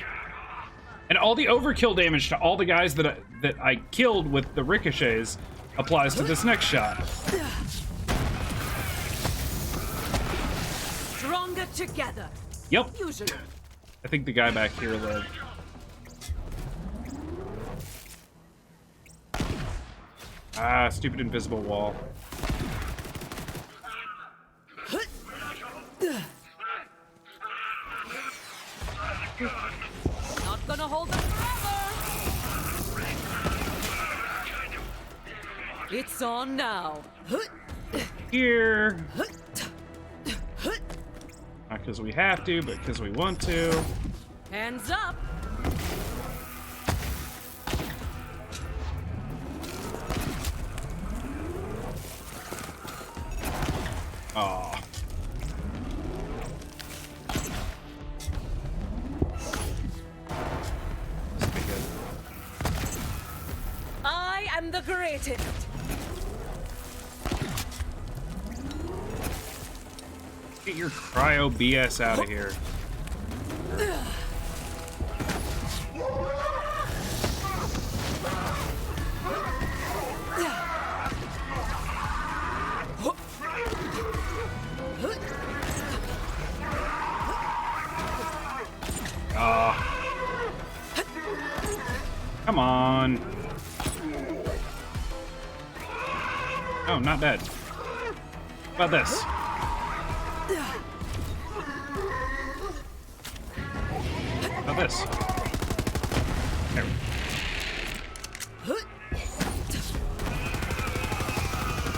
And all the overkill damage to all the guys that I killed with the ricochets applies to this next shot. Stronger together. Yep. Usually. I think the guy back here lived. Ah, stupid invisible wall. Not gonna hold them forever. It's on now. Here. Not because we have to, but because we want to. Hands up. Aw. This will be good. I am the greatest. Get your cryo BS out of here. Come on. Oh, not bad. How about this? How about this? There we go.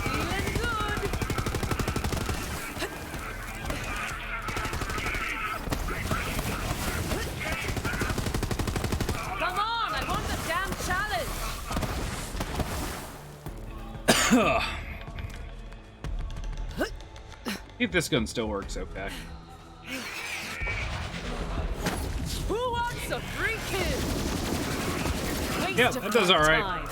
Feeling good. Come on, I want the damn challenge. See if this gun still works okay. Who wants a free kill? Waste Yeah, of that does my all right. time.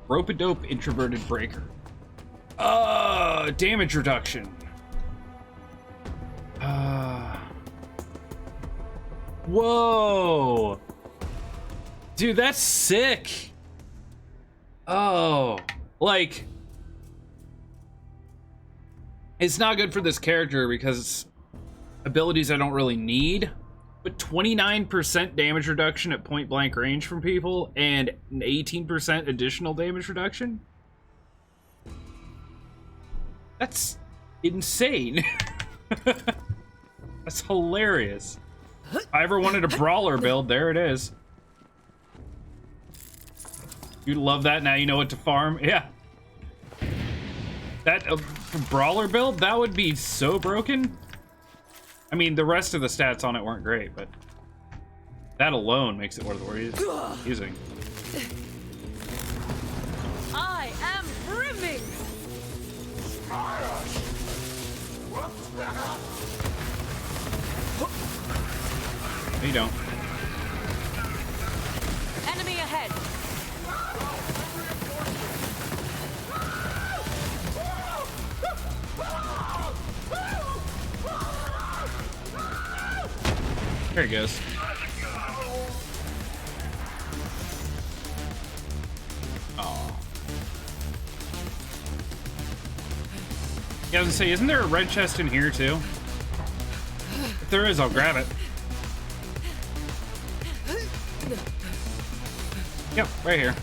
Rope-a-dope introverted breaker. Damage reduction. Whoa. Dude, that's sick. Oh, like, it's not good for this character because it's abilities I don't really need, but 29% damage reduction at point blank range from people and an 18% additional damage reduction. That's insane. That's hilarious. If I ever wanted a brawler build, there it is. You love that. Now you know what to farm. Yeah. That brawler build, that would be so broken. I mean, the rest of the stats on it weren't great, but that alone makes it worth using. I am brimming. No, you don't. Enemy ahead. There he goes. Oh. Yeah, I was gonna say, isn't there a red chest in here too? If there is, I'll grab it. Yep, right here.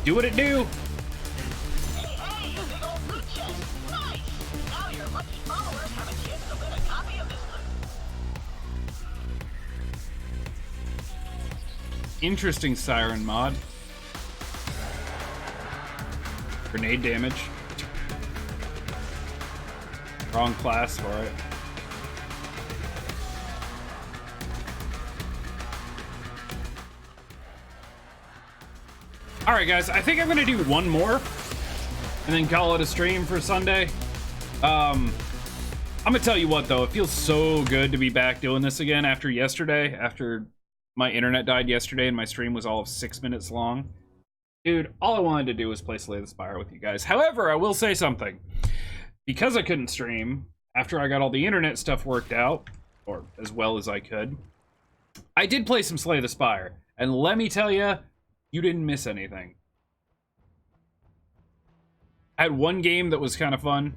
Do what it do. Interesting siren mod. Grenade damage. Wrong class for it. Alright guys, I think I'm gonna do one more and then call it a stream for Sunday. I'm gonna tell you what though, it feels so good to be back doing this again after yesterday, after my internet died yesterday and my stream was all of 6 minutes long. Dude, all I wanted to do was play Slay the Spire with you guys. However, I will say something. Because I couldn't stream, after I got all the internet stuff worked out, or as well as I could, I did play some Slay the Spire. And let me tell you, you didn't miss anything. I had one game that was kind of fun,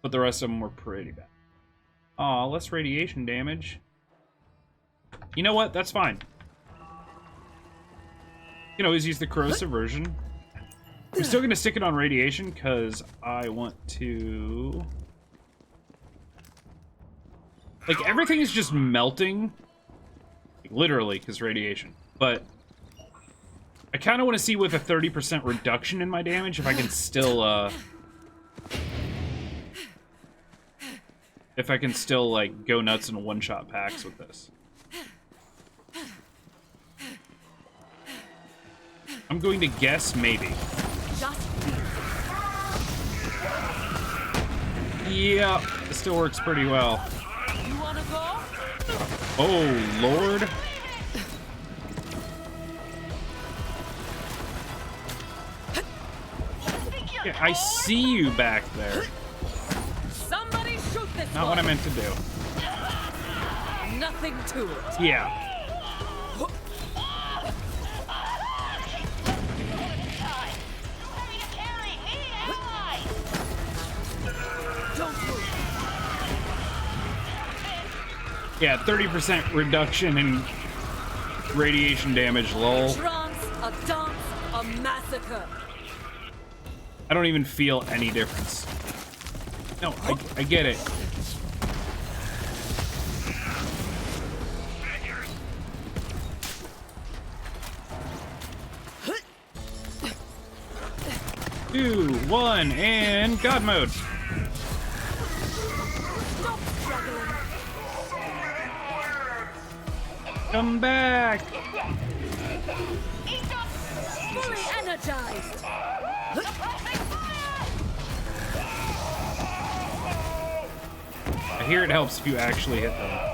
but the rest of them were pretty bad. Aw, less radiation damage. You know what? That's fine. You can always use the corrosive version. I'm still going to stick it on radiation because I want to... Like, everything is just melting. Like, literally, because radiation. But I kind of want to see with a 30% reduction in my damage if I can still, if I can still, like, go nuts in one-shot packs with this. I'm going to guess maybe. Yeah, it still works pretty well. You wanna go? Oh, Lord. Yeah, I see you back there. Somebody shoot this Not what I meant to do. Nothing to it. Yeah. Yeah, 30% reduction in radiation damage, lol. Trance, a dance, a massacre. I don't even feel any difference. No, I get it. Two, one, and God mode. Stop struggling. Come back. Fully energized. I hear it helps if you actually hit them.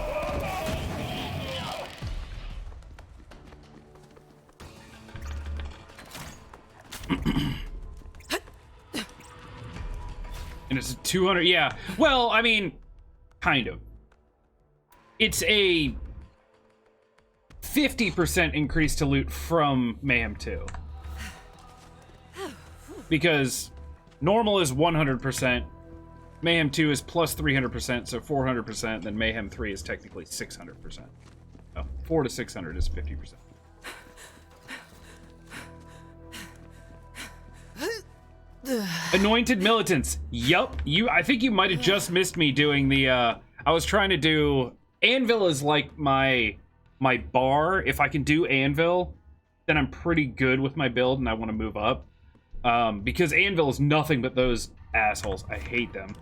And it's a 200, yeah. Well, I mean, kind of. It's a 50% increase to loot from Mayhem 2. Because normal is 100%, Mayhem 2 is plus 300%, so 400%, then Mayhem 3 is technically 600%. Oh, 4 to 600 is 50%. Anointed militants. Yup. I think you might have just missed me doing the I was trying to do Anvil is like my bar. If I can do Anvil, then I'm pretty good with my build and I want to move up. Because Anvil is nothing but those assholes. I hate them.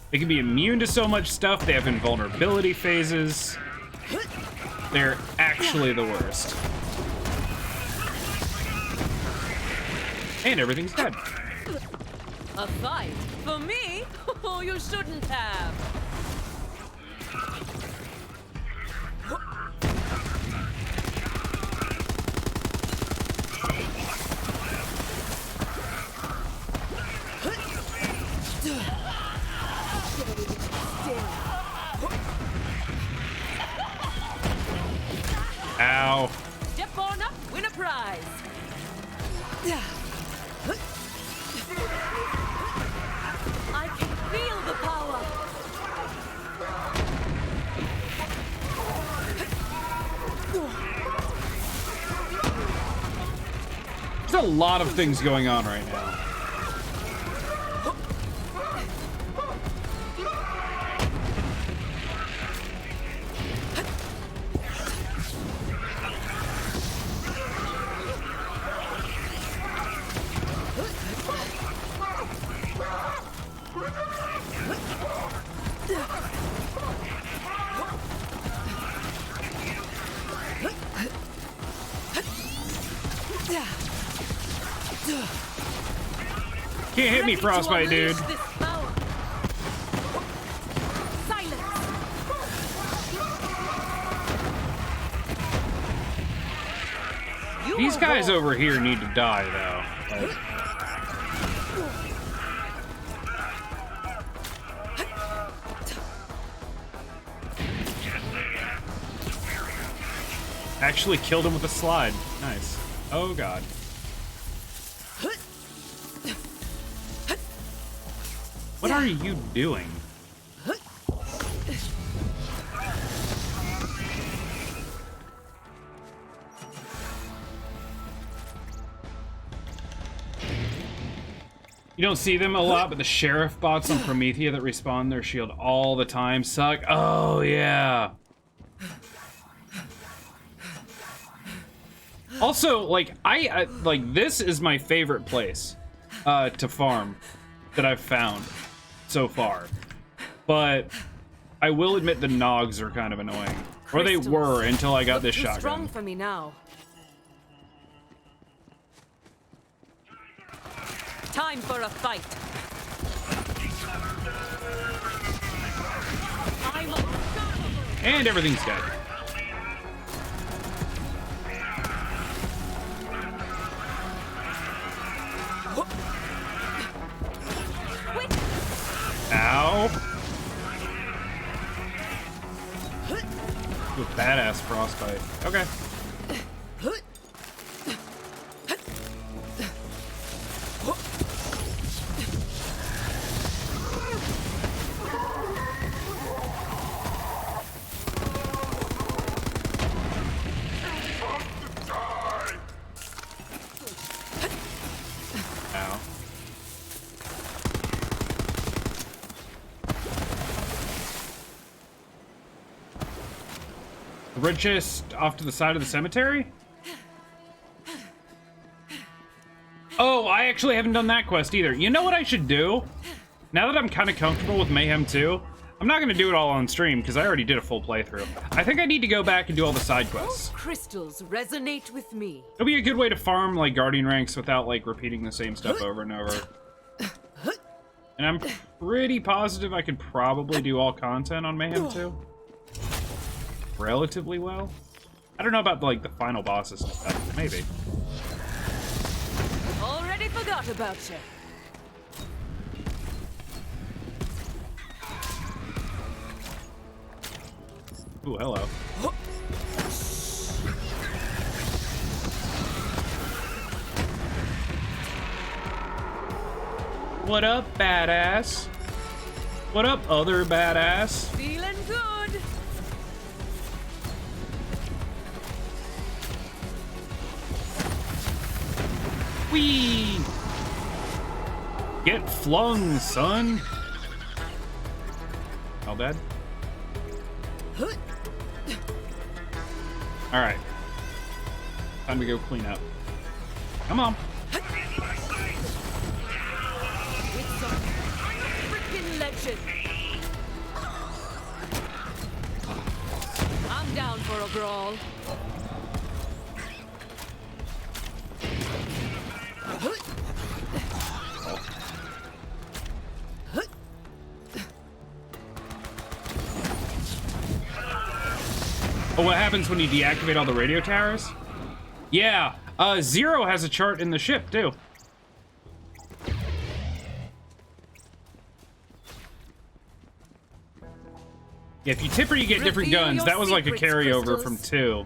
They can be immune to so much stuff. They have invulnerability phases. They're actually the worst. And everything's dead. A fight? For me? Oh, you shouldn't have. Ow. Step on up, win a prize. I can feel the power. There's a lot of things going on right now. Can't hit me, Frostbite, dude. These guys over here need to die, though. Like, actually killed him with a slide. Nice. Oh, God. What are you doing? You don't see them a lot, but the sheriff bots on Promethea that respawn their shield all the time suck. Oh, yeah. Also, like, I like, this is my favorite place to farm that I've found so far. But I will admit the Nogs are kind of annoying. Or they were until I got this shotgun. Strong for me now. Time for a fight. I'm unstoppable. And everything's dead. Ow. Ooh, badass frostbite. Okay. just off to the side of the cemetery? Oh, I actually haven't done that quest either. You know what I should do? Now that I'm kind of comfortable with Mayhem 2, I'm not going to do it all on stream because I already did a full playthrough. I think I need to go back and do all the side quests. Those crystals resonate with me. It'll be a good way to farm, like, Guardian ranks without, like, repeating the same stuff over and over. And I'm pretty positive I could probably do all content on Mayhem 2. Relatively well. I don't know about, like, the final bosses and stuff. Maybe. Already forgot about you. Ooh, hello. What up, badass? What up, other badass? Feeling good. Whee! Get flung, son. All dead? Alright. Time to go clean up. Come on. It's a freaking legend. I'm down for a brawl. Oh, what happens when you deactivate all the radio towers? Yeah, Zero has a chart in the ship, too. Yeah, if you tipper, you get different Reveal guns. your That was like a secrets, carryover crystals. from 2.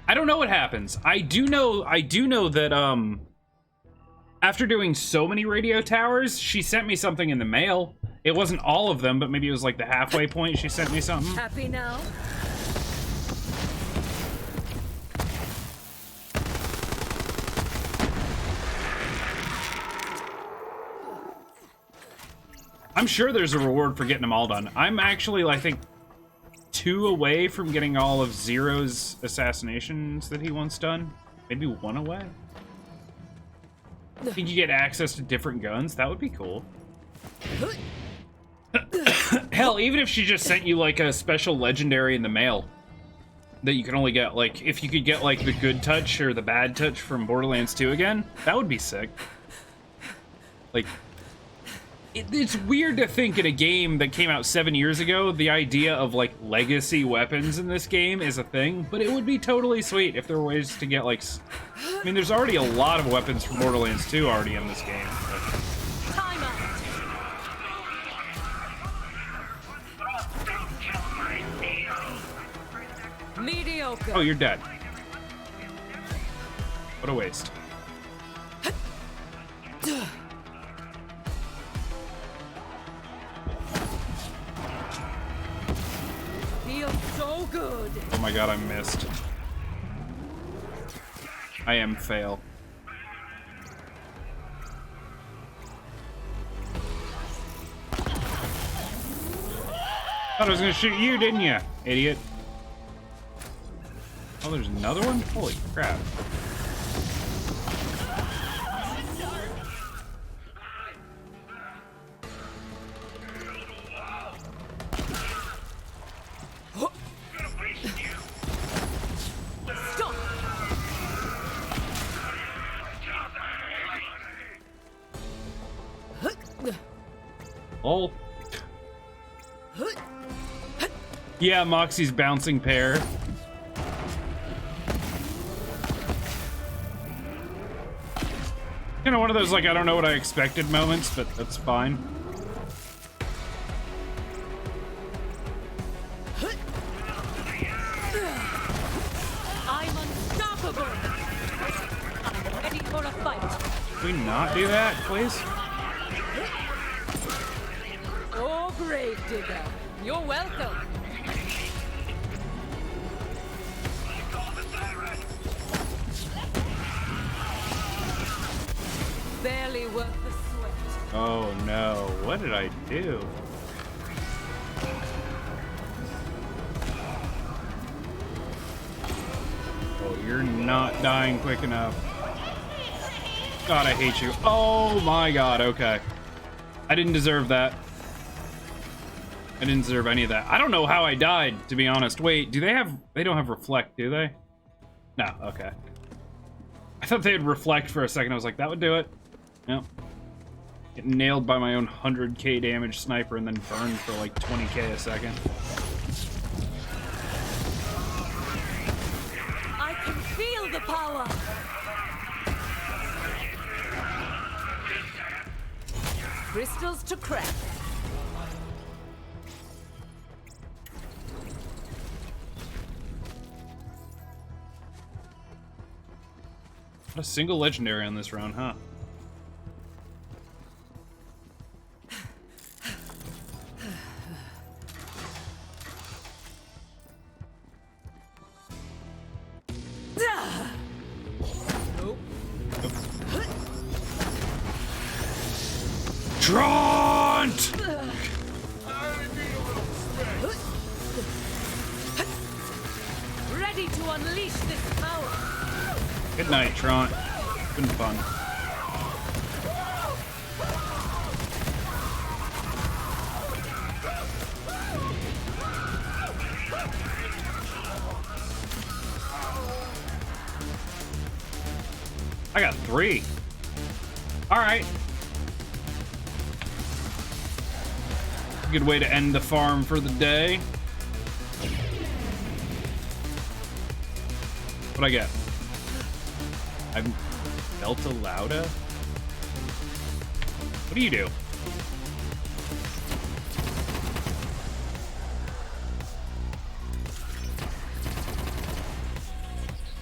I don't know what happens. I do know that, after doing so many radio towers, she sent me something in the mail. It wasn't all of them, but maybe it was like the halfway point she sent me something. Happy now? I'm sure there's a reward for getting them all done. I'm actually, I think, 2 away from getting all of Zero's assassinations that he wants done. Maybe 1 away. I think you get access to different guns. That would be cool. Hell, even if she just sent you, like, a special legendary in the mail that you can only get, like, if you could get, like, the good touch or the bad touch from Borderlands 2 again, that would be sick. Like, it's weird to think in a game that came out 7 years ago, the idea of, like, legacy weapons in this game is a thing, but it would be totally sweet if there were ways to get, like... I mean, there's already a lot of weapons from Borderlands 2 already in this game. But... Time out. Mediocre. Oh, you're dead. What a waste. Feels so good. Oh my god, I missed. I am fail. Thought I was gonna shoot you, didn't you, idiot? Oh, there's another one? Holy crap. Stop. Oh. Yeah, Moxie's bouncing pair. Kind of one of those, like, I don't know what I expected moments, but that's fine. I'm unstoppable. I'm ready for a fight. Can we not do that, please? Oh, Gravedigger. You're welcome. Barely worth the sweat. Oh no, what did I do? Oh, you're not dying quick enough. God, I hate you. Oh my god, okay. I didn't deserve that. I didn't deserve any of that. I don't know how I died, to be honest. Wait, do they have... They don't have reflect, do they? No, okay. I thought they'd reflect for a second. I was like, that would do it. Yep. Get nailed by my own 100k damage sniper and then burned for like 20k a second. I can feel the power. Crystals to crack. Not a single legendary on this round, huh? Trant! Ready to unleash this power. Good night, Trant. It's been fun. I got 3. All right. Good way to end the farm for the day. What'd I get? I'm Delta Lauda? What do you do?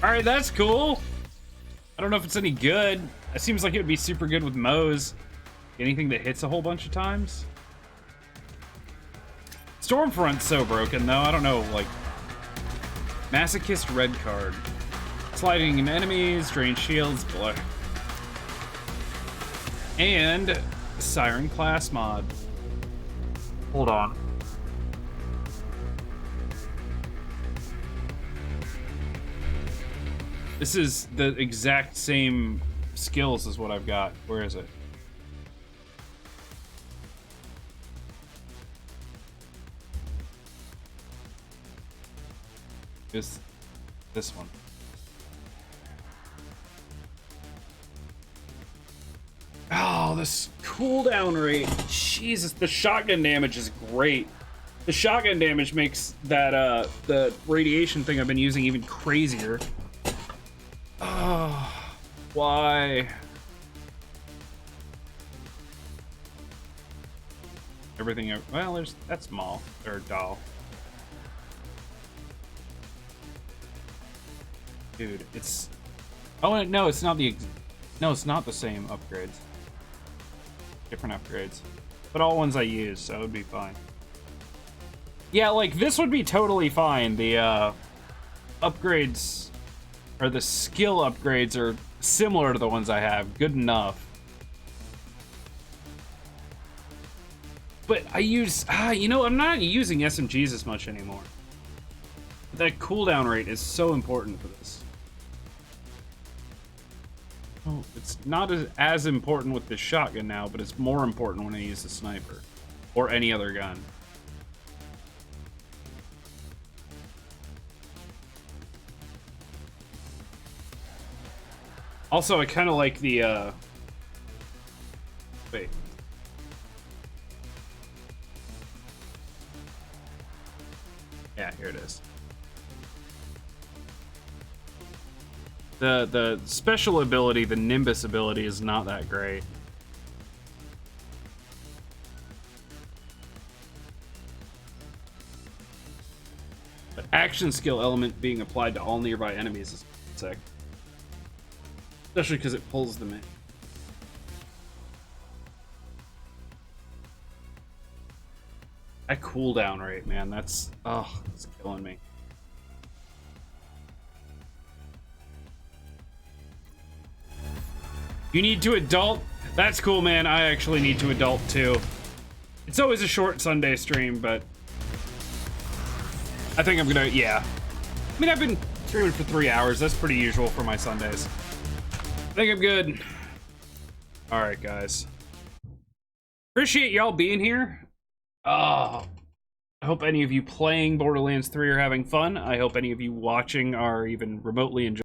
Alright, that's cool. I don't know if it's any good. It seems like it would be super good with Moe's. Anything that hits a whole bunch of times. Stormfront's so broken, though. I don't know, like... Masochist red card. Sliding in enemies, drain shields, blah. And... Siren class mod. Hold on. This is the exact same skills as what I've got. Where is it? Is this one. Oh, this cooldown rate. Jesus, the shotgun damage is great. The shotgun damage makes that the radiation thing I've been using even crazier. Oh, why? Everything, well, there's that small, or doll. Dude, it's... Oh, no, it's not the... No, it's not the same upgrades. Different upgrades. But all ones I use, so it would be fine. Yeah, like, this would be totally fine. The, upgrades... Or the skill upgrades are similar to the ones I have. Good enough. But I use... you know, I'm not using SMGs as much anymore. That cooldown rate is so important for this. Oh, it's not as important with the shotgun now, but it's more important when I use the sniper. Or any other gun. Also, I kind of like the, Wait. Yeah, here it is. The special ability, the Nimbus ability, is not that great. The action skill element being applied to all nearby enemies is sick. Especially because it pulls them in. That cooldown rate, man, that's... Oh, it's killing me. You need to adult? That's cool, man. I actually need to adult, too. It's always a short Sunday stream, but... I think I'm gonna... Yeah. I mean, I've been Streaming for 3 hours. That's pretty usual for my Sundays. I think I'm good. Alright, guys. Appreciate y'all being here. Oh, I hope any of you playing Borderlands 3 are having fun. I hope any of you watching are even remotely enjoying